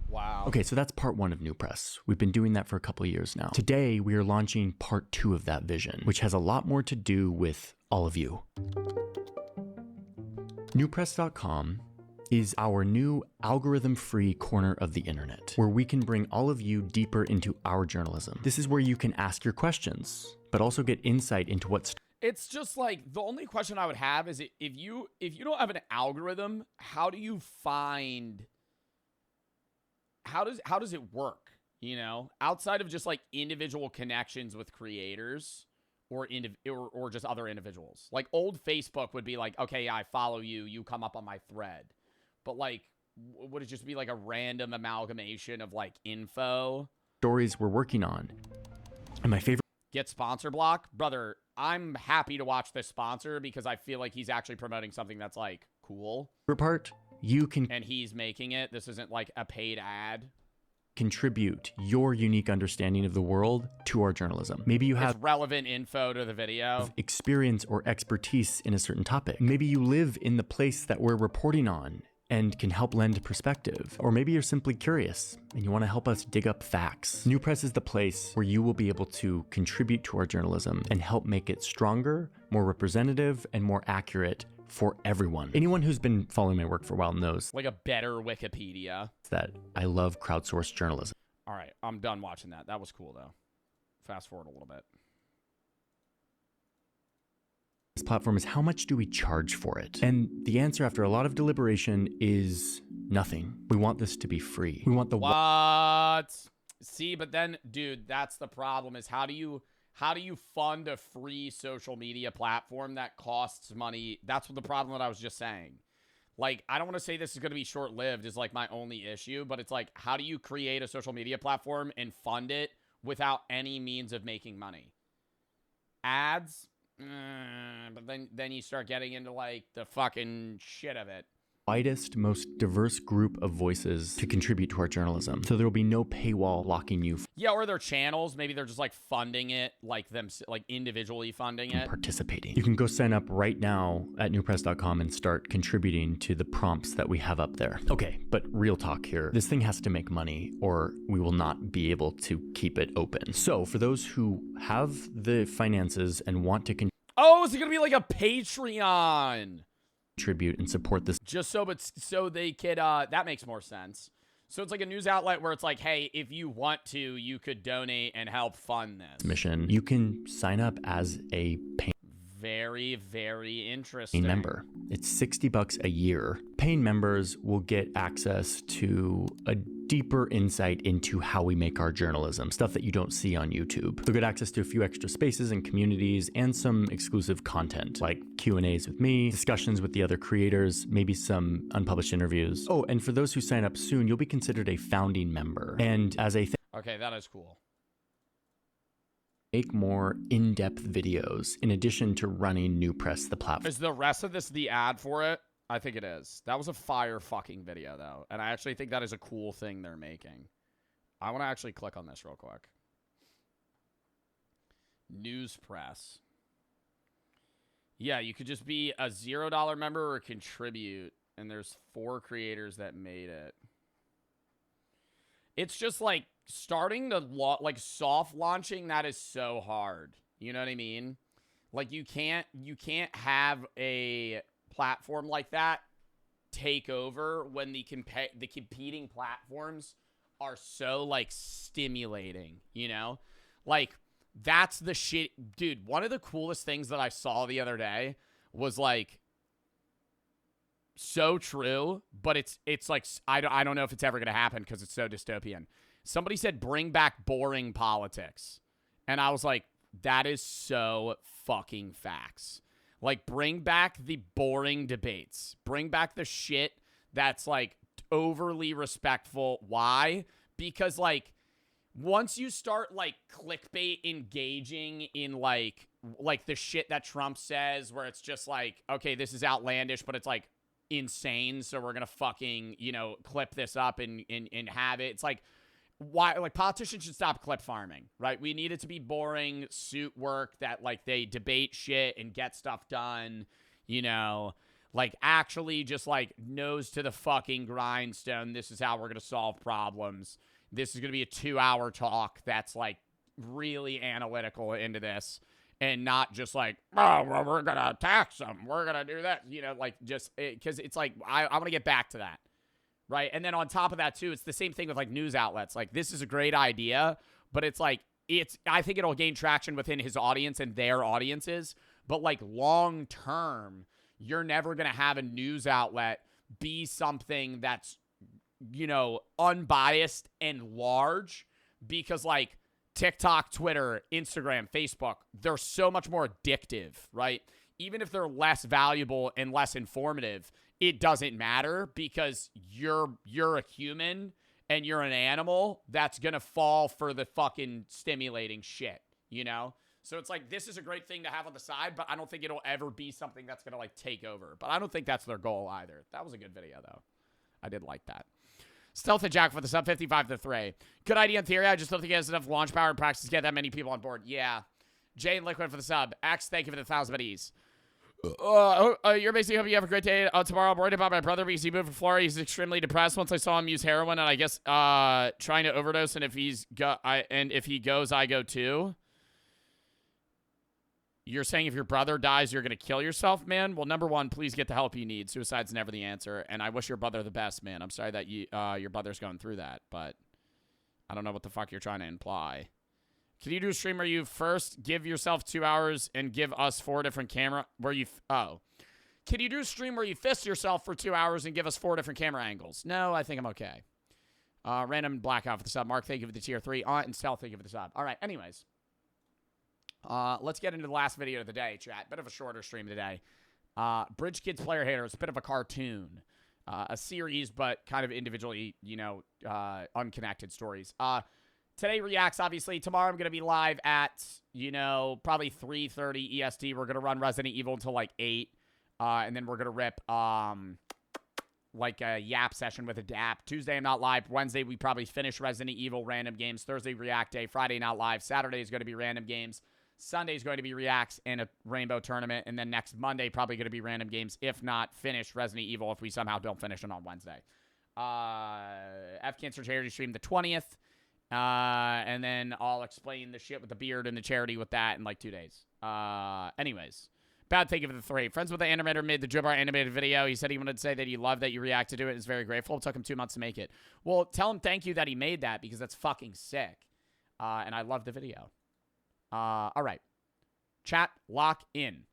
Speaker 1: Wow.
Speaker 7: Okay, so that's part one of New Press. We've been doing that for a couple of years now. Today, we are launching part two of that vision, which has a lot more to do with all of you. Newpress.com is our new algorithm-free corner of the internet, where we can bring all of you deeper into our journalism. This is where you can ask your questions, but also get insight into what's...
Speaker 1: It's just like, the only question I would have is if you don't have an algorithm, how do you find... How does it work, you know? Outside of just like individual connections with creators or just other individuals. Like old Facebook would be like, okay, yeah, I follow you, you come up on my thread. But like, would it just be like a random amalgamation of like info?
Speaker 7: Stories we're working on. And my favorite...
Speaker 1: Get sponsor block? Brother, I'm happy to watch this sponsor because I feel like he's actually promoting something that's like cool.
Speaker 7: Part, you can...
Speaker 1: And he's making it. This isn't like a paid ad.
Speaker 7: Contribute your unique understanding of the world to our journalism. Maybe you have
Speaker 1: relevant info to the video,
Speaker 7: experience or expertise in a certain topic. Maybe you live in the place that we're reporting on and can help lend perspective. Or maybe you're simply curious and you want to help us dig up facts. New Press is the place where you will be able to contribute to our journalism and help make it stronger, more representative, and more accurate for everyone. Anyone who's been following my work for a while knows
Speaker 1: like a better Wikipedia
Speaker 7: that I love crowdsourced journalism.
Speaker 1: All right, I'm done watching that. That was cool though. Fast forward a little bit.
Speaker 7: This platform is, how much do we charge for it? And the answer after a lot of deliberation is nothing. We want this to be free. We want the...
Speaker 1: What? See, but then, dude, that's the problem is how do you How do you fund a free social media platform that costs money? That's the problem that I was just saying. Like, I don't want to say this is going to be short-lived is, like, my only issue, but it's like, how do you create a social media platform and fund it without any means of making money? Ads? But then you start getting into, like, the fucking shit of it.
Speaker 7: Widest, most diverse group of voices to contribute to our journalism. So there will be no paywall blocking you
Speaker 1: Yeah, or their channels. Maybe they're just, like, funding it, like, like, individually funding
Speaker 7: from
Speaker 1: it.
Speaker 7: participating. You can go sign up right now at newpress.com and start contributing to the prompts that we have up there. Okay, but real talk here. This thing has to make money or we will not be able to keep it open. So for those who have the finances and want to
Speaker 1: Oh, is it going to be like a Patreon?
Speaker 7: Contribute and support this
Speaker 1: just so they could that makes more sense. So it's like a news outlet where it's like, hey, if you want to, you could donate and help fund this
Speaker 7: mission. You can sign up as a
Speaker 1: very, very interesting
Speaker 7: member. It's $60 a year. Paying members will get access to a deeper insight into how we make our journalism, stuff that you don't see on YouTube. They'll get access to a few extra spaces and communities and some exclusive content like Q&As with me, discussions with the other creators, maybe some unpublished interviews. Oh, and for those who sign up soon, you'll be considered a founding member. And as a
Speaker 1: okay, that is cool.
Speaker 7: Make more in-depth videos in addition to running New Press, the platform.
Speaker 1: Is the rest of this the ad for it? I think it is. That was a fire fucking video, though. And I actually think that is a cool thing they're making. I want to actually click on this real quick. News Press. Yeah, you could just be a $0 member or contribute. And there's 4 creators that made it. It's just like starting to like soft launching that is so hard. You know what I mean? Like you can't have a platform like that take over when the competing platforms are so like stimulating, you know? Like that's the shit, dude. One of the coolest things that I saw the other day was like so true, but it's like I don't know if it's ever going to happen because it's so dystopian. Somebody said bring back boring politics. And I was like, that is so fucking facts. Like, bring back the boring debates. Bring back the shit that's, like, overly respectful. Why? Because, like, once you start, like, clickbait engaging in, like the shit that Trump says, where it's just like, okay, this is outlandish, but it's, like, insane, so we're gonna fucking, you know, clip this up and have it. It's like, why, like, politicians should stop clip farming, right? We need it to be boring suit work that, like, they debate shit and get stuff done, you know, like, actually just, like, nose to the fucking grindstone. This is how we're gonna solve problems. This is gonna be a 2-hour talk that's, like, really analytical into this and not just like, oh, well, we're gonna tax them, we're gonna do that, you know, like, just because it's like I want to get back to that. Right. And then on top of that, too, it's the same thing with like news outlets. Like, this is a great idea, but it's like I think it'll gain traction within his audience and their audiences. But like long term, you're never going to have a news outlet be something that's, you know, unbiased and large because like TikTok, Twitter, Instagram, Facebook, they're so much more addictive. Right. Even if they're less valuable and less informative, it doesn't matter because you're a human and you're an animal that's going to fall for the fucking stimulating shit, you know? So it's like, this is a great thing to have on the side, but I don't think it'll ever be something that's going to like take over. But I don't think that's their goal either. That was a good video though. I did like that. Stealth and Jack for the sub 55 to 3. Good idea in theory. I just don't think he has enough launch power and practice to get that many people on board. Yeah. Jay and Liquid for the sub. X, thank you for the 1,000 buddies. You're basically hoping you have a great day tomorrow. I'm worried about my brother because he moved from Florida. He's extremely depressed. Once I saw him use heroin, and I guess trying to overdose. And if if he goes, I go too. You're saying if your brother dies, you're gonna kill yourself, man? Well, number one, please get the help you need. Suicide's never the answer, and I wish your brother the best, man. I'm sorry that your brother's going through that, but I don't know what the fuck you're trying to imply. Can you do a stream where you first give yourself 2 hours and give us 4 different camera where you can you do a stream where you fist yourself for 2 hours and give us 4 different camera angles? No, I think I'm okay. Random Blackout for the sub. Mark, thank you for the tier 3. And Stealth, thank you for the sub. All right, anyways. Let's get into the last video of the day, chat. Bit of a shorter stream today. Bridge Kids Player Hater. It's a bit of a cartoon. A series, but kind of individually, unconnected stories. Today reacts, obviously. Tomorrow I'm going to be live at, probably 3:30 EST. We're going to run Resident Evil until like 8. And then we're going to rip, like a Yap session with a DAP. Tuesday I'm not live. Wednesday we probably finish Resident Evil random games. Thursday React Day. Friday not live. Saturday is going to be random games. Sunday is going to be Reacts and a Rainbow Tournament. And then next Monday probably going to be random games. If not, finish Resident Evil if we somehow don't finish it on Wednesday. F-Cancer Charity Stream the 20th. And then I'll explain the shit with the beard and the charity with that in like 2 days. Anyways. Bad thing of the 3. Friends with the animator made the Jibbar animated video. He said he wanted to say that he loved that you reacted to it and is very grateful. It took him 2 months to make it. Well, tell him thank you that he made that because that's fucking sick. And I love the video. All right. Chat, lock in.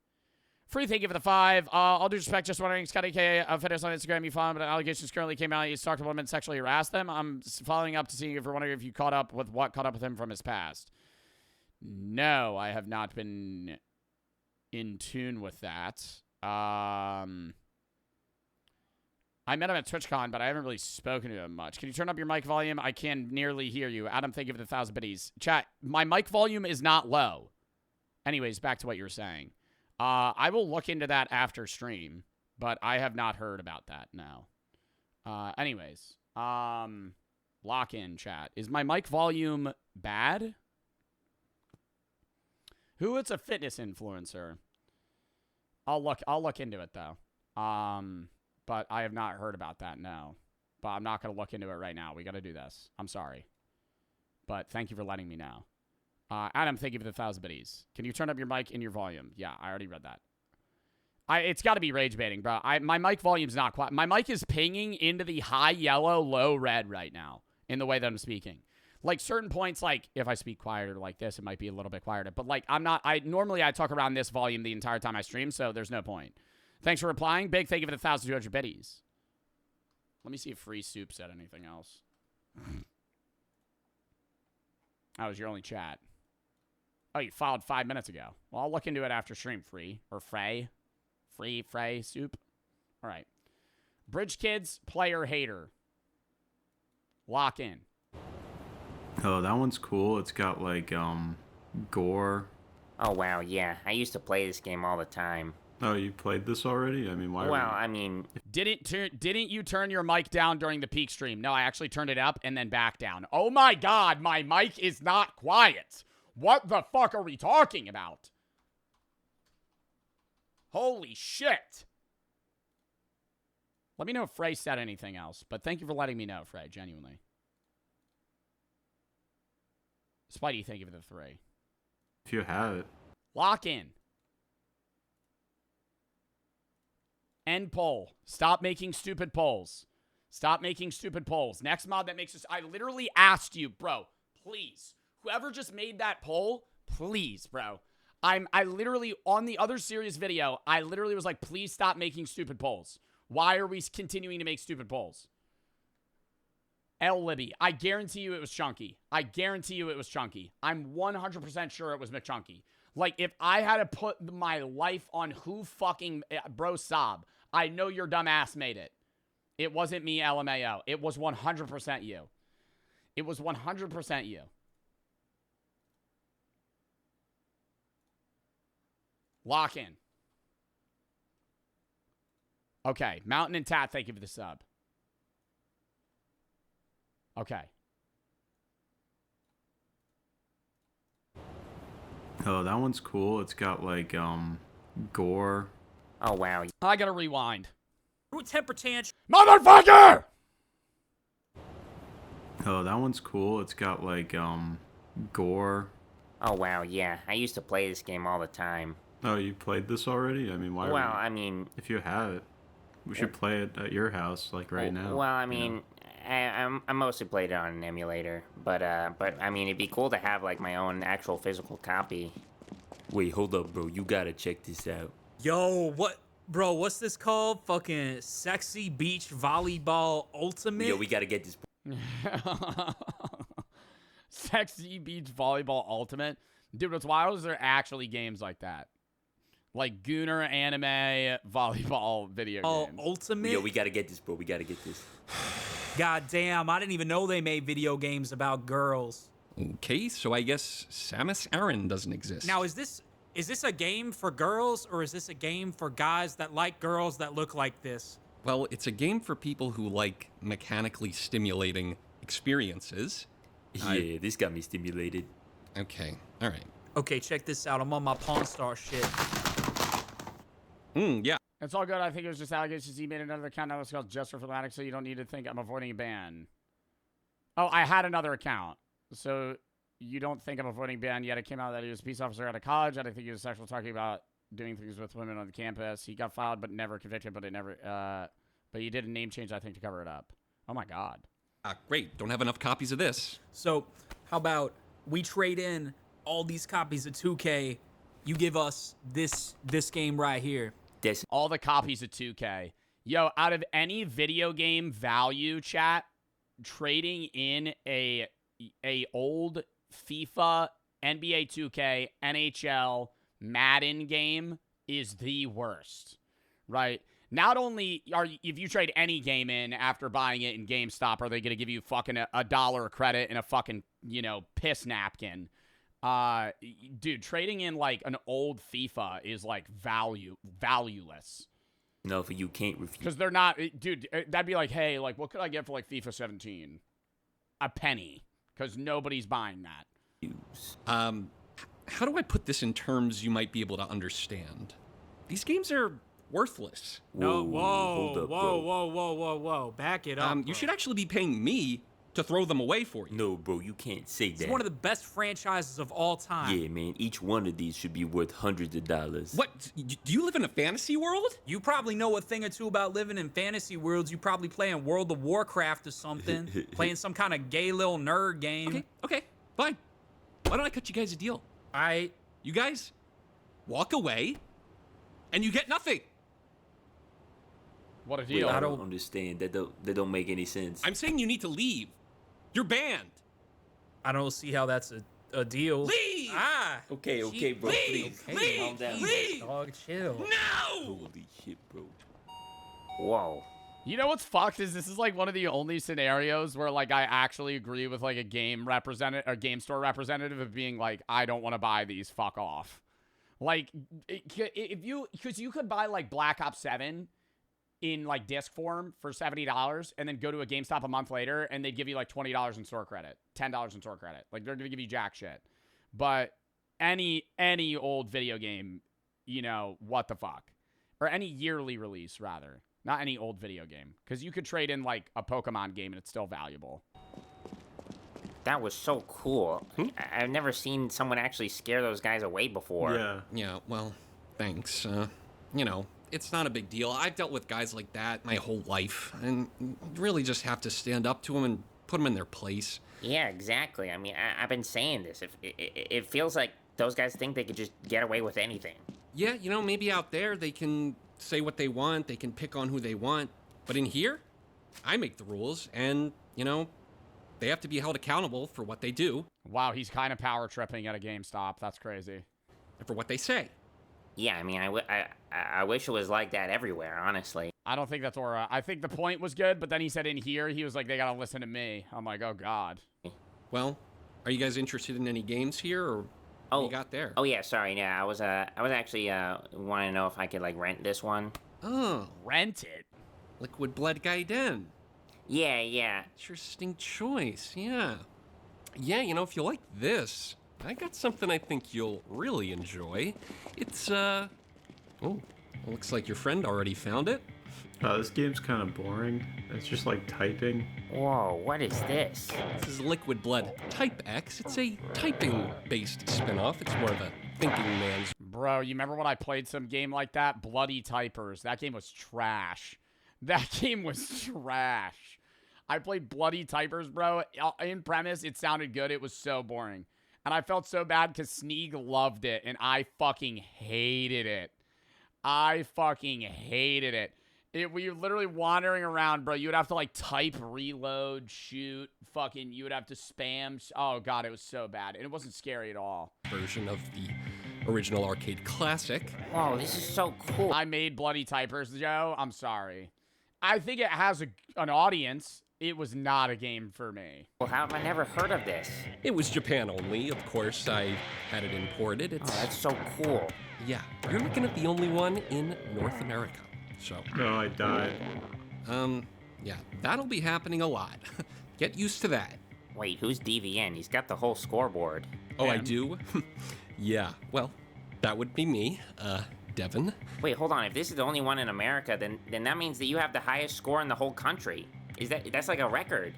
Speaker 1: Free thank you for the 5. All due respect, just wondering, Scotty K, fitness on Instagram, you follow him, but allegations currently came out. He's talked to women, sexually harassed them. I'm following up to see if you're wondering if you caught up with what caught up with him from his past. No, I have not been in tune with that. I met him at TwitchCon, but I haven't really spoken to him much. Can you turn up your mic volume? I can nearly hear you. Adam, thank you for the 1,000 biddies. Chat, my mic volume is not low. Anyways, back to what you were saying. I will look into that after stream, but I have not heard about that, no. Anyways, lock in, chat. Is my mic volume bad? Who is a fitness influencer? I'll look into it though. But I have not heard about that, no. But I'm not gonna look into it right now. We gotta do this. I'm sorry. But thank you for letting me know. Adam, thank you for the 1,000 biddies. Can you turn up your mic and your volume? Yeah, I already read that. It's got to be rage baiting, bro. My mic volume's not quiet. My mic is pinging into the high yellow, low red right now in the way that I'm speaking. Like certain points, like if I speak quieter like this, it might be a little bit quieter. But like normally I talk around this volume the entire time I stream, so there's no point. Thanks for replying. Big thank you for the 1,200 biddies. Let me see if Free Soup said anything else. That was your only chat. Oh, you followed 5 minutes ago. Well, I'll look into it after stream, Free. Or Frey. Frey Soup. All right. Bridge Kids, Player Hater. Lock in.
Speaker 11: Oh, that one's cool. It's got, like, gore.
Speaker 14: Oh, wow, yeah. I used to play this game all the time.
Speaker 11: Oh, you played this already? I mean, why?
Speaker 14: Well, I mean...
Speaker 1: Didn't you turn your mic down during the peak stream? No, I actually turned it up and then back down. Oh, my God. My mic is not quiet. What the fuck are we talking about? Holy shit. Let me know if Frey said anything else, but thank you for letting me know, Frey, genuinely. Spidey, thank you for the 3.
Speaker 11: If you have it.
Speaker 1: Lock in. End poll. Stop making stupid polls. Stop making stupid polls. Next mod that makes us... I literally asked you, bro, please. Whoever just made that poll, please, bro. I literally, on the other serious video, I literally was like, please stop making stupid polls. Why are we continuing to make stupid polls? L. Libby, I guarantee you it was Chunky. I guarantee you it was Chunky. I'm 100% sure it was McChunky. Like, if I had to put my life on who fucking, bro, sob, I know your dumb ass made it. It wasn't me, LMAO. It was 100% you. It was 100% you. Lock in. Okay. Mountain and Tat, thank you for the sub. Okay.
Speaker 11: Oh, that one's cool. It's got, like, gore.
Speaker 14: Oh, wow.
Speaker 1: I gotta rewind.
Speaker 23: Temper tantrum.
Speaker 1: Motherfucker!
Speaker 11: Oh, that one's cool. It's got, like, gore.
Speaker 14: Oh, wow, yeah. I used to play this game all the time.
Speaker 11: Oh, you played this already? I mean, why?
Speaker 14: Well, I mean...
Speaker 11: If you have it, we should play it at your house, like, right now.
Speaker 14: Well, I mean... I mostly played it on an emulator, but I mean, it'd be cool to have, like, my own actual physical copy.
Speaker 24: Wait, hold up, bro. You gotta check this out.
Speaker 23: Yo, what? Bro, what's this called? Fucking Sexy Beach Volleyball Ultimate?
Speaker 24: Yo, we gotta get this...
Speaker 1: Sexy Beach Volleyball Ultimate? Dude, what's wild is there are actually games like that. Like Gooner anime volleyball video games.
Speaker 23: Ultimate?
Speaker 24: Yo, we gotta get this, bro. We gotta get this.
Speaker 23: God damn, I didn't even know they made video games about girls.
Speaker 15: Okay, so I guess Samus Aran doesn't exist.
Speaker 23: Now, is this a game for girls, or is this a game for guys that like girls that look like this?
Speaker 15: Well, it's a game for people who like mechanically stimulating experiences.
Speaker 24: Yeah, this got me stimulated.
Speaker 15: Okay, all right.
Speaker 23: Okay, check this out. I'm on my Pawn Star shit.
Speaker 15: Yeah.
Speaker 1: It's all good. I think it was just allegations. He made another account now that's called Just for Fanatics, so you don't need to think I'm avoiding a ban. Oh, I had another account. So you don't think I'm avoiding ban yet. It came out that he was a peace officer out of college. I didn't think he was sexual, talking about doing things with women on the campus. He got filed but never convicted, but he did a name change, I think, to cover it up. Oh my God.
Speaker 15: Great. Don't have enough copies of this.
Speaker 23: So how about we trade in all these copies of 2K? You give us this game right here.
Speaker 1: All the copies of 2K. Yo, out of any video game value, chat, trading in a old FIFA, NBA 2K, NHL, Madden game is the worst, right? Not only if you trade any game in after buying it in GameStop, are they going to give you fucking a $1 credit and a fucking, piss napkin? Dude, trading in like an old FIFA is like valueless.
Speaker 24: No, for you can't refuse.
Speaker 1: Because they're not, dude, that'd be like, hey, like, what could I get for like FIFA 17? A penny. Because nobody's buying that.
Speaker 15: How do I put this in terms you might be able to understand? These games are worthless.
Speaker 23: No, whoa. Back it up.
Speaker 15: You should actually be paying me to throw them away for you.
Speaker 24: No, bro, you can't say that.
Speaker 23: It's one of the best franchises of all time.
Speaker 24: Yeah, man, each one of these should be worth hundreds of dollars.
Speaker 15: What? Do you live in a fantasy world?
Speaker 23: You probably know a thing or two about living in fantasy worlds. You probably playing World of Warcraft or something. Playing some kind of gay little nerd game.
Speaker 15: Okay, fine. Why don't I cut you guys a deal? You guys walk away, and you get nothing.
Speaker 1: What a deal.
Speaker 24: Wait, I don't understand. That don't make any sense.
Speaker 15: I'm saying you need to leave. You're banned.
Speaker 23: I don't see how that's a deal.
Speaker 15: Leave!
Speaker 24: Okay, bro.
Speaker 15: Leave!
Speaker 24: Please. Calm down.
Speaker 23: Leave! Dog, chill.
Speaker 15: No!
Speaker 24: Holy shit, bro.
Speaker 14: Whoa.
Speaker 1: You know what's fucked is this is like one of the only scenarios where like I actually agree with like a game store representative of being like, I don't want to buy these, fuck off. Like because you could buy like Black Ops 7 in like disc form for $70 and then go to a GameStop a month later and they'd give you like $20 in store credit, $10 in store credit. Like they're going to give you jack shit. But any old video game, what the fuck? Or any yearly release rather. Not any old video game. Because you could trade in like a Pokemon game and it's still valuable.
Speaker 14: That was so cool. I've never seen someone actually scare those guys away before.
Speaker 15: Yeah, well, thanks. It's not a big deal. I've dealt with guys like that my whole life, and you really just have to stand up to them and put them in their place.
Speaker 14: Yeah, exactly. I mean, I've been saying this. It feels like those guys think they could just get away with anything.
Speaker 15: Yeah, maybe out there they can say what they want, they can pick on who they want, but in here, I make the rules, and, they have to be held accountable for what they do.
Speaker 1: Wow, he's kind of power tripping at a GameStop. That's crazy.
Speaker 15: And for what they say.
Speaker 14: Yeah, I mean, I wish it was like that everywhere, honestly.
Speaker 1: I don't think that's Aura. I think the point was good, but then he said in here, he was like, they gotta listen to me. I'm like, oh, God.
Speaker 15: Well, are you guys interested in any games here, or what you got there?
Speaker 14: Oh, yeah, sorry. Yeah, I was actually wanting to know if I could, like, rent this one.
Speaker 15: Oh.
Speaker 1: Rent it?
Speaker 15: Liquid Blood Gaiden.
Speaker 14: Yeah.
Speaker 15: Interesting choice, yeah. Yeah, if you like this, I got something I think you'll really enjoy. It's, looks like your friend already found it.
Speaker 11: This game's kind of boring. It's just like typing.
Speaker 14: Whoa, what is this?
Speaker 15: This is Liquid Blood Type X. It's a typing-based spin-off. It's more of a thinking man's...
Speaker 1: Bro, you remember when I played some game like that? Bloody Typers. That game was trash. I played Bloody Typers, bro. In premise, it sounded good. It was so boring. And I felt so bad because Sneeg loved it, and I fucking hated it. We were literally wandering around, bro. You would have to like type, reload, shoot, fucking. You would have to spam. Oh god, it was so bad, and it wasn't scary at all.
Speaker 15: Version of the original arcade classic.
Speaker 14: Whoa, this is so cool.
Speaker 1: I made bloody typers, Joe. I'm sorry. I think it has an audience. It was not a game for me.
Speaker 14: Well, how have I never heard of this?
Speaker 15: It was Japan only, of course. I had it imported.
Speaker 14: Oh, that's so cool.
Speaker 15: Yeah, you're looking at the only one in North America. So.
Speaker 11: No, I died.
Speaker 15: Yeah, that'll be happening a lot. Get used to that.
Speaker 14: Wait, who's DVN? He's got the whole scoreboard.
Speaker 15: Oh, I do? Yeah, well, that would be me, Devin.
Speaker 14: Wait, hold on. If this is the only one in America, then that means that you have the highest score in the whole country. That's like a record?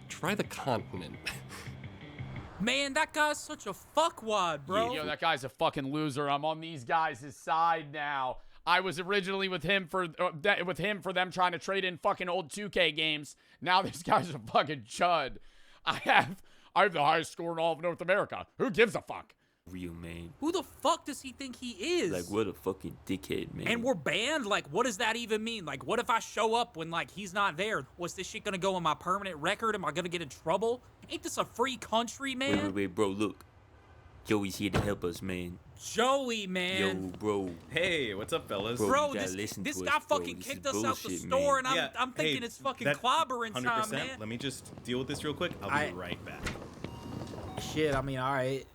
Speaker 15: Try the continent.
Speaker 23: Man, that guy's such a fuckwad, bro.
Speaker 1: Yo, that guy's a fucking loser. I'm on these guys' side now. I was originally with him for them trying to trade in fucking old 2K games. Now this guy's a fucking chud. I have the highest score in all of North America. Who gives a fuck?
Speaker 24: Real man.
Speaker 23: Who the fuck does he think he is?
Speaker 24: Like, what a fucking dickhead, man.
Speaker 23: And we're banned? Like, what does that even mean? Like, what if I show up when, like, he's not there? Was this shit gonna go in my permanent record? Am I gonna get in trouble? Ain't this a free country, man?
Speaker 24: Wait, bro, look. Joey's here to help us, man.
Speaker 23: Joey, man.
Speaker 24: Yo, bro.
Speaker 11: Hey, what's up, fellas?
Speaker 23: Bro, this guy fucking kicked us out the store,
Speaker 24: man.
Speaker 23: and I'm thinking it's fucking clobbering time, man.
Speaker 11: Let me just deal with this real quick. I'll be right back.
Speaker 23: Shit, I mean, all right.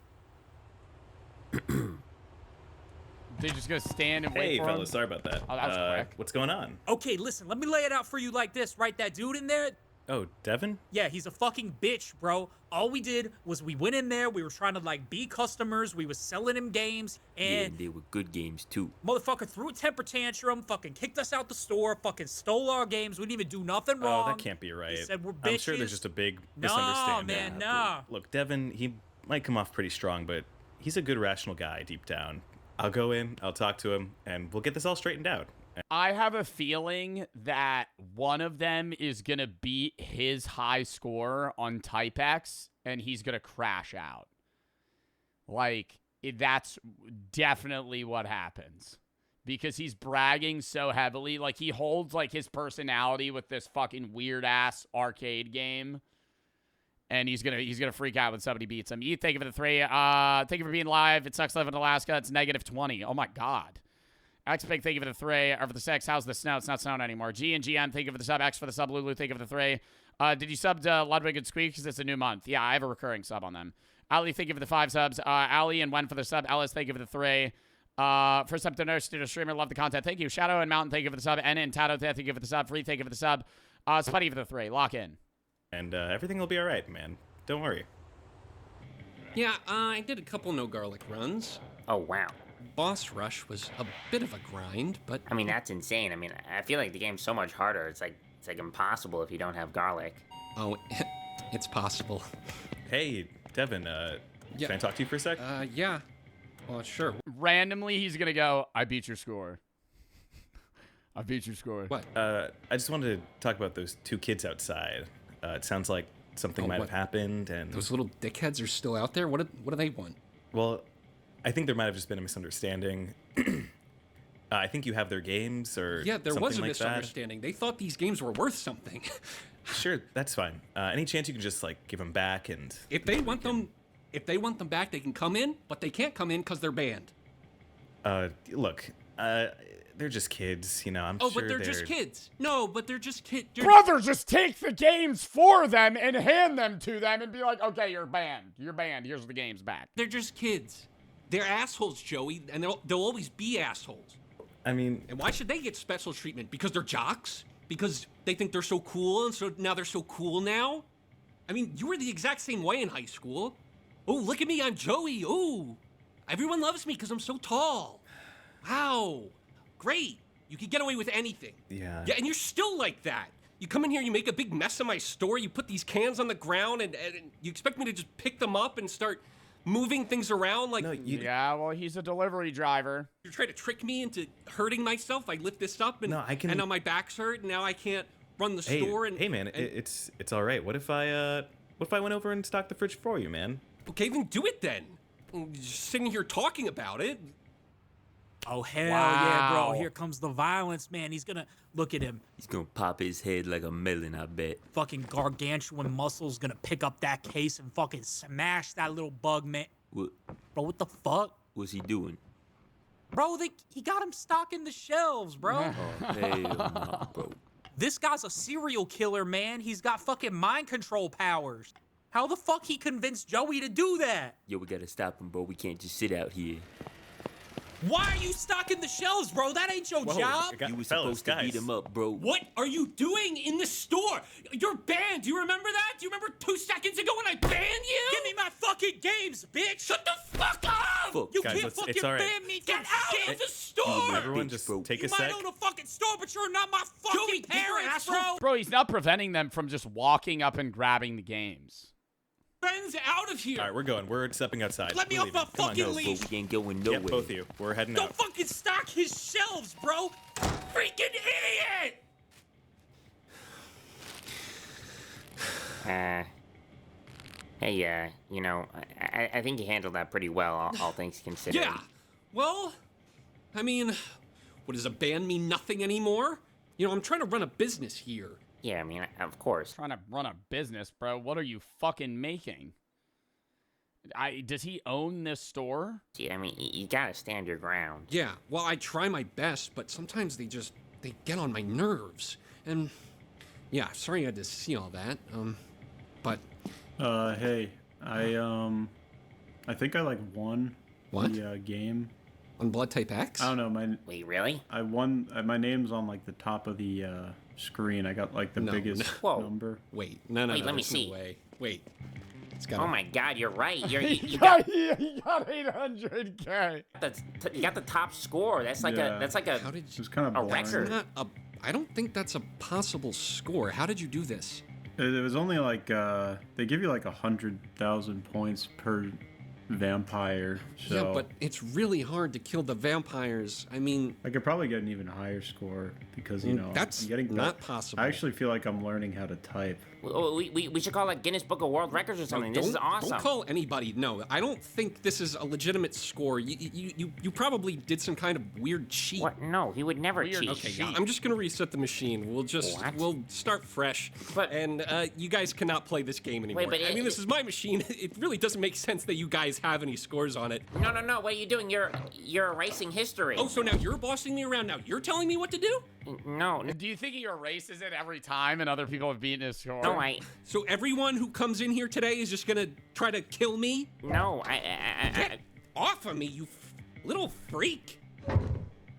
Speaker 1: They're just gonna stand and wait
Speaker 11: Hey,
Speaker 1: for
Speaker 11: fellas,
Speaker 1: him?
Speaker 11: sorry about that.
Speaker 1: Oh, that was quick.
Speaker 11: What's going on?
Speaker 23: Okay, listen, let me lay it out for you like this, right? That dude in there,
Speaker 11: Oh, Devin?
Speaker 23: yeah, he's a fucking bitch, bro. All we did was we went in there, we were trying to, like, be customers, we was selling him games, and
Speaker 24: they were good games, too.
Speaker 23: motherfucker threw a temper tantrum, fucking kicked us out the store, fucking stole our games, we didn't even do nothing wrong.
Speaker 11: Oh, that can't be right.
Speaker 23: He said we're bitches.
Speaker 11: I'm sure there's just a big
Speaker 23: No,
Speaker 11: misunderstanding.
Speaker 23: man, nah.
Speaker 11: Look, Devin, he might come off pretty strong, but he's a good, rational guy deep down. I'll go in, I'll talk to him, and we'll get this all straightened out.
Speaker 1: I have a feeling that one of them is going to beat his high score on Type X, and he's going to crash out. Like, that's definitely what happens. Because he's bragging so heavily. Like, he holds, like, his personality with this fucking weird-ass arcade game. And he's gonna freak out when somebody beats him. Thank you for the 3. Thank you for being live. It sucks living in Alaska. It's -20. Oh, my God. X-Big, thank you for the 3. Or for the 6. How's the snow? It's not snowing anymore. G and GM, thank you for the sub. X for the sub. Lulu, thank you for the 3. Did you sub to Ludwig and Squeak? Because it's a new month. Yeah, I have a recurring sub on them. Ali, thank you for the 5 subs. Ali and Wen for the sub. Ellis, thank you for the 3. First up to Nurse Studio Streamer, love the content. Thank you. Shadow and Mountain, thank you for the sub. N and Tato, thank you for the sub. Free, thank you for the sub. Spuddy for the 3. Lock in.
Speaker 11: And everything will be all right, man. Don't worry.
Speaker 15: Yeah, I did a couple no garlic runs.
Speaker 14: Oh, wow.
Speaker 15: Boss Rush was a bit of a grind, but...
Speaker 14: I mean, that's insane. I mean, I feel like the game's so much harder. It's like impossible if you don't have garlic.
Speaker 15: Oh, it's possible.
Speaker 11: Hey, Devin, can I talk to you for a sec?
Speaker 15: Yeah. Well, sure.
Speaker 1: Randomly, he's going to go, I beat your score. I beat your score.
Speaker 15: What?
Speaker 11: I just wanted to talk about those 2 kids outside. It sounds like something might have happened, and...
Speaker 15: Those little dickheads are still out there? What do they want?
Speaker 11: Well, I think there might have just been a misunderstanding. I think you have their games, or
Speaker 15: yeah, there was a
Speaker 11: like
Speaker 15: misunderstanding. They thought these games were worth something.
Speaker 11: Sure, that's fine. Any chance you can just like give them back and...
Speaker 15: If they want them back, they can come in, but they can't come in because they're banned.
Speaker 11: Look, they're just kids, you know. I'm sure
Speaker 15: but they're just kids. No, but they're just kids.
Speaker 1: Brother, just take the games for them and hand them to them and be like, okay, you're banned. You're banned. Here's the games back.
Speaker 15: They're just kids. They're assholes, Joey, and they'll always be assholes.
Speaker 11: I mean...
Speaker 15: And why should they get special treatment? Because they're jocks? Because they think they're so cool, and so now they're so cool now? I mean, you were the exact same way in high school. Oh, look at me, I'm Joey. Oh, everyone loves me because I'm so tall. Wow. Great. You could get away with anything.
Speaker 11: Yeah.
Speaker 15: Yeah, and you're still like that. You come in here, you make a big mess of my store, you put these cans on the ground, and you expect me to just pick them up and start moving things around like...
Speaker 11: No,
Speaker 1: yeah, well, he's a delivery driver.
Speaker 15: You're trying to trick me into hurting myself. I lift this up, and,
Speaker 11: no, I can...
Speaker 15: and now my back's hurt, and now I can't run the store. And
Speaker 11: hey, man, it's all right. What if I went over and stocked the fridge for you, man?
Speaker 15: Okay, then do it then. Just sitting here talking about it.
Speaker 23: Oh, hell yeah,
Speaker 1: Wow.
Speaker 23: bro. Here comes the violence, man. He's gonna, look at him.
Speaker 24: He's gonna pop his head like a melon, I bet.
Speaker 23: Fucking gargantuan muscles gonna pick up that case and fucking smash that little bug, man.
Speaker 24: What?
Speaker 23: Bro, what the fuck?
Speaker 24: What's he doing?
Speaker 23: Bro, he got him stocking the shelves, bro.
Speaker 24: Oh, hell no, bro.
Speaker 23: This guy's a serial killer, man. He's got fucking mind control powers. How the fuck he convinced Joey to do that?
Speaker 24: Yo, we gotta stop him, bro. We can't just sit out here.
Speaker 23: Why are you stocking the shelves, bro? That ain't your job.
Speaker 24: You were supposed to beat him up, bro.
Speaker 15: What are you doing in the store? You're banned. Do you remember that? Do you remember 2 seconds ago when I banned you?
Speaker 23: Give me my fucking games, bitch.
Speaker 15: Shut the fuck up!
Speaker 24: Fuck.
Speaker 23: You
Speaker 11: Guys,
Speaker 23: can't
Speaker 11: it's
Speaker 23: fucking
Speaker 11: all right.
Speaker 23: ban me from
Speaker 15: Get out
Speaker 23: shit.
Speaker 15: of the store!
Speaker 11: Everyone just take a
Speaker 23: You
Speaker 11: sec.
Speaker 23: might own a fucking store, but you're not my fucking
Speaker 15: Joey, get your
Speaker 23: parents,
Speaker 15: asshole
Speaker 23: bro.
Speaker 1: Bro, he's not preventing them from just walking up and grabbing the games.
Speaker 15: Friends out of here!
Speaker 11: All right, we're going. We're stepping outside.
Speaker 23: Let me
Speaker 11: We're
Speaker 23: off my
Speaker 11: leaving. Come on,
Speaker 23: fucking
Speaker 11: go.
Speaker 23: leash.
Speaker 24: We ain't going
Speaker 11: Yep,
Speaker 24: nowhere.
Speaker 11: both of you. We're heading
Speaker 23: Don't
Speaker 11: out.
Speaker 23: fucking stock his shelves, bro.
Speaker 15: Freaking idiot!
Speaker 14: Hey, you know, I think you handled that pretty well, all things considered.
Speaker 15: Yeah. Well, I mean, what, does a ban mean nothing anymore? You know, I'm trying to run a business here.
Speaker 14: Yeah, I mean, of course.
Speaker 1: Trying to run a business, bro. What are you fucking making? Does he own this store?
Speaker 14: Yeah, I mean, you gotta stand your ground.
Speaker 15: Yeah, well, I try my best, but sometimes they get on my nerves. And, yeah, sorry you had to see all that. But...
Speaker 10: Hey, I think I like won the game.
Speaker 15: On Blood Type X?
Speaker 10: I don't know,
Speaker 14: Wait, really?
Speaker 10: I won, my name's on like the top of the screen. I got like the biggest number.
Speaker 15: Wait, no,
Speaker 14: Wait, let me
Speaker 15: there's
Speaker 14: see.
Speaker 15: No way. Wait.
Speaker 14: Oh my God, you're right.
Speaker 1: He got 800K.
Speaker 14: You got the top score. That's like a
Speaker 15: How did you,
Speaker 10: It's kind of
Speaker 14: a
Speaker 10: boring.
Speaker 14: record.
Speaker 15: I don't think that's a possible score. How did you do this?
Speaker 10: It was only like they give you like 100,000 points per vampire. So
Speaker 15: Yeah, but it's really hard to kill the vampires. I mean,
Speaker 10: I could probably get an even higher score because you know
Speaker 15: that's
Speaker 10: I'm getting
Speaker 15: not possible.
Speaker 10: I actually feel like I'm learning how to type.
Speaker 14: We should call it Guinness Book of World Records or something. This is awesome.
Speaker 15: Don't call anybody. No, I don't think this is a legitimate score. You probably did some kind of weird cheat.
Speaker 14: What? No, he would never cheat.
Speaker 15: Okay, yeah, I'm just gonna reset the machine. We'll start fresh. And you guys cannot play this game anymore.
Speaker 14: Wait, but
Speaker 15: I mean, this is my machine. It really doesn't make sense that you guys have any scores on it.
Speaker 14: No. What are you doing? You're erasing history.
Speaker 15: Oh, so now you're bossing me around. Now you're telling me what to do?
Speaker 14: No.
Speaker 1: Do you think he erases it every time and other people have beaten his score?
Speaker 14: No,
Speaker 15: So everyone who comes in here today is just gonna try to kill me?
Speaker 14: No,
Speaker 15: Get off of me, you little freak!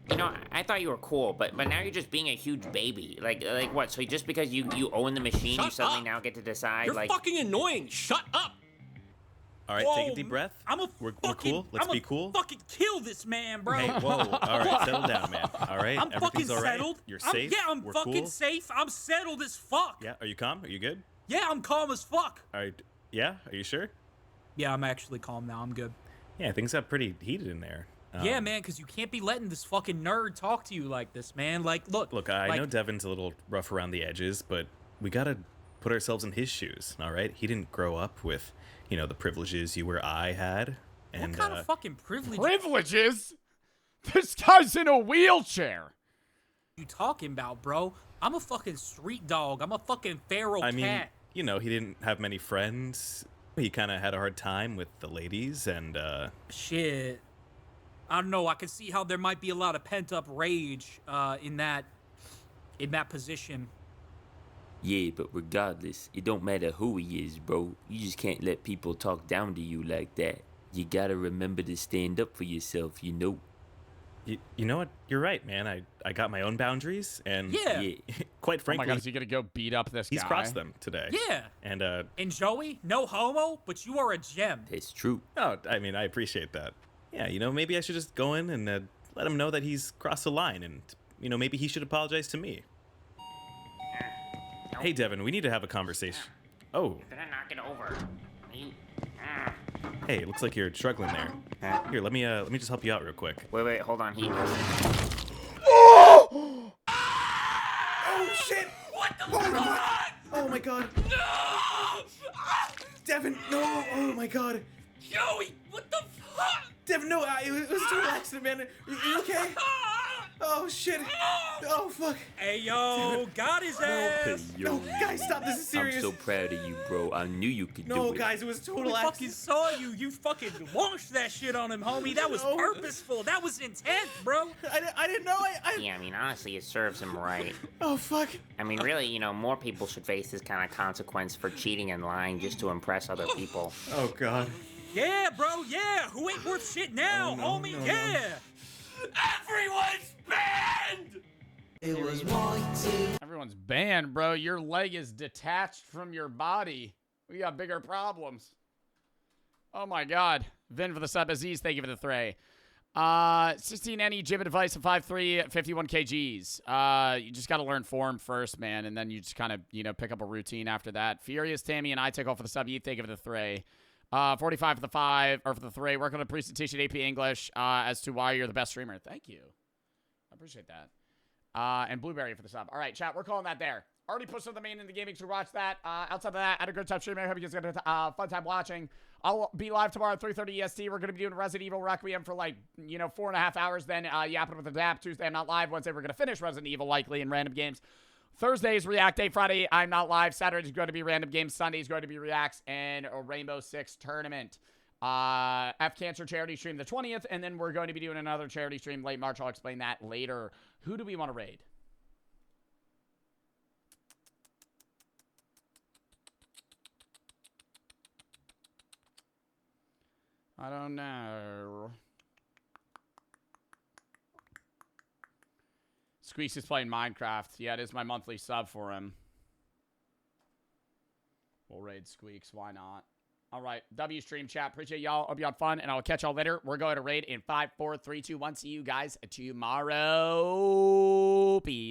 Speaker 14: You know, I thought you were cool, but now you're just being a huge baby. Like what? So just because you own the machine, you
Speaker 15: Shut
Speaker 14: suddenly
Speaker 15: up.
Speaker 14: now get to decide?
Speaker 15: You're
Speaker 14: like,
Speaker 15: fucking annoying. Shut up!
Speaker 11: All right, take a deep breath. We're cool. Let's be cool.
Speaker 23: Fucking kill this man, bro.
Speaker 11: Hey, whoa. All right, settle down, man. All right,
Speaker 23: I'm
Speaker 11: everything's
Speaker 23: fucking
Speaker 11: all right.
Speaker 23: settled.
Speaker 11: You're safe.
Speaker 23: I'm
Speaker 11: We're
Speaker 23: fucking
Speaker 11: cool.
Speaker 23: safe. I'm settled as fuck.
Speaker 11: Yeah, are you calm? Are you good?
Speaker 23: Yeah, I'm calm as fuck.
Speaker 11: All right, yeah, are you sure?
Speaker 23: Yeah, I'm actually calm now. I'm good.
Speaker 11: Yeah, things got pretty heated in there.
Speaker 23: Yeah, man, because you can't be letting this fucking nerd talk to you like this, man. Like, look.
Speaker 11: I know Devin's a little rough around the edges, but we gotta put ourselves in his shoes, all right? He didn't grow up with, you know, the privileges you or I had. And,
Speaker 23: What kind of fucking privilege?
Speaker 1: Privileges? This guy's in a wheelchair.
Speaker 23: You talking about, bro? I'm a fucking street dog. I'm a fucking feral
Speaker 11: I mean,
Speaker 23: cat.
Speaker 11: you know, he didn't have many friends. He kind of had a hard time with the ladies, and
Speaker 23: Shit. I don't know. I can see how there might be a lot of pent up rage in that position.
Speaker 24: Yeah, but regardless, it don't matter who he is, bro. You just can't let people talk down to you like that. You gotta remember to stand up for yourself, you know.
Speaker 11: You know what? You're right, man. I got my own boundaries, and
Speaker 23: Yeah.
Speaker 11: quite
Speaker 1: Oh
Speaker 11: frankly,
Speaker 1: my God, is he gonna go beat up this
Speaker 11: he's
Speaker 1: guy?
Speaker 11: crossed them today.
Speaker 23: Yeah.
Speaker 11: And
Speaker 23: And Joey, no homo, but you are a gem.
Speaker 24: It's true.
Speaker 11: Oh, I mean, I appreciate that. Yeah, you know, maybe I should just go in and let him know that he's crossed the line, and you know, maybe he should apologize to me. Hey, Devin, we need to have a conversation. Oh.
Speaker 14: You're gonna knock it over.
Speaker 11: Hey, it looks like you're struggling there. Here, let me just help you out real quick.
Speaker 14: Wait, hold on.
Speaker 11: Oh shit!
Speaker 23: What the fuck?
Speaker 11: Oh my God!
Speaker 23: No!
Speaker 11: Devin, no! Oh my God!
Speaker 23: Joey, what the fuck?
Speaker 11: Devin,
Speaker 16: no, it was a total accident, man. You okay? Oh, shit. Oh, fuck.
Speaker 23: Hey, yo, got his ass.
Speaker 16: No, guys, stop. This is serious.
Speaker 24: I'm so proud of you, bro. I knew you could do it.
Speaker 16: No, guys, it was a total
Speaker 23: I fucking
Speaker 16: accident.
Speaker 23: saw you. You fucking launched that shit on him, homie. That was purposeful. That was intent, bro.
Speaker 16: I didn't know.
Speaker 14: Yeah, I mean, honestly, it serves him right.
Speaker 16: Oh, fuck.
Speaker 14: I mean, really, you know, more people should face this kind of consequence for cheating and lying just to impress other people.
Speaker 11: Oh, God.
Speaker 23: Yeah, bro, yeah. Who ain't worth shit now, homie? Yeah.
Speaker 1: Everyone's banned!
Speaker 17: It was 1, 2.
Speaker 1: Everyone's banned, bro. Your leg is detached from your body. We got bigger problems. Oh my god. Vin for the sub. Aziz, thank you for the thray. 16 any gym advice of 5'3", 51 kgs. You just got to learn form first, man, and then you just kind of, you know, pick up a routine after that. Furious Tammy and I take off for the sub. You thank you for the thray. 45 for the 5, or for the 3. Work on a presentation AP English as to why you're the best streamer. Thank you. I appreciate that. And Blueberry for the sub. All right, chat, we're calling that there. Already posted the main in the gaming, so watch that. Outside of that, I had a good time streaming. I hope you guys had a fun time watching. I'll be live tomorrow at 3:30 EST. We're going to be doing Resident Evil Requiem for like, 4.5 hours. Then yapping with the dap. Tuesday, I'm not live. Wednesday, we're going to finish Resident Evil likely in random games. Thursday's React Day. Friday, I'm not live. Saturday's going to be random games. Sunday's going to be Reacts and a Rainbow Six tournament. F Cancer charity stream the 20th, and then we're going to be doing another charity stream late March. I'll explain that later. Who do we want to raid? I don't know. Squeaks is playing Minecraft. Yeah, it is my monthly sub for him. We'll raid Squeaks. Why not? All right. W stream chat. Appreciate y'all. Hope you had fun, and I'll catch y'all later. We're going to raid in 5, 4, 3, 2, 1. See you guys tomorrow. Peace.